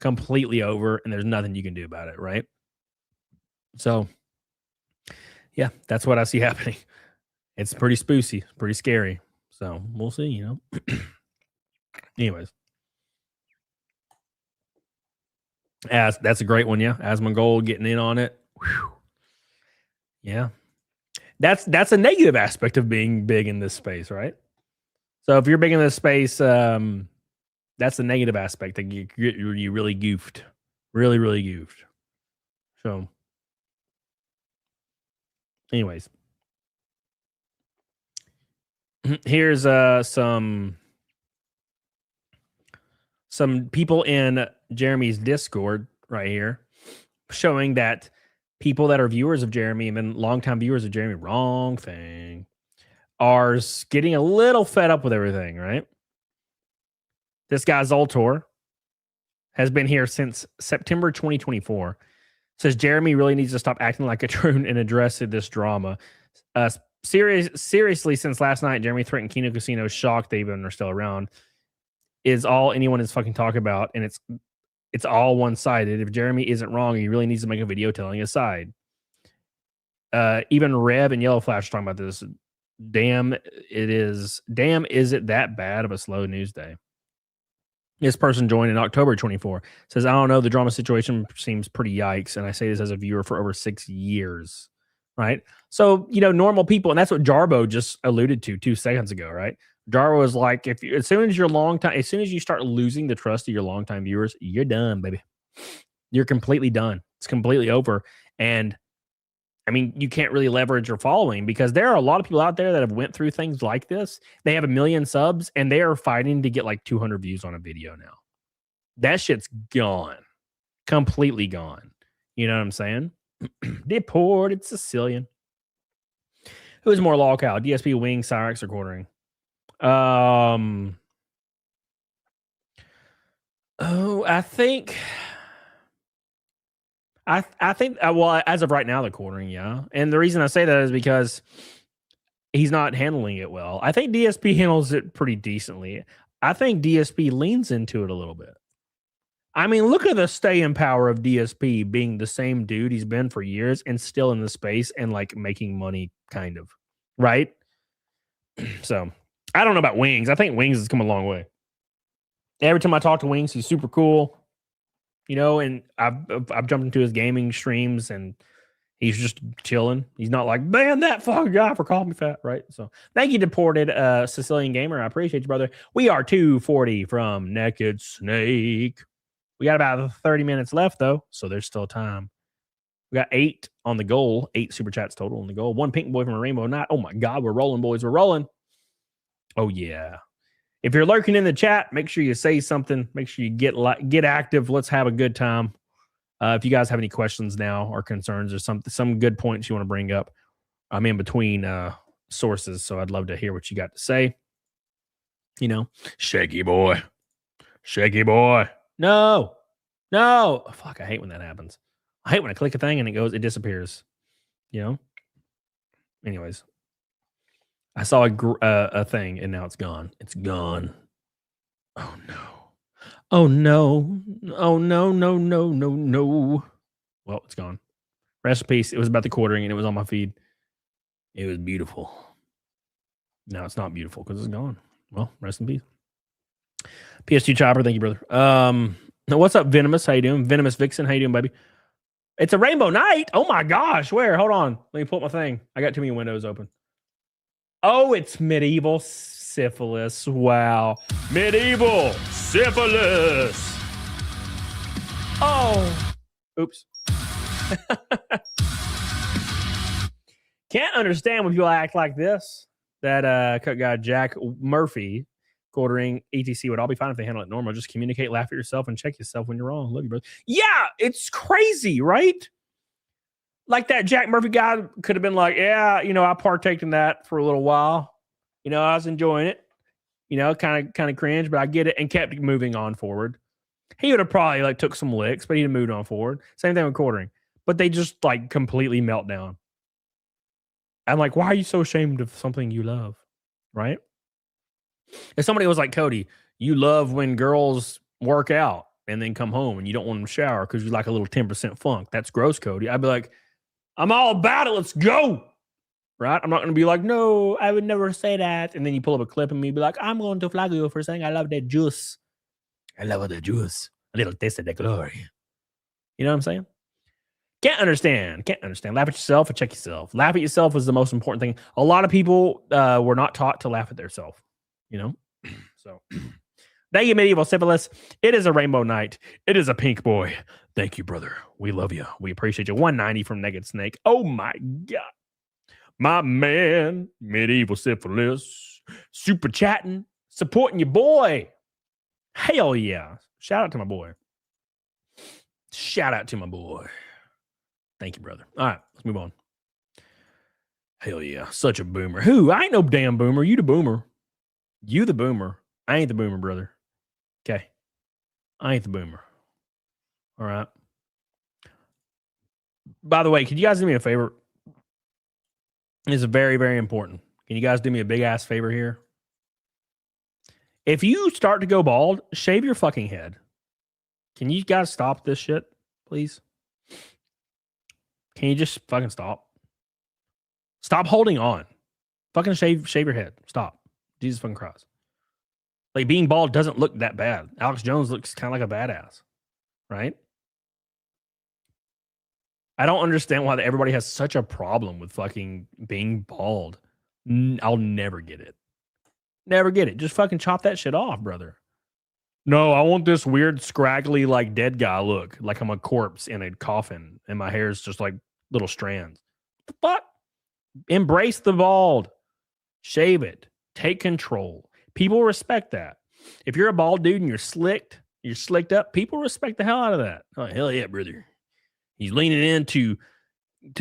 Completely over, and there's nothing you can do about it, right? So, yeah, that's what I see happening. It's pretty spoosy, pretty scary. So we'll see, you know. Anyways, that's a great one, yeah. Asmongold getting in on it. Whew. Yeah, that's a negative aspect of being big in this space, right? So if you're big in this space, that's the negative aspect that you really goofed. Really goofed. So, anyways. Here's some people in Jeremy's Discord right here showing that people that are viewers of Jeremy and been longtime viewers of Jeremy, wrong thing, are getting a little fed up with everything, right? This guy, Zoltor, has been here since September 2024. Says Jeremy really needs to stop acting like a troon and address this drama. Seriously, since last night, Jeremy threatened Kino Casino, shocked they even are still around, is all anyone is fucking talk about, and it's all one-sided. If Jeremy isn't wrong, he really needs to make a video telling his side. Even Rev and Yellow Flash are talking about this. Damn, is it that bad of a slow news day? This person joined in October 24. Says, I don't know, the drama situation seems pretty yikes. And I say this as a viewer for over 6 years, right? So, you know, normal people, and that's what Jarbo just alluded to 2 seconds ago, right? Jarbo was like, as soon as you start losing the trust of your longtime viewers, you're done, baby. You're completely done. It's completely over. And I mean, you can't really leverage your following because there are a lot of people out there that have went through things like this. They have 1 million subs and they are fighting to get like 200 views on a video now. That shit's gone. Completely gone. You know what I'm saying? Deported Sicilian. Who is more lol cow? DSP, Wing, Cyrex, or Quartering? I think well, as of right now, the Quartering, yeah. And the reason I say that is because he's not handling it well. I think DSP handles it pretty decently. I think DSP leans into it a little bit. I mean, look at the staying power of DSP being the same dude he's been for years and still in the space and like making money, kind of, right? So I don't know about Wings. I think Wings has come a long way. Every time I talk to Wings, he's super cool, you know, and I've jumped into his gaming streams and he's just chilling. He's not like, man, that fucking guy for calling me fat, right? So thank you, Deported Sicilian Gamer. I appreciate you, brother. We are 240 from Naked Snake. We got about 30 minutes left, though, so there's still time. We got 8 on the goal, 8 super chats total on the goal. 1 pink boy from a rainbow knot. Oh, my God, we're rolling, boys. We're rolling. Oh, yeah. If you're lurking in the chat, make sure you say something. Make sure you get active. Let's have a good time. If you guys have any questions now or concerns or some good points you want to bring up, I'm in between sources, so I'd love to hear what you got to say. You know, shaky boy. Shaky boy. No. Fuck, I hate when that happens. I hate when I click a thing and it disappears. You know? Anyways. I saw a thing and now it's gone. It's gone. Oh, no. Oh, no. Oh, no. Well, it's gone. Rest in peace. It was about the Quartering and it was on my feed. It was beautiful. Now it's not beautiful because it's gone. Well, rest in peace. PS2 Chopper, thank you, brother. Now what's up, Venomous? How you doing? Venomous Vixen, how you doing, baby? It's a rainbow night. Oh my gosh, where? Hold on. Let me pull up my thing. I got too many windows open. Oh, it's medieval syphilis. Wow. Medieval syphilis. Oh. Oops. Can't understand when people act like this. That cut guy Jack Murphy, Quartering, etc. would all be fine if they handle it normal. Just communicate, laugh at yourself, and check yourself when you're wrong. Love you, brother. Yeah, it's crazy, right? Like that Jack Murphy guy could have been like, yeah, you know, I partaked in that for a little while. You know, I was enjoying it. You know, kind of cringe, but I get it, and kept moving on forward. He would have probably like took some licks, but he'd have moved on forward. Same thing with Quartering. But they just like completely melt down. I'm like, why are you so ashamed of something you love? Right? If somebody was like, Cody, you love when girls work out and then come home and you don't want them to shower because you like a little 10% funk. That's gross, Cody. I'd be like, I'm all about it. Let's go. Right? I'm not going to be like, no, I would never say that. And then you pull up a clip and me be like, I'm going to flag you for saying I love that juice. I love the juice. A little taste of the glory. You know what I'm saying? Can't understand. Laugh at yourself and check yourself. Laugh at yourself is the most important thing. A lot of people were not taught to laugh at themselves. You know? So, thank you, Medieval Syphilis. It is a rainbow night. It is a pink boy. Thank you, brother. We love you. We appreciate you. 190 from Naked Snake. Oh, my God. My man, Medieval Syphilis. Super chatting. Supporting your boy. Hell yeah. Shout out to my boy. Thank you, brother. All right, let's move on. Hell yeah. Such a boomer. Who? I ain't no damn boomer. You the boomer. You the boomer. I ain't the boomer, brother. Okay. I ain't the boomer. All right. By the way, can you guys do me a favor? It's very, very important. Can you guys do me a big ass favor here? If you start to go bald, shave your fucking head. Can you guys stop this shit, please? Can you just fucking stop? Stop holding on. Fucking shave your head. Stop. Jesus fucking Christ. Like, being bald doesn't look that bad. Alex Jones looks kind of like a badass. Right? I don't understand why everybody has such a problem with fucking being bald. I'll never get it. Never get it. Just fucking chop that shit off, brother. No, I want this weird, scraggly, like dead guy look. Like I'm a corpse in a coffin and my hair is just like little strands. The fuck? Embrace the bald. Shave it. Take control. People respect that. If you're a bald dude and you're slicked up, people respect the hell out of that. Oh, hell yeah, brother. He's leaning into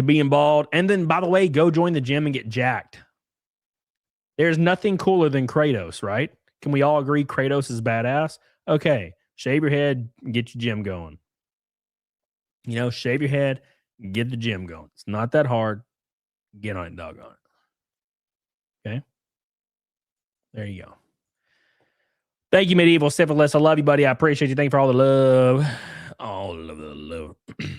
being bald. And then, by the way, go join the gym and get jacked. There's nothing cooler than Kratos, right? Can we all agree Kratos is badass? Okay, shave your head and get your gym going. You know, shave your head and get the gym going. It's not that hard. Get on it, doggone it. Okay? There you go. Thank you, Medieval Syphilis. I love you, buddy. I appreciate you. Thank you for all the love. All of the love. You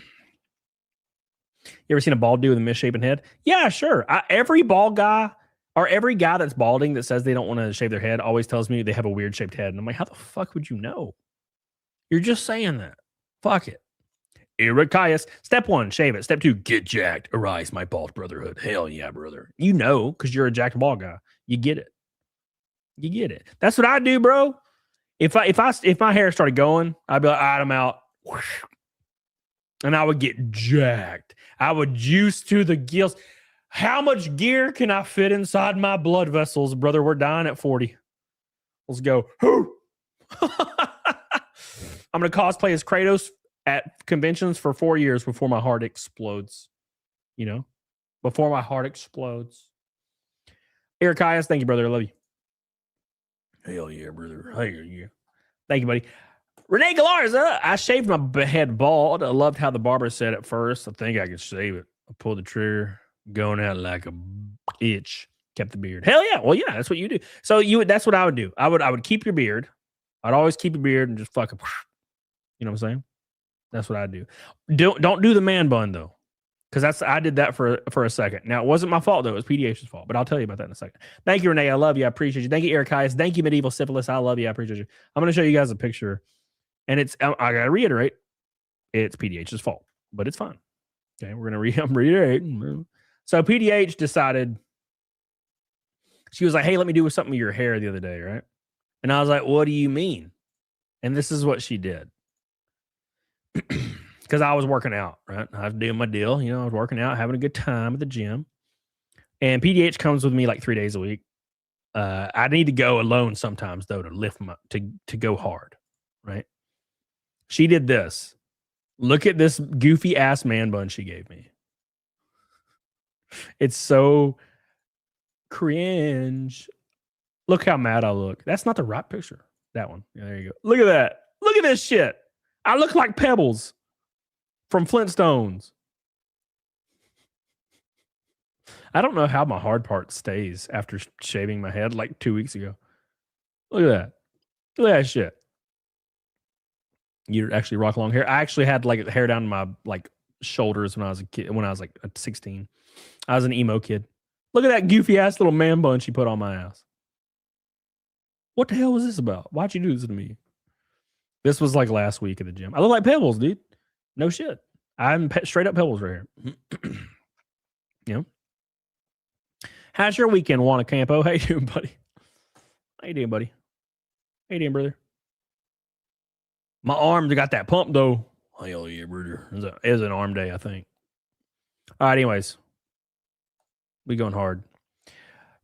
ever seen a bald dude with a misshapen head? Yeah, sure. Every bald guy or every guy that's balding that says they don't want to shave their head always tells me they have a weird shaped head. And I'm like, how the fuck would you know? You're just saying that. Fuck it. Irakias. Step 1, shave it. Step 2, get jacked. Arise, my bald brotherhood. Hell yeah, brother. You know, because you're a jacked bald guy. You get it. You get it. That's what I do, bro. If my hair started going, I'd be like, all right, I'm out. And I would get jacked. I would juice to the gills. How much gear can I fit inside my blood vessels, brother? We're dying at 40. Let's go. I'm going to cosplay as Kratos at conventions for 4 years before my heart explodes. You know? Before my heart explodes. Irakias, thank you, brother. I love you. Hell yeah, brother. Hell yeah. Thank you, buddy. Renee Galarza, I shaved my head bald. I loved how the barber said at first, I think I could shave it. I pulled the trigger, going out like a itch. Kept the beard. Hell yeah. Well, yeah, that's what you do. So that's what I would do. I would keep your beard. I'd always keep your beard and just fucking, you know what I'm saying? That's what I do. Don't do the man bun though. Because I did that for a second. Now, it wasn't my fault, though. It was PDH's fault. But I'll tell you about that in a second. Thank you, Renee. I love you. I appreciate you. Thank you, Irakias. Thank you, Medieval Syphilis. I love you. I appreciate you. I'm going to show you guys a picture. And I got to reiterate, it's PDH's fault. But it's fine. Okay, we're going to reiterate. So PDH decided, she was like, hey, let me do something with your hair the other day, right? And I was like, what do you mean? And this is what she did. Because I was working out, right? I was doing my deal. You know, I was working out, having a good time at the gym. And PDH comes with me like 3 days a week. I need to go alone sometimes, though, to lift to go hard, right? She did this. Look at this goofy ass man bun she gave me. It's so cringe. Look how mad I look. That's not the right picture. That one. Yeah, there you go. Look at that. Look at this shit. I look like Pebbles from Flintstones. I don't know how my hard part stays after shaving my head like 2 weeks ago. Look at that. Look at that shit. You actually rock long hair. I actually had like hair down to my like shoulders when I was a kid. When I was like 16, I was an emo kid. Look at that goofy ass little man bun she put on my ass. What the hell was this about? Why'd you do this to me? This was like last week at the gym. I look like Pebbles, dude. No shit. I'm straight up Pebbles right here. You know? How's your weekend, Juana Campo? How you doing, buddy? How you doing, buddy? How you doing, brother? My arms got that pump, though. Hell yeah, brother. It was an arm day, I think. All right, anyways. We going hard.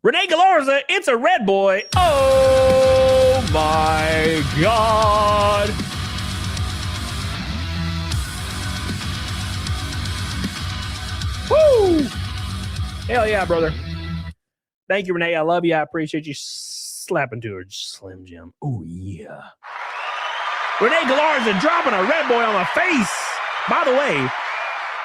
Renee Galarza, it's a red boy. Oh, my God. Woo! Hell yeah, brother. Thank you, Renee. I love you. I appreciate you slapping to her Slim Jim. Oh, yeah. Renee Galarza dropping a red boy on my face. By the way,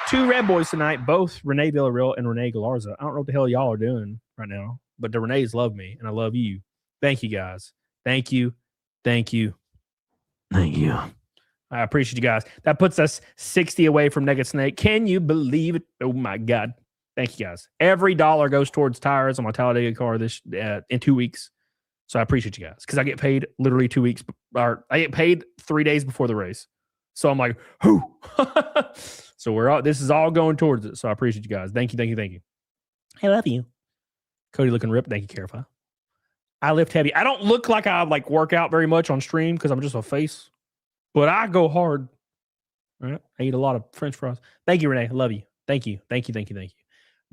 2 red boys tonight, both Renee Villarreal and Renee Galarza. I don't know what the hell y'all are doing right now, but the Renees love me, and I love you. Thank you, guys. Thank you. Thank you. Thank you. I appreciate you guys. That puts us 60 away from Nugget Snake. Can you believe it? Oh, my God. Thank you, guys. Every dollar goes towards tires on my Talladega car in 2 weeks. So I appreciate you guys because I get paid literally 2 weeks, or I get paid 3 days before the race. So I'm like, whoo. So this is all going towards it. So I appreciate you guys. Thank you, thank you, thank you. I love you. Cody looking ripped. Thank you, Carifa. I lift heavy. I don't look like I like work out very much on stream because I'm just a face, but I go hard. All right. I eat a lot of French fries. Thank you, Renee. I love you. Thank you. Thank you. Thank you. Thank you.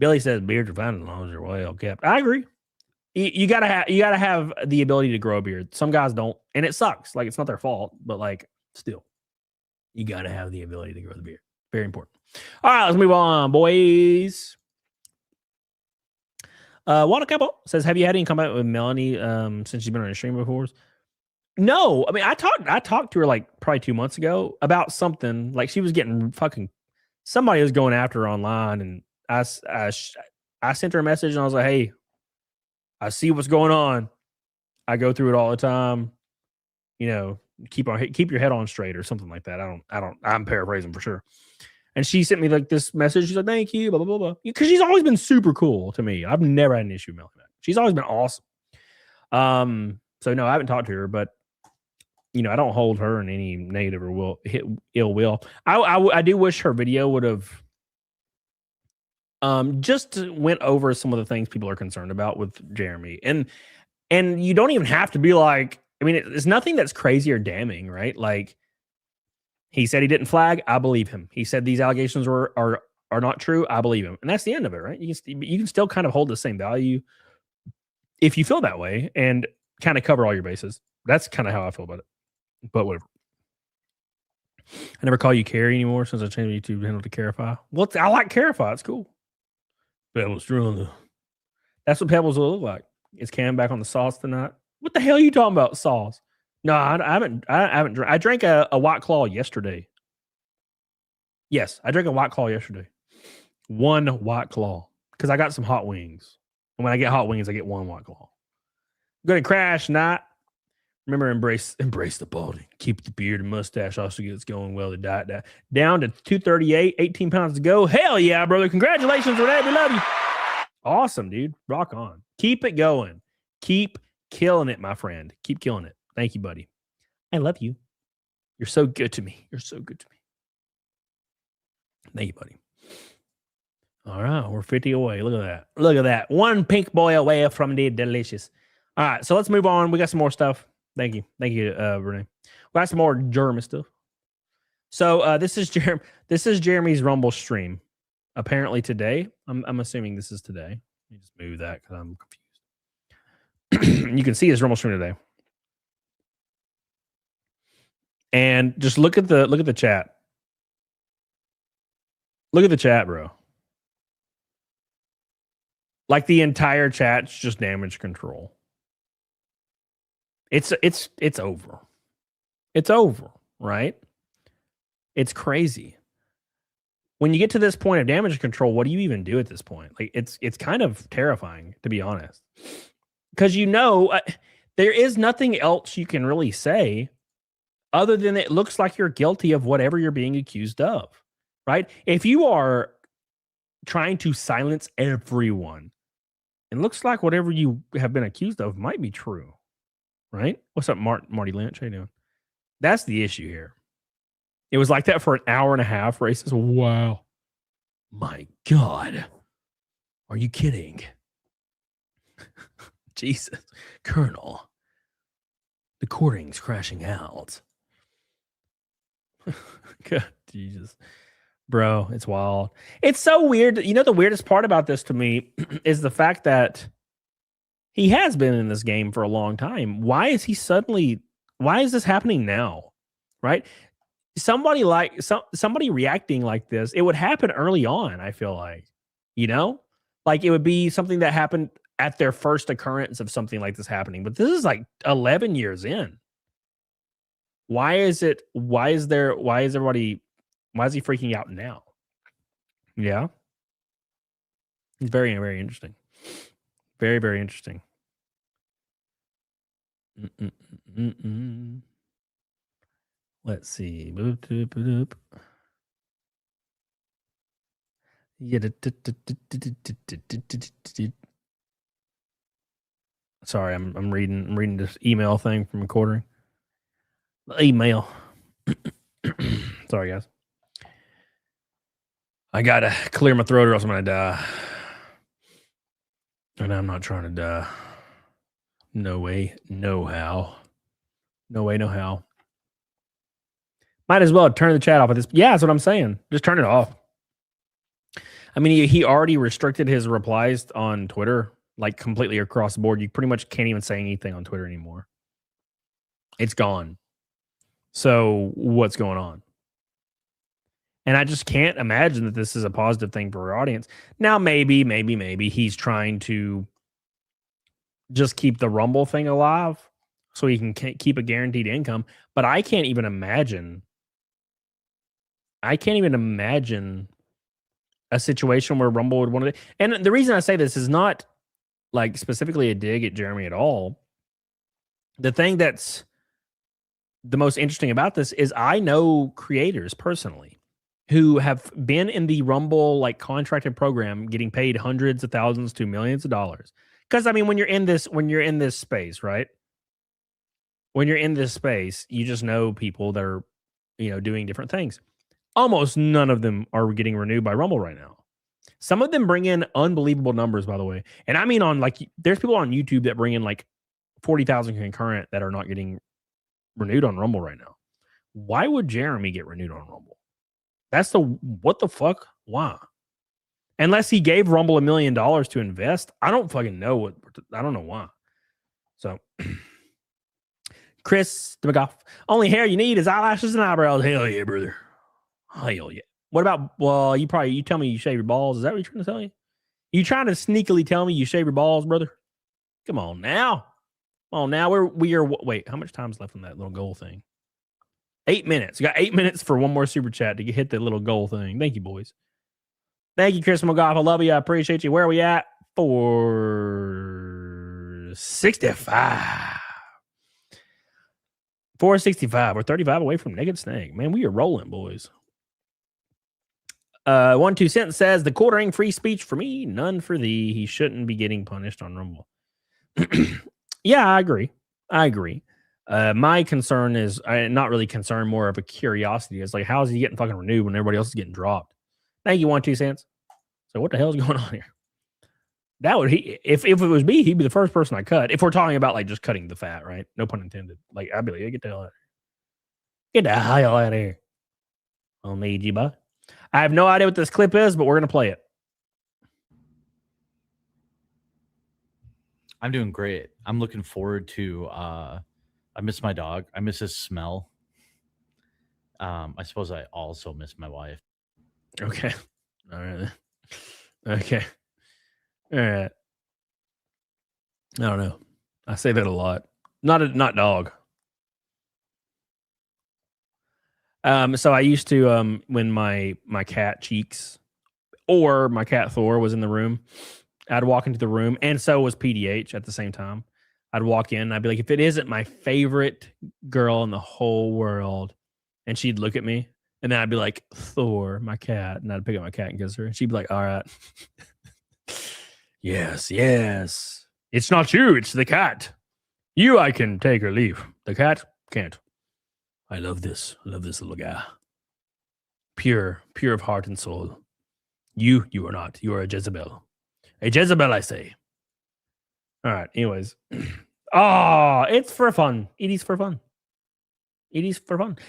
Billy says beards are fine as long as they're well kept. I agree. You gotta have the ability to grow a beard. Some guys don't, and it sucks. Like, it's not their fault, but like, still, you gotta have the ability to grow the beard. Very important. All right, let's move on, boys. Wanda Capo says, have you had any contact with Melonie since she's been on a stream before? No, I mean, I talked to her like probably 2 months ago about something. Like, she was getting somebody was going after her online, and I sent her a message, and I was like, hey, I see what's going on. I go through it all the time. You know, keep your head on straight or something like that. I'm paraphrasing for sure. And she sent me like this message. She's like, thank you, blah, blah, blah, blah. Because she's always been super cool to me. I've never had an issue with Melonie Mac. She's always been awesome. So no, I haven't talked to her, but you know, I don't hold her in any negative or ill will. I do wish her video would have just went over some of the things people are concerned about with Jeremy. And you don't even have to be like, I mean, it's nothing that's crazy or damning, right? Like, he said he didn't flag. I believe him. He said these allegations are not true. I believe him. And that's the end of it, right? You can still kind of hold the same value if you feel that way and kind of cover all your bases. That's kind of how I feel about it. But whatever. I never call you Carrie anymore since I changed YouTube handle to Carify. Well, I like Carify. It's cool. Pebbles Drunk. That's what Pebbles will look like. Is Cam back on the sauce tonight? What the hell are you talking about, sauce? No, I haven't. I drank a White Claw yesterday. Yes, I drank a White Claw yesterday. One White Claw because I got some hot wings. And when I get hot wings, I get one White Claw. I'm gonna crash night. Remember, embrace the balding. Keep the beard and mustache. Also gets going well. The diet down to 238, 18 pounds to go. Hell yeah, brother! Congratulations for that. We love you. Awesome, dude. Rock on. Keep it going. Keep killing it, my friend. Keep killing it. Thank you, buddy. I love you. You're so good to me. You're so good to me. Thank you, buddy. All right, we're 50 away. Look at that. Look at that. One pink boy away from the delicious. All right, so let's move on. We got some more stuff. Thank you. Thank you, Renee. We got some more German stuff. So this is Jeremy's Rumble stream. Apparently today. I'm assuming this is today. Let me just move that because I'm confused. You can see his Rumble stream today. And just look at the chat. Look at the chat, bro. Like, the entire chat's just damage control. It's over. It's over, right? It's crazy. When you get to this point of damage control, what do you even do at this point? Like, it's kind of terrifying, to be honest. Because there is nothing else you can really say other than it looks like you're guilty of whatever you're being accused of, right? If you are trying to silence everyone, it looks like whatever you have been accused of might be true, right? What's up, Marty Lynch? How you doing? That's the issue here. It was like that for an hour and a half. Ray says, wow, my God, are you kidding? Jesus, Colonel, the courting's crashing out. God, Jesus, bro, it's wild. It's so weird. You know, the weirdest part about this to me is the fact that he has been in this game for a long time. Why is this happening now? Right? Somebody reacting like this, it would happen early on, I feel like. You know? Like, it would be something that happened at their first occurrence of something like this happening. But this is like 11 years in. Why is he freaking out now? Yeah. It's very, very interesting. Very, very interesting. Let's see. Sorry, I'm reading this email thing from recording. Email. Sorry, guys. I gotta clear my throat or else I'm gonna die. And I'm not trying to die. No way, no how. No way, no how. Might as well turn the chat off at this. Yeah, that's what I'm saying. Just turn it off. I mean, he already restricted his replies on Twitter, like completely across the board. You pretty much can't even say anything on Twitter anymore. It's gone. So what's going on? And I just can't imagine that this is a positive thing for our audience. Now, maybe he's trying to just keep the Rumble thing alive so he can keep a guaranteed income. But I can't even imagine a situation where Rumble would want to. And the reason I say this is not like specifically a dig at Jeremy at all. The thing that's the most interesting about this is I know creators personally who have been in the Rumble like contracted program getting paid hundreds of thousands to millions of dollars. Because I mean, when you're in this space, right? When you're in this space, you just know people that are, doing different things. Almost none of them are getting renewed by Rumble right now. Some of them bring in unbelievable numbers, by the way. And I mean, there's people on YouTube that bring in like 40,000 concurrent that are not getting renewed on Rumble right now. Why would Jeremy get renewed on Rumble? That's what the fuck? Why? Unless he gave Rumble $1 million to invest. I don't fucking know I don't know why. So Chris DeMcgoff, only hair you need is eyelashes and eyebrows. Hell yeah, brother. Hell yeah. What about, well, you tell me you shave your balls. Is that what you're trying to tell you? You trying to sneakily tell me you shave your balls, brother? Come on now. Wait, how much time's left on that little goal thing? 8 minutes. You got 8 minutes for one more super chat to hit the little goal thing. Thank you, boys. Thank you, Chris McGoff. I love you. I appreciate you. Where are we at? 465. 465. We're 35 away from Naked Snake. Man, we are rolling, boys. 12 Cent says, the quartering free speech for me, none for thee. He shouldn't be getting punished on Rumble. Yeah, I agree. My concern is not really concern, more of a curiosity. It's like, how is he getting fucking renewed when everybody else is getting dropped? Thank you, 12 Cents. So what the hell is going on here? That would if it was me, he'd be the first person I cut. If we're talking about like just cutting the fat, right? No pun intended. Like I'd be like, get the hell out of here. Get the hell out of here. I'll need you, bud. I have no idea what this clip is, but we're gonna play it. I'm doing great. I'm looking forward to I miss my dog. I miss his smell. I suppose I also miss my wife. Okay. All right. Okay. All right. I don't know. I say that a lot. Not dog. So I used to when my cat Cheeks or my cat Thor was in the room, I'd walk into the room, and so was PDH at the same time. I'd walk in, and I'd be like, if it isn't my favorite girl in the whole world, and she'd look at me, and then I'd be like, Thor, my cat, and I'd pick up my cat and kiss her, and she'd be like, all right. Yes. It's not you, it's the cat. You I can take or leave. The cat can't. I love this little guy. Pure of heart and soul. You are not. You are a Jezebel. A Jezebel, I say. All right. Anyways. Oh, it's for fun. It is for fun.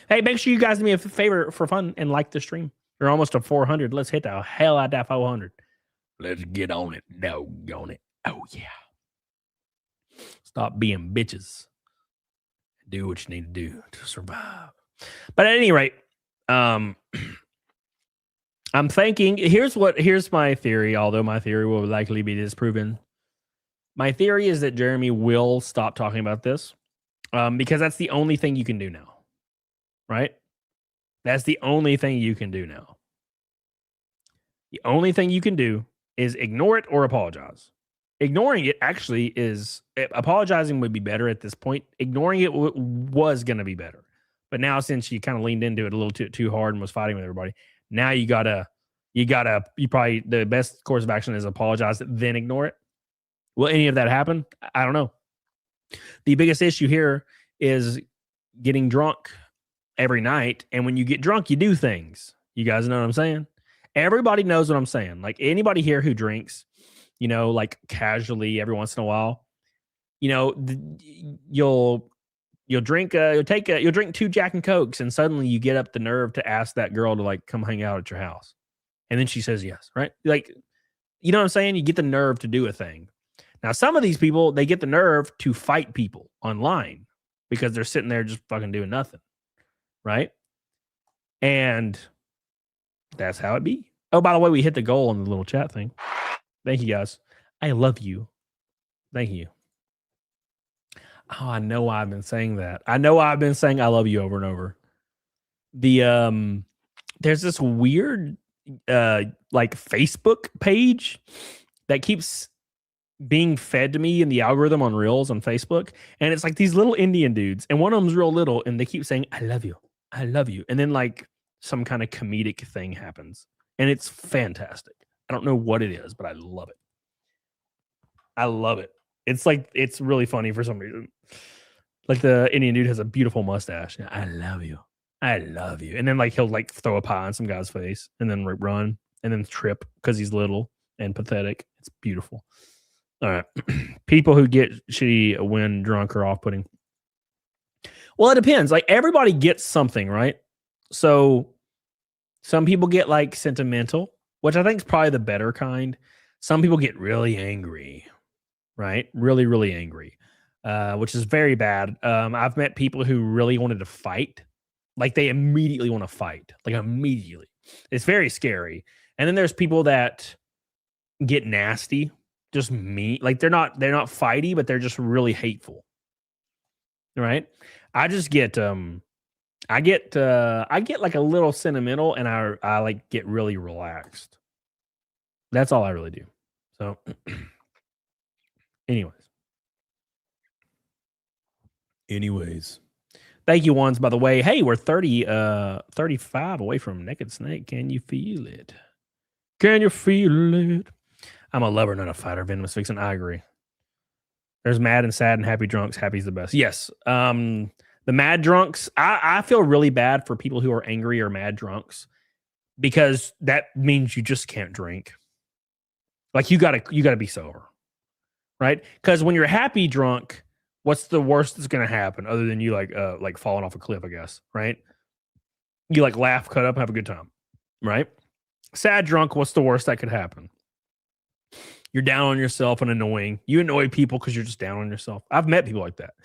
Hey, make sure you guys do me a favor for fun and like the stream. You're almost at 400. Let's hit the hell out of that 400. Let's get on it. Doggone it. Oh, yeah. Stop being bitches. Do what you need to do to survive. But at any rate, I'm thinking, here's my theory, although my theory will likely be disproven. My theory is that Jeremy will stop talking about this because that's the only thing you can do now, right? That's the only thing you can do now. The only thing you can do is ignore it or apologize. Ignoring it actually is, apologizing would be better at this point. Ignoring it was going to be better. But now since you kind of leaned into it a little too hard and was fighting with everybody, now you probably, the best course of action is apologize, then ignore it. Will any of that happen? I don't know. The biggest issue here is getting drunk every night. And when you get drunk, you do things. You guys know what I'm saying? Everybody knows what I'm saying. Like anybody here who drinks, like casually every once in a while, you'll drink 2 Jack and Cokes, and suddenly you get up the nerve to ask that girl to like come hang out at your house. And then she says yes, right? Like, you know what I'm saying? You get the nerve to do a thing. Now, some of these people, they get the nerve to fight people online because they're sitting there just fucking doing nothing, right? And that's how it be. Oh, by the way, we hit the goal on the little chat thing. Thank you, guys. I love you. Thank you. Oh, I know I've been saying that. I know I've been saying I love you over and over. There's this weird like Facebook page that keeps being fed to me in the algorithm on Reels on Facebook, and it's like these little Indian dudes, and one of them's real little, and they keep saying I love you, and then like some kind of comedic thing happens, and it's fantastic. I don't know what it is, but I love it. I love it. It's like, it's really funny for some reason. Like the Indian dude has a beautiful mustache. I love you. I love you. And then like he'll like throw a pie on some guy's face and then run and then trip because he's little and pathetic. It's beautiful. All right. People who get shitty when drunk are off-putting. Well, it depends. Like everybody gets something, right? So some people get like sentimental, which I think is probably the better kind. Some people get really angry, right? Really, really angry, which is very bad. I've met people who really wanted to fight. Like they immediately want to fight, like immediately. It's very scary. And then there's people that get nasty, just mean. Like they're not fighty, but they're just really hateful. Right? I just get I get like a little sentimental, and I like get really relaxed. That's all I really do. So anyways. Thank you, ones, by the way. Hey, we're 35 away from Naked Snake. Can you feel it? Can you feel it? I'm a lover, not a fighter. Venomous Vixen. I agree. There's mad and sad and happy drunks. Happy's the best. Yes. The mad drunks, I feel really bad for people who are angry or mad drunks because that means you just can't drink. Like you gotta be sober. Right? Because when you're happy drunk, what's the worst that's going to happen other than you like falling off a cliff, I guess, right? You like laugh, cut up, have a good time, right? Sad drunk, what's the worst that could happen? You're down on yourself and annoying. You annoy people because you're just down on yourself. I've met people like that,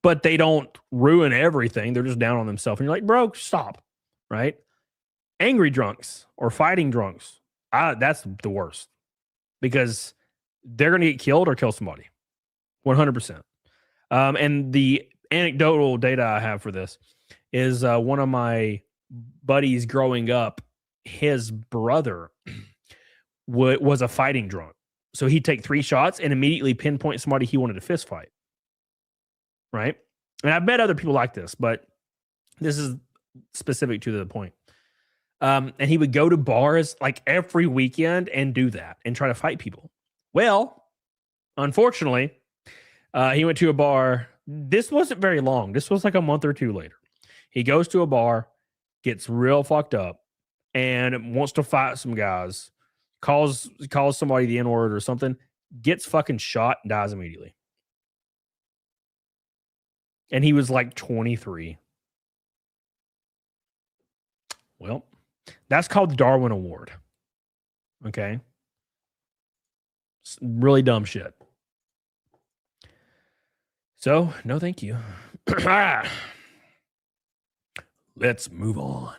but they don't ruin everything. They're just down on themselves. And you're like, bro, stop, right? Angry drunks or fighting drunks, that's the worst because they're going to get killed or kill somebody, 100%. And the anecdotal data I have for this is one of my buddies growing up, his brother was a fighting drunk. So he'd take 3 shots and immediately pinpoint somebody he wanted to fist fight. Right? And I've met other people like this, but this is specific to the point. And he would go to bars like every weekend and do that and try to fight people. Well, unfortunately, he went to a bar. This wasn't very long. This was like a month or 2 later. He goes to a bar, gets real fucked up, and wants to fight some guys. Calls somebody the N-word or something. Gets fucking shot and dies immediately. And he was like 23. Well, that's called the Darwin Award. Okay? It's really dumb shit. So, no thank you. Let's move on.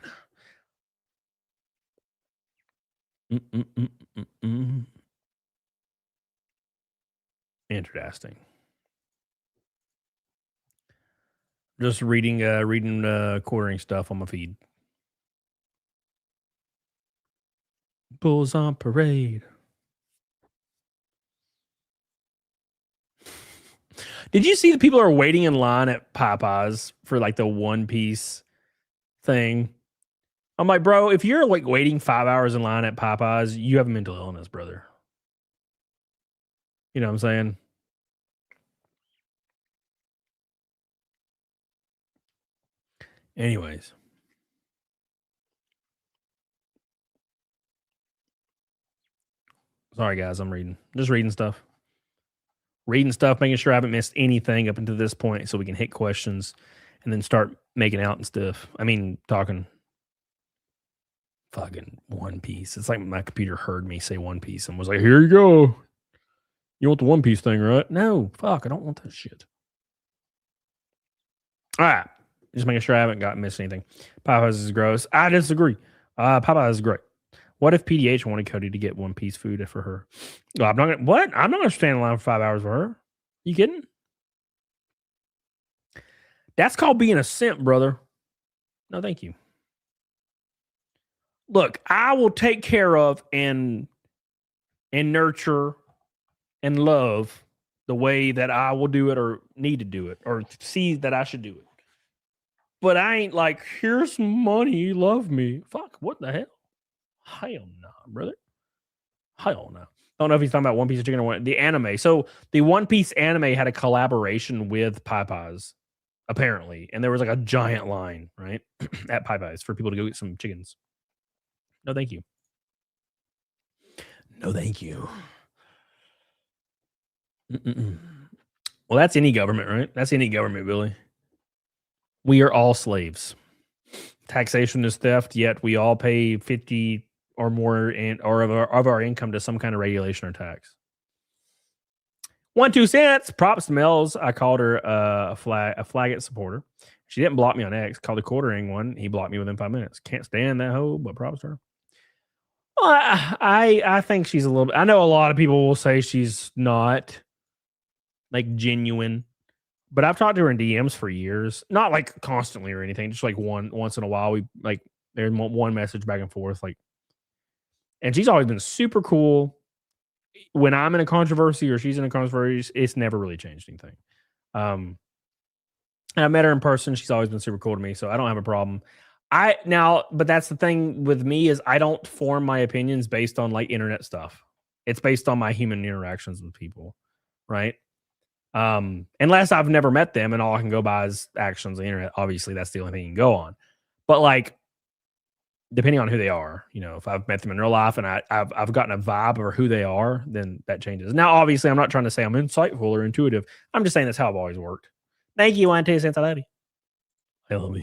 Interesting. Just reading quartering stuff on my feed. Bulls on parade. Did you see the people are waiting in line at Popeyes for like the One Piece thing? I'm like, bro, if you're like waiting 5 hours in line at Popeyes, you have a mental illness, brother. You know what I'm saying? Anyways. Sorry, guys, I'm just reading stuff. Making sure I haven't missed anything up until this point so we can hit questions and then start making out and stuff. I mean, talking. Fucking One Piece. It's like my computer heard me say One Piece and was like, here you go. You want the One Piece thing, right? No, fuck, I don't want that shit. All right. Just making sure I haven't missed anything. Popeyes is gross. I disagree. Popeyes is great. What if PDH wanted Cody to get One Piece food for her? Oh, I'm not gonna what? I'm not gonna stand in line for 5 hours for her. You kidding? That's called being a simp, brother. No, thank you. Look, I will take care of and nurture and love the way that I will do it or need to do it or see that I should do it. But I ain't like, here's money, love me. Fuck, what the hell? Hell no, brother. Hell no. I don't know if he's talking about One Piece of Chicken or the anime. So the One Piece anime had a collaboration with Popeyes, apparently. And there was like a giant line, right? At Popeyes for people to go get some chickens. No, thank you. No, thank you. Mm-mm. Well, that's any government, right? That's any government, Billy. We are all slaves. Taxation is theft, yet we all pay 50 or more of our income to some kind of regulation or tax. 1 2 cents. Props to Mel's. I called her a Flaggett supporter. She didn't block me on X. Called the quartering one. He blocked me within 5 minutes. Can't stand that hoe, but props to her. Well, I think she's a little bit. I know a lot of people will say she's not like genuine, but I've talked to her in DMs for years, not like constantly or anything, just like once in a while. We like there's one message back and forth, like, and she's always been super cool. When I'm in a controversy or she's in a controversy, it's never really changed anything. And I met her in person. She's always been super cool to me, so I don't have a problem. But that's the thing with me is I don't form my opinions based on like internet stuff. It's based on my human interactions with people, right? Unless I've never met them and all I can go by is actions on the internet. Obviously, that's the only thing you can go on. But like, depending on who they are, you know, if I've met them in real life and I've gotten a vibe of who they are, then that changes. Now, obviously, I'm not trying to say I'm insightful or intuitive. I'm just saying that's how I've always worked. Thank you, Auntie Santalati. I love you.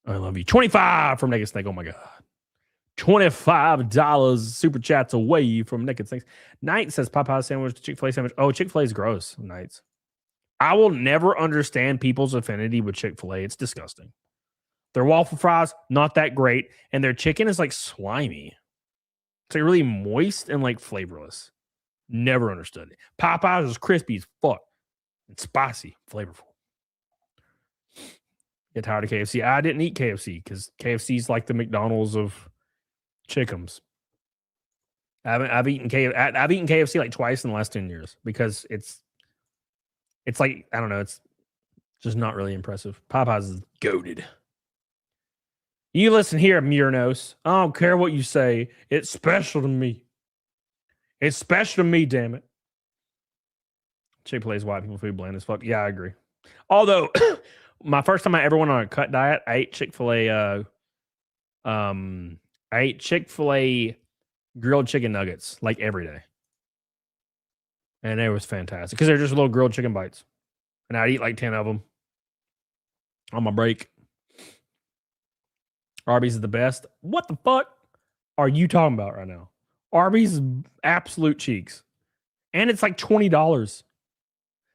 I love you. 25 from Naked Snake. Oh my God. $25 super chats away from Naked Snakes. Knight says Popeye sandwich, Chick-fil-A sandwich. Oh, Chick-fil-A is gross. Knights. I will never understand people's affinity with Chick-fil-A. It's disgusting. Their waffle fries, not that great. And their chicken is like slimy. It's like really moist and like flavorless. Never understood it. Popeyes is crispy as fuck. It's spicy, flavorful. Get tired of KFC. I didn't eat KFC because KFC is like the McDonald's of chickens. I've eaten KFC like twice in the last 10 years because it's like, I don't know, it's just not really impressive. Popeyes is goated. You listen here, Murnos. I don't care what you say. It's special to me. It's special to me, damn it. Chick-fil-A's white people food bland as fuck. Yeah, I agree. Although my first time I ever went on a cut diet, I ate Chick-fil-A grilled chicken nuggets like every day. And it was fantastic because they're just little grilled chicken bites. And I'd eat like 10 of them on my break. Arby's is the best. What the fuck are you talking about right now? Arby's is absolute cheeks. And it's like $20.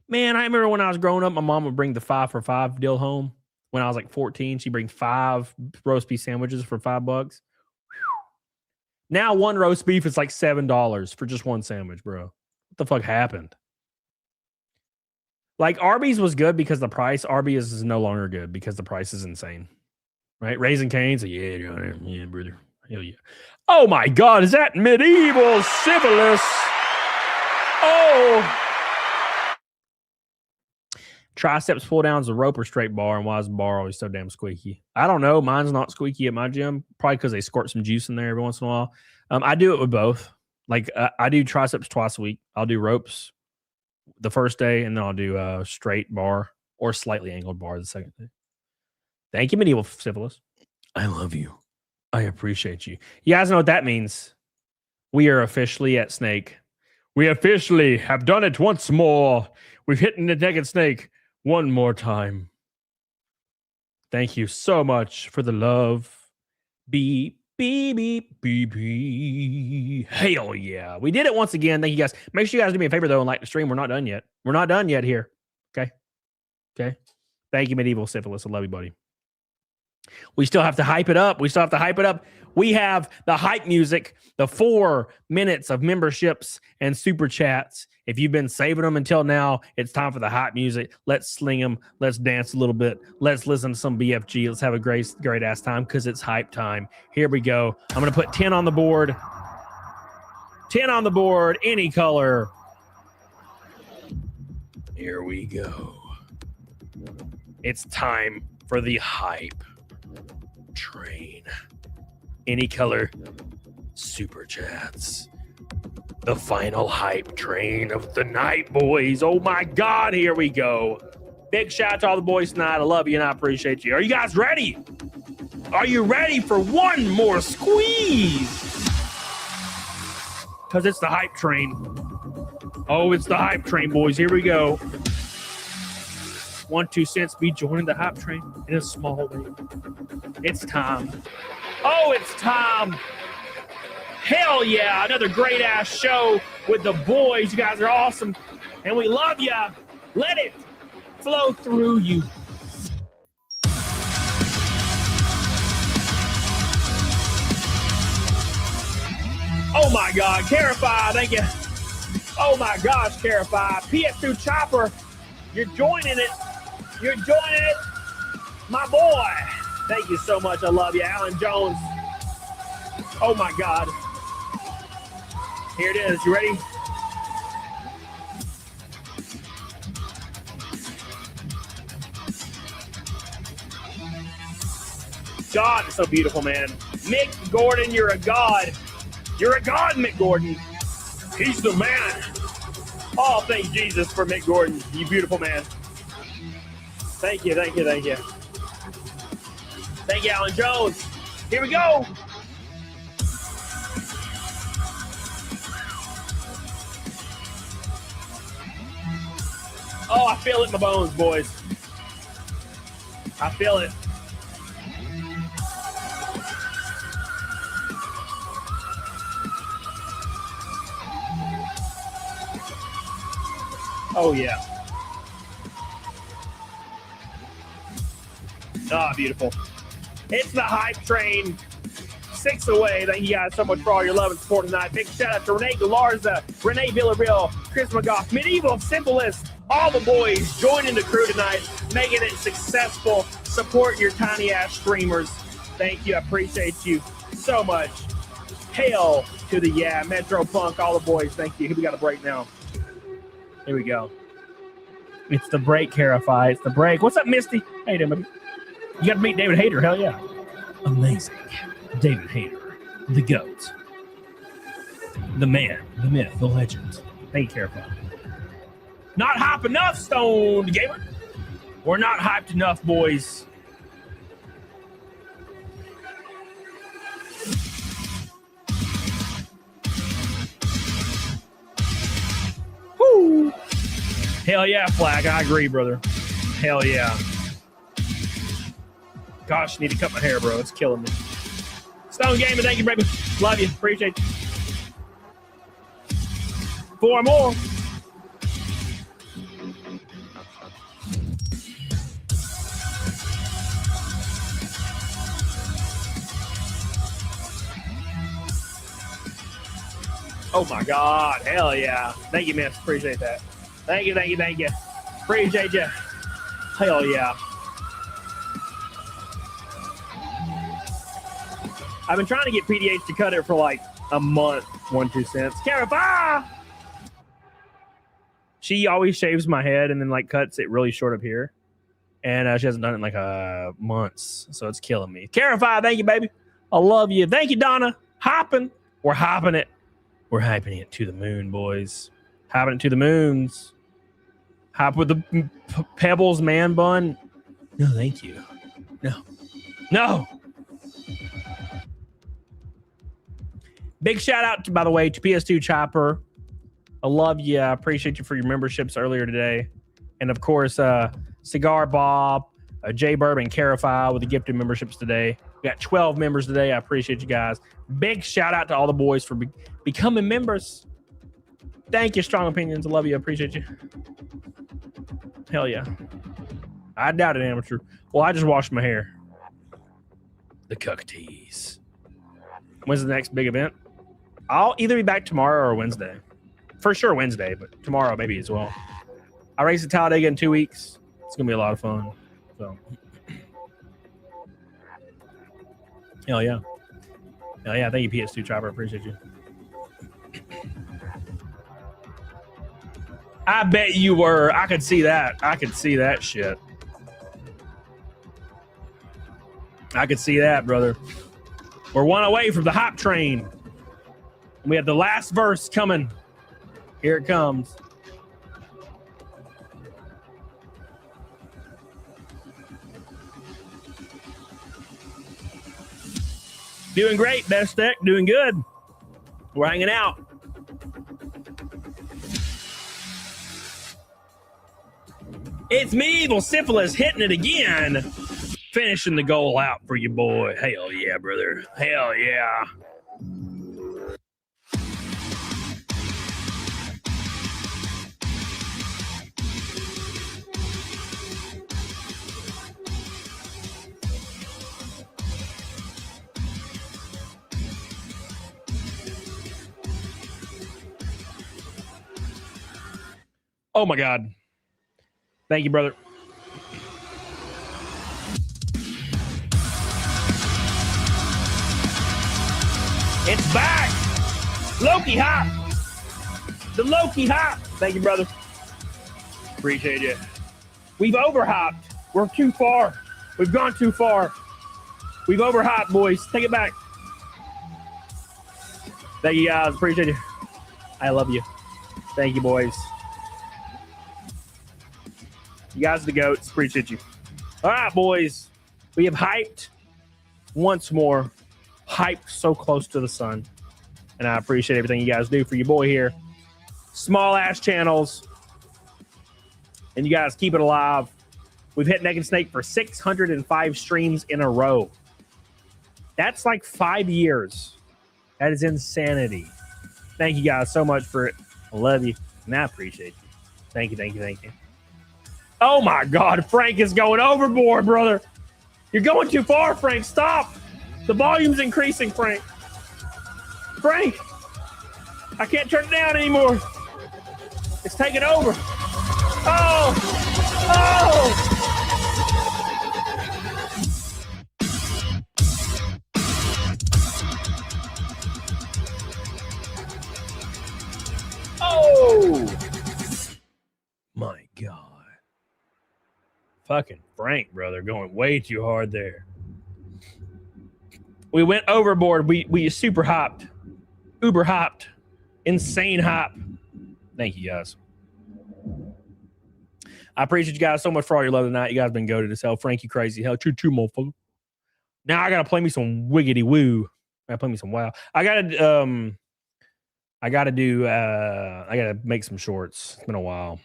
Man, I remember when I was growing up, my mom would bring the 5 for $5 deal home. When I was like 14, she'd bring 5 roast beef sandwiches for $5. Whew. Now one roast beef is like $7 for just one sandwich, bro. What the fuck happened? Like Arby's was good because the price. Arby's is no longer good because the price is insane. Right? Raising Cane's. Yeah, yeah, brother. Hell yeah. Oh my God, is that medieval syphilis? Oh. Triceps pull downs a rope or straight bar, and why is the bar always so damn squeaky? I don't know. Mine's not squeaky at my gym, probably because they squirt some juice in there every once in a while. I do it with both. Like I do triceps twice a week. I'll do ropes the first day, and then I'll do a straight bar or slightly angled bar the second day. Thank you, medieval syphilis. I love you. I appreciate you. You guys know what that means. We are officially at Snake. We officially have done it once more. We've hit the Naked Snake one more time. Thank you so much for the love. Beep, Beep, beep, beep, beep. Hell yeah. We did it once again. Thank you guys. Make sure you guys do me a favor, though, and like the stream. We're not done yet. We're not done yet here. Okay. Okay. Thank you, Medieval Syphilis. I love you, buddy. We still have to hype it up. We have the hype music, the 4 minutes of memberships and super chats. If you've been saving them until now, it's time for the hype music. Let's sling them. Let's dance a little bit. Let's listen to some BFG. Let's have a great ass time because it's hype time. Here we go. I'm going to put 10 on the board. 10 on the board. Any color. Here we go. It's time for the hype train. Any color super chats. The final hype train of the night, boys. Oh my God, here we go. Big shout out to all the boys tonight. I love you and I appreciate you. Are you guys ready? Are you ready for one more squeeze? Because it's the hype train. Oh, it's the hype train, boys. Here we go. 1 2 cents be joining the hype train in a small way. It's time. Oh, it's time. Hell yeah. Another great ass show with the boys. You guys are awesome. And we love ya. Let it flow through you. Oh my God. Carify. Thank you. Oh my gosh, Carify. PS2 Chopper. You're joining it. You're joining it. My boy. Thank you so much. I love you. Alan Jones. Oh my God. Here it is. You ready? God, it's so beautiful, man. Mick Gordon, you're a god. You're a god, Mick Gordon. He's the man. Oh, thank Jesus for Mick Gordon. You beautiful man. Thank you, thank you, thank you. Thank you, Alan Jones. Here we go. Oh, I feel it in my bones, boys. I feel it. Oh, yeah. Ah, beautiful. It's the hype train. 6 away. Thank you guys so much for all your love and support tonight. Big shout out to Renee Galarza, Renee Villarreal, Chris McGough, Medieval Simplest, all the boys joining the crew tonight, making it successful. Support your tiny ass streamers. Thank you. I appreciate you so much. Hail to the Metro Punk, all the boys. Thank you. We got a break now. Here we go. It's the break, Carify. It's the break. What's up, Misty? Hey, David. You got to meet David Hayter. Hell yeah. Amazing. David Hayter, the GOAT. The man, the myth, the legend. Thank you, Carify. Not hype enough, Stoned Gamer. We're not hyped enough, boys. Woo! Hell yeah, Flag. I agree, brother. Hell yeah. Gosh, need to cut my hair, bro. It's killing me. Stone Gamer, thank you, baby. Love you. Appreciate you. 4 more. Oh my God. Hell yeah. Thank you, miss. Appreciate that. Thank you, thank you, thank you. Appreciate you. Hell yeah. I've been trying to get PDH to cut it for like a month. 1 2 cents. Carify! She always shaves my head and then like cuts it really short up here. And she hasn't done it in like months. So it's killing me. Carify, thank you, baby. I love you. Thank you, Donna. Hopping. We're hopping it. We're hyping it to the moon, boys. Hyping it to the moons. Hop with the Pebbles man bun. No, thank you. No. No. Big shout out, by the way, to PS2 Chopper. I love you. I appreciate you for your memberships earlier today. And, of course, Cigar Bob, J Bourbon Carify with the gifted memberships today. We got 12 members today. I appreciate you guys. Big shout out to all the boys for becoming members. Thank you, Strong Opinions. I love you. I appreciate you. Hell yeah. I doubt it, amateur. Well, I just washed my hair. The Cuck Tees. When's the next big event? I'll either be back tomorrow or Wednesday. For sure Wednesday, but tomorrow maybe as well. I race at Talladega in 2 weeks. It's going to be a lot of fun. So, hell yeah. Hell yeah. Thank you, PS2 Chopper. Appreciate you. I bet you were. I could see that. I could see that shit. I could see that, brother. We're one away from the hype train. We have the last verse coming. Here it comes. Doing great, Best Deck. Doing good. We're hanging out. It's Medieval Syphilis hitting it again. Finishing the goal out for you, boy. Hell yeah, brother. Hell yeah. Oh my God. Thank you, brother. It's back. Loki Hop. The Loki Hop. Thank you, brother. Appreciate you. We've overhopped. We're too far. We've gone too far. We've overhopped, boys. Take it back. Thank you, guys. Appreciate you. I love you. Thank you, boys. You guys are the goats. Appreciate you. All right, boys. We have hyped once more. Hyped so close to the sun. And I appreciate everything you guys do for your boy here. Small ass channels. And you guys keep it alive. We've hit Naked Snake for 605 streams in a row. That's like 5 years. That is insanity. Thank you guys so much for it. I love you. And I appreciate you. Thank you, thank you, thank you. Oh my God, Frank is going overboard, brother. You're going too far, Frank. Stop. The volume's increasing, Frank. Frank, I can't turn it down anymore. It's taking over. Oh, oh. Oh, my God. Fucking Frank, brother, going way too hard there. We went overboard. We super hopped. Uber hopped. Insane hop. Thank you, guys. I appreciate you guys so much for all your love tonight. You guys been goated as hell. Frank, you crazy hell. Choo choo, motherfucker. Now I gotta play me some wiggity woo. I gotta play me some wow. I gotta make some shorts. It's been a while.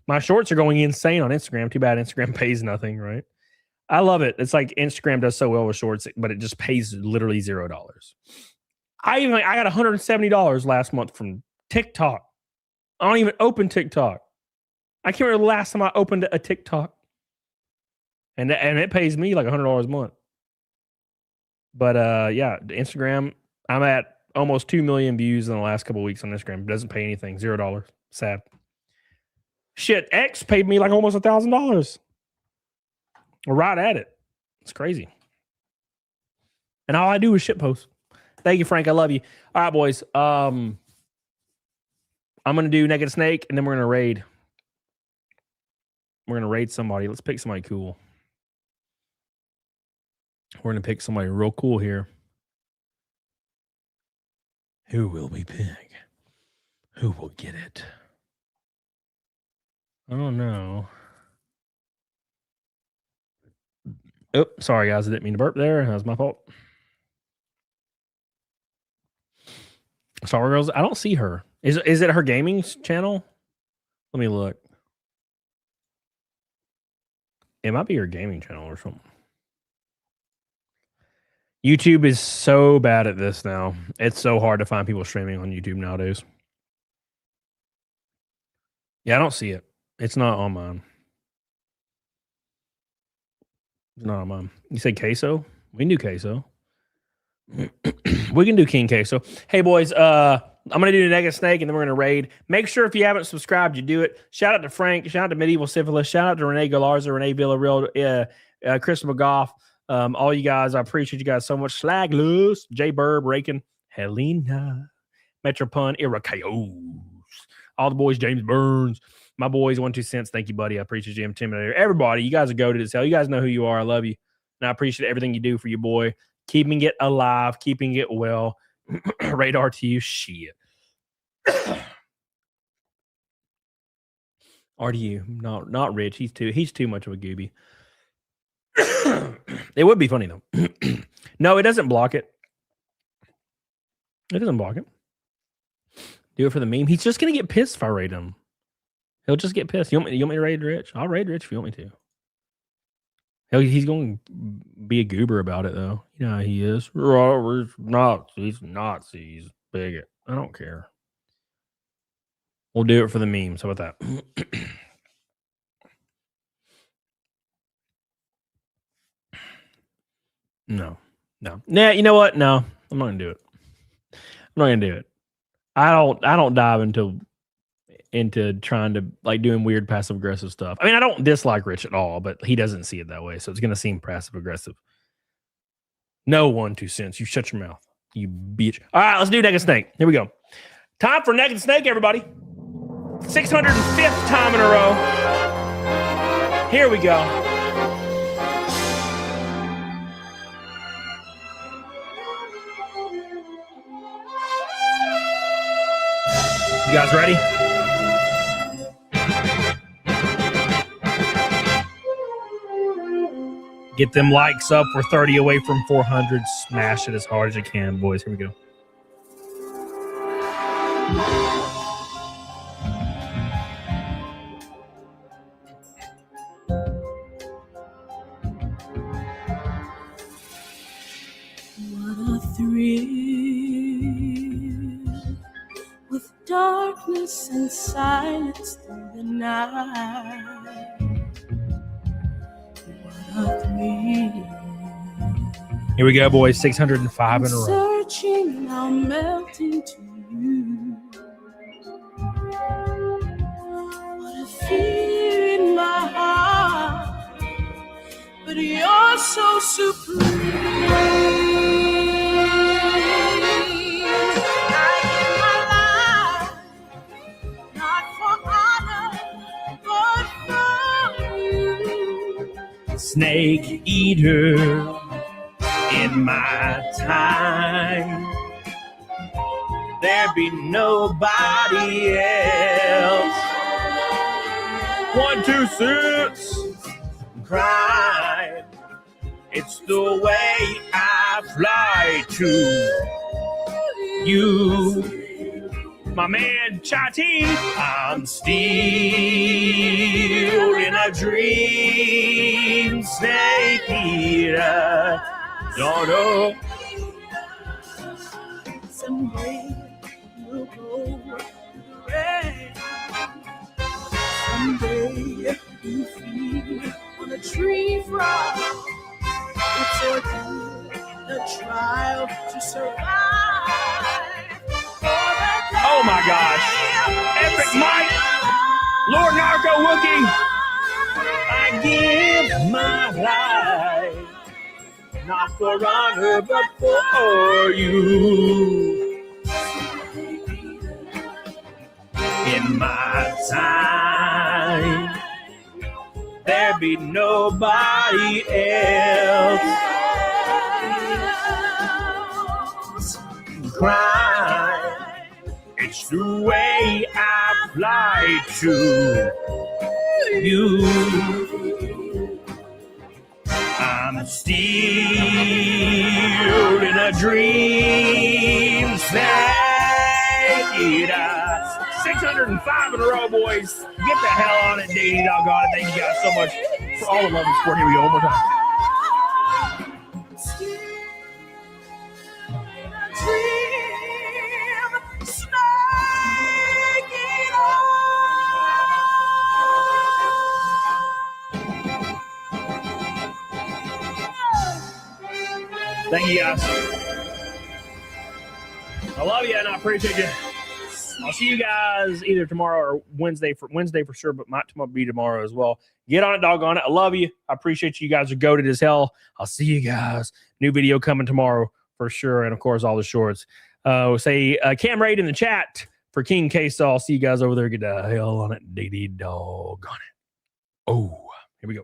My shorts are going insane on Instagram. Too bad Instagram pays nothing, right? I love it. It's like Instagram does so well with shorts, but it just pays literally $0. I got $170 last month from TikTok. I don't even open TikTok. I can't remember the last time I opened a TikTok. And it pays me like $100 a month. But yeah, Instagram, I'm at almost 2 million views in the last couple of weeks on Instagram. It doesn't pay anything. $0. Sad. Shit, X paid me like almost $1,000. We're right at it. It's crazy. And all I do is shit post. Thank you, Frank. I love you. All right, boys. I'm gonna do Naked Snake, and then we're gonna raid. We're gonna raid somebody. Let's pick somebody cool. We're gonna pick somebody real cool here. Who will we pick? Who will get it? I don't know. Oh, sorry, guys. I didn't mean to burp there. That was my fault. Star Girls. I don't see her. Is it her gaming channel? Let me look. It might be your gaming channel or something. YouTube is so bad at this now. It's so hard to find people streaming on YouTube nowadays. Yeah, I don't see it. It's not on mine. It's not on mine. You say queso? We can do queso. We can do King Queso. Hey, boys, I'm going to do the Naked Snake, and then we're going to raid. Make sure if you haven't subscribed, you do it. Shout out to Frank. Shout out to Medieval Syphilis. Shout out to Renee Galarza, Renee Villarreal, Chris McGough. All you guys, I appreciate you guys so much. Slagless, J Burb, Rakin, Helena, Metropun, Irakayos. All the boys, James Burns. My boys, 1 2 cents. Thank you, buddy. I appreciate you, Intimidator. Everybody, you guys are goated as hell. You guys know who you are. I love you. And I appreciate everything you do for your boy. Keeping it alive, keeping it well. Radar to you, shit. RDU, not Rich. He's too much of a gooby. It would be funny though. No, it doesn't block it. It doesn't block it. Do it for the meme. He's just gonna get pissed if I raid him. He'll just get pissed. You want me to raid Rich? I'll raid Rich if you want me to. He's going to be a goober about it, though. You know how he is. Nazis, bigot. I don't care. We'll do it for the memes. How about that? No. Nah, you know what? No, I'm not going to do it. I'm not going to do it. I don't dive into trying to like doing weird passive aggressive stuff. I mean, I don't dislike Rich at all, but he doesn't see it that way, so it's gonna seem passive aggressive. No 1 2 cents. You shut your mouth, you bitch. All right, let's do Naked Snake. Here we go. Time for Naked Snake, everybody. 605th time in a row. Here we go. You guys ready? Get them likes up. We're 30 away from 400. Smash it as hard as you can, boys. Here we go. What a thrill with darkness and silence through the night. Here we go, boys. 605 in a row. Searching, now melting to you. What a fear in my heart, but you're so supreme. I give my life, not for honor, but for you. Snake eater. In my time, there be nobody else. 1 2 cents. Cry. It's the way I fly to you. My man Chati, I'm still in a dream. Snake eater. Don't know. Someday you'll go red. Someday you feed on a tree frog. It's a trial to survive. Oh my gosh. Epic Mike. Lord Narco Wookie. I give my life. Not for honor, but for you. In my time, there be nobody else. Cry, it's the way I fly to you. I'm still in a dream. Snake eater. 605 in a row, boys. Get the hell on it, Dee. Doggone it. Thank you guys so much For all the love and support. Here we go. One more time. Thank you guys. I love you and I appreciate you. I'll see you guys either tomorrow or Wednesday for sure, but might be tomorrow as well. Get on it, doggone it. I love you. I appreciate you guys are goated as hell. I'll see you guys. New video coming tomorrow for sure. And of course, all the shorts. Say Cam Raid in the chat for King K-Saw. I'll see you guys over there. Get the hell on it. Dee dog on it. Oh, here we go.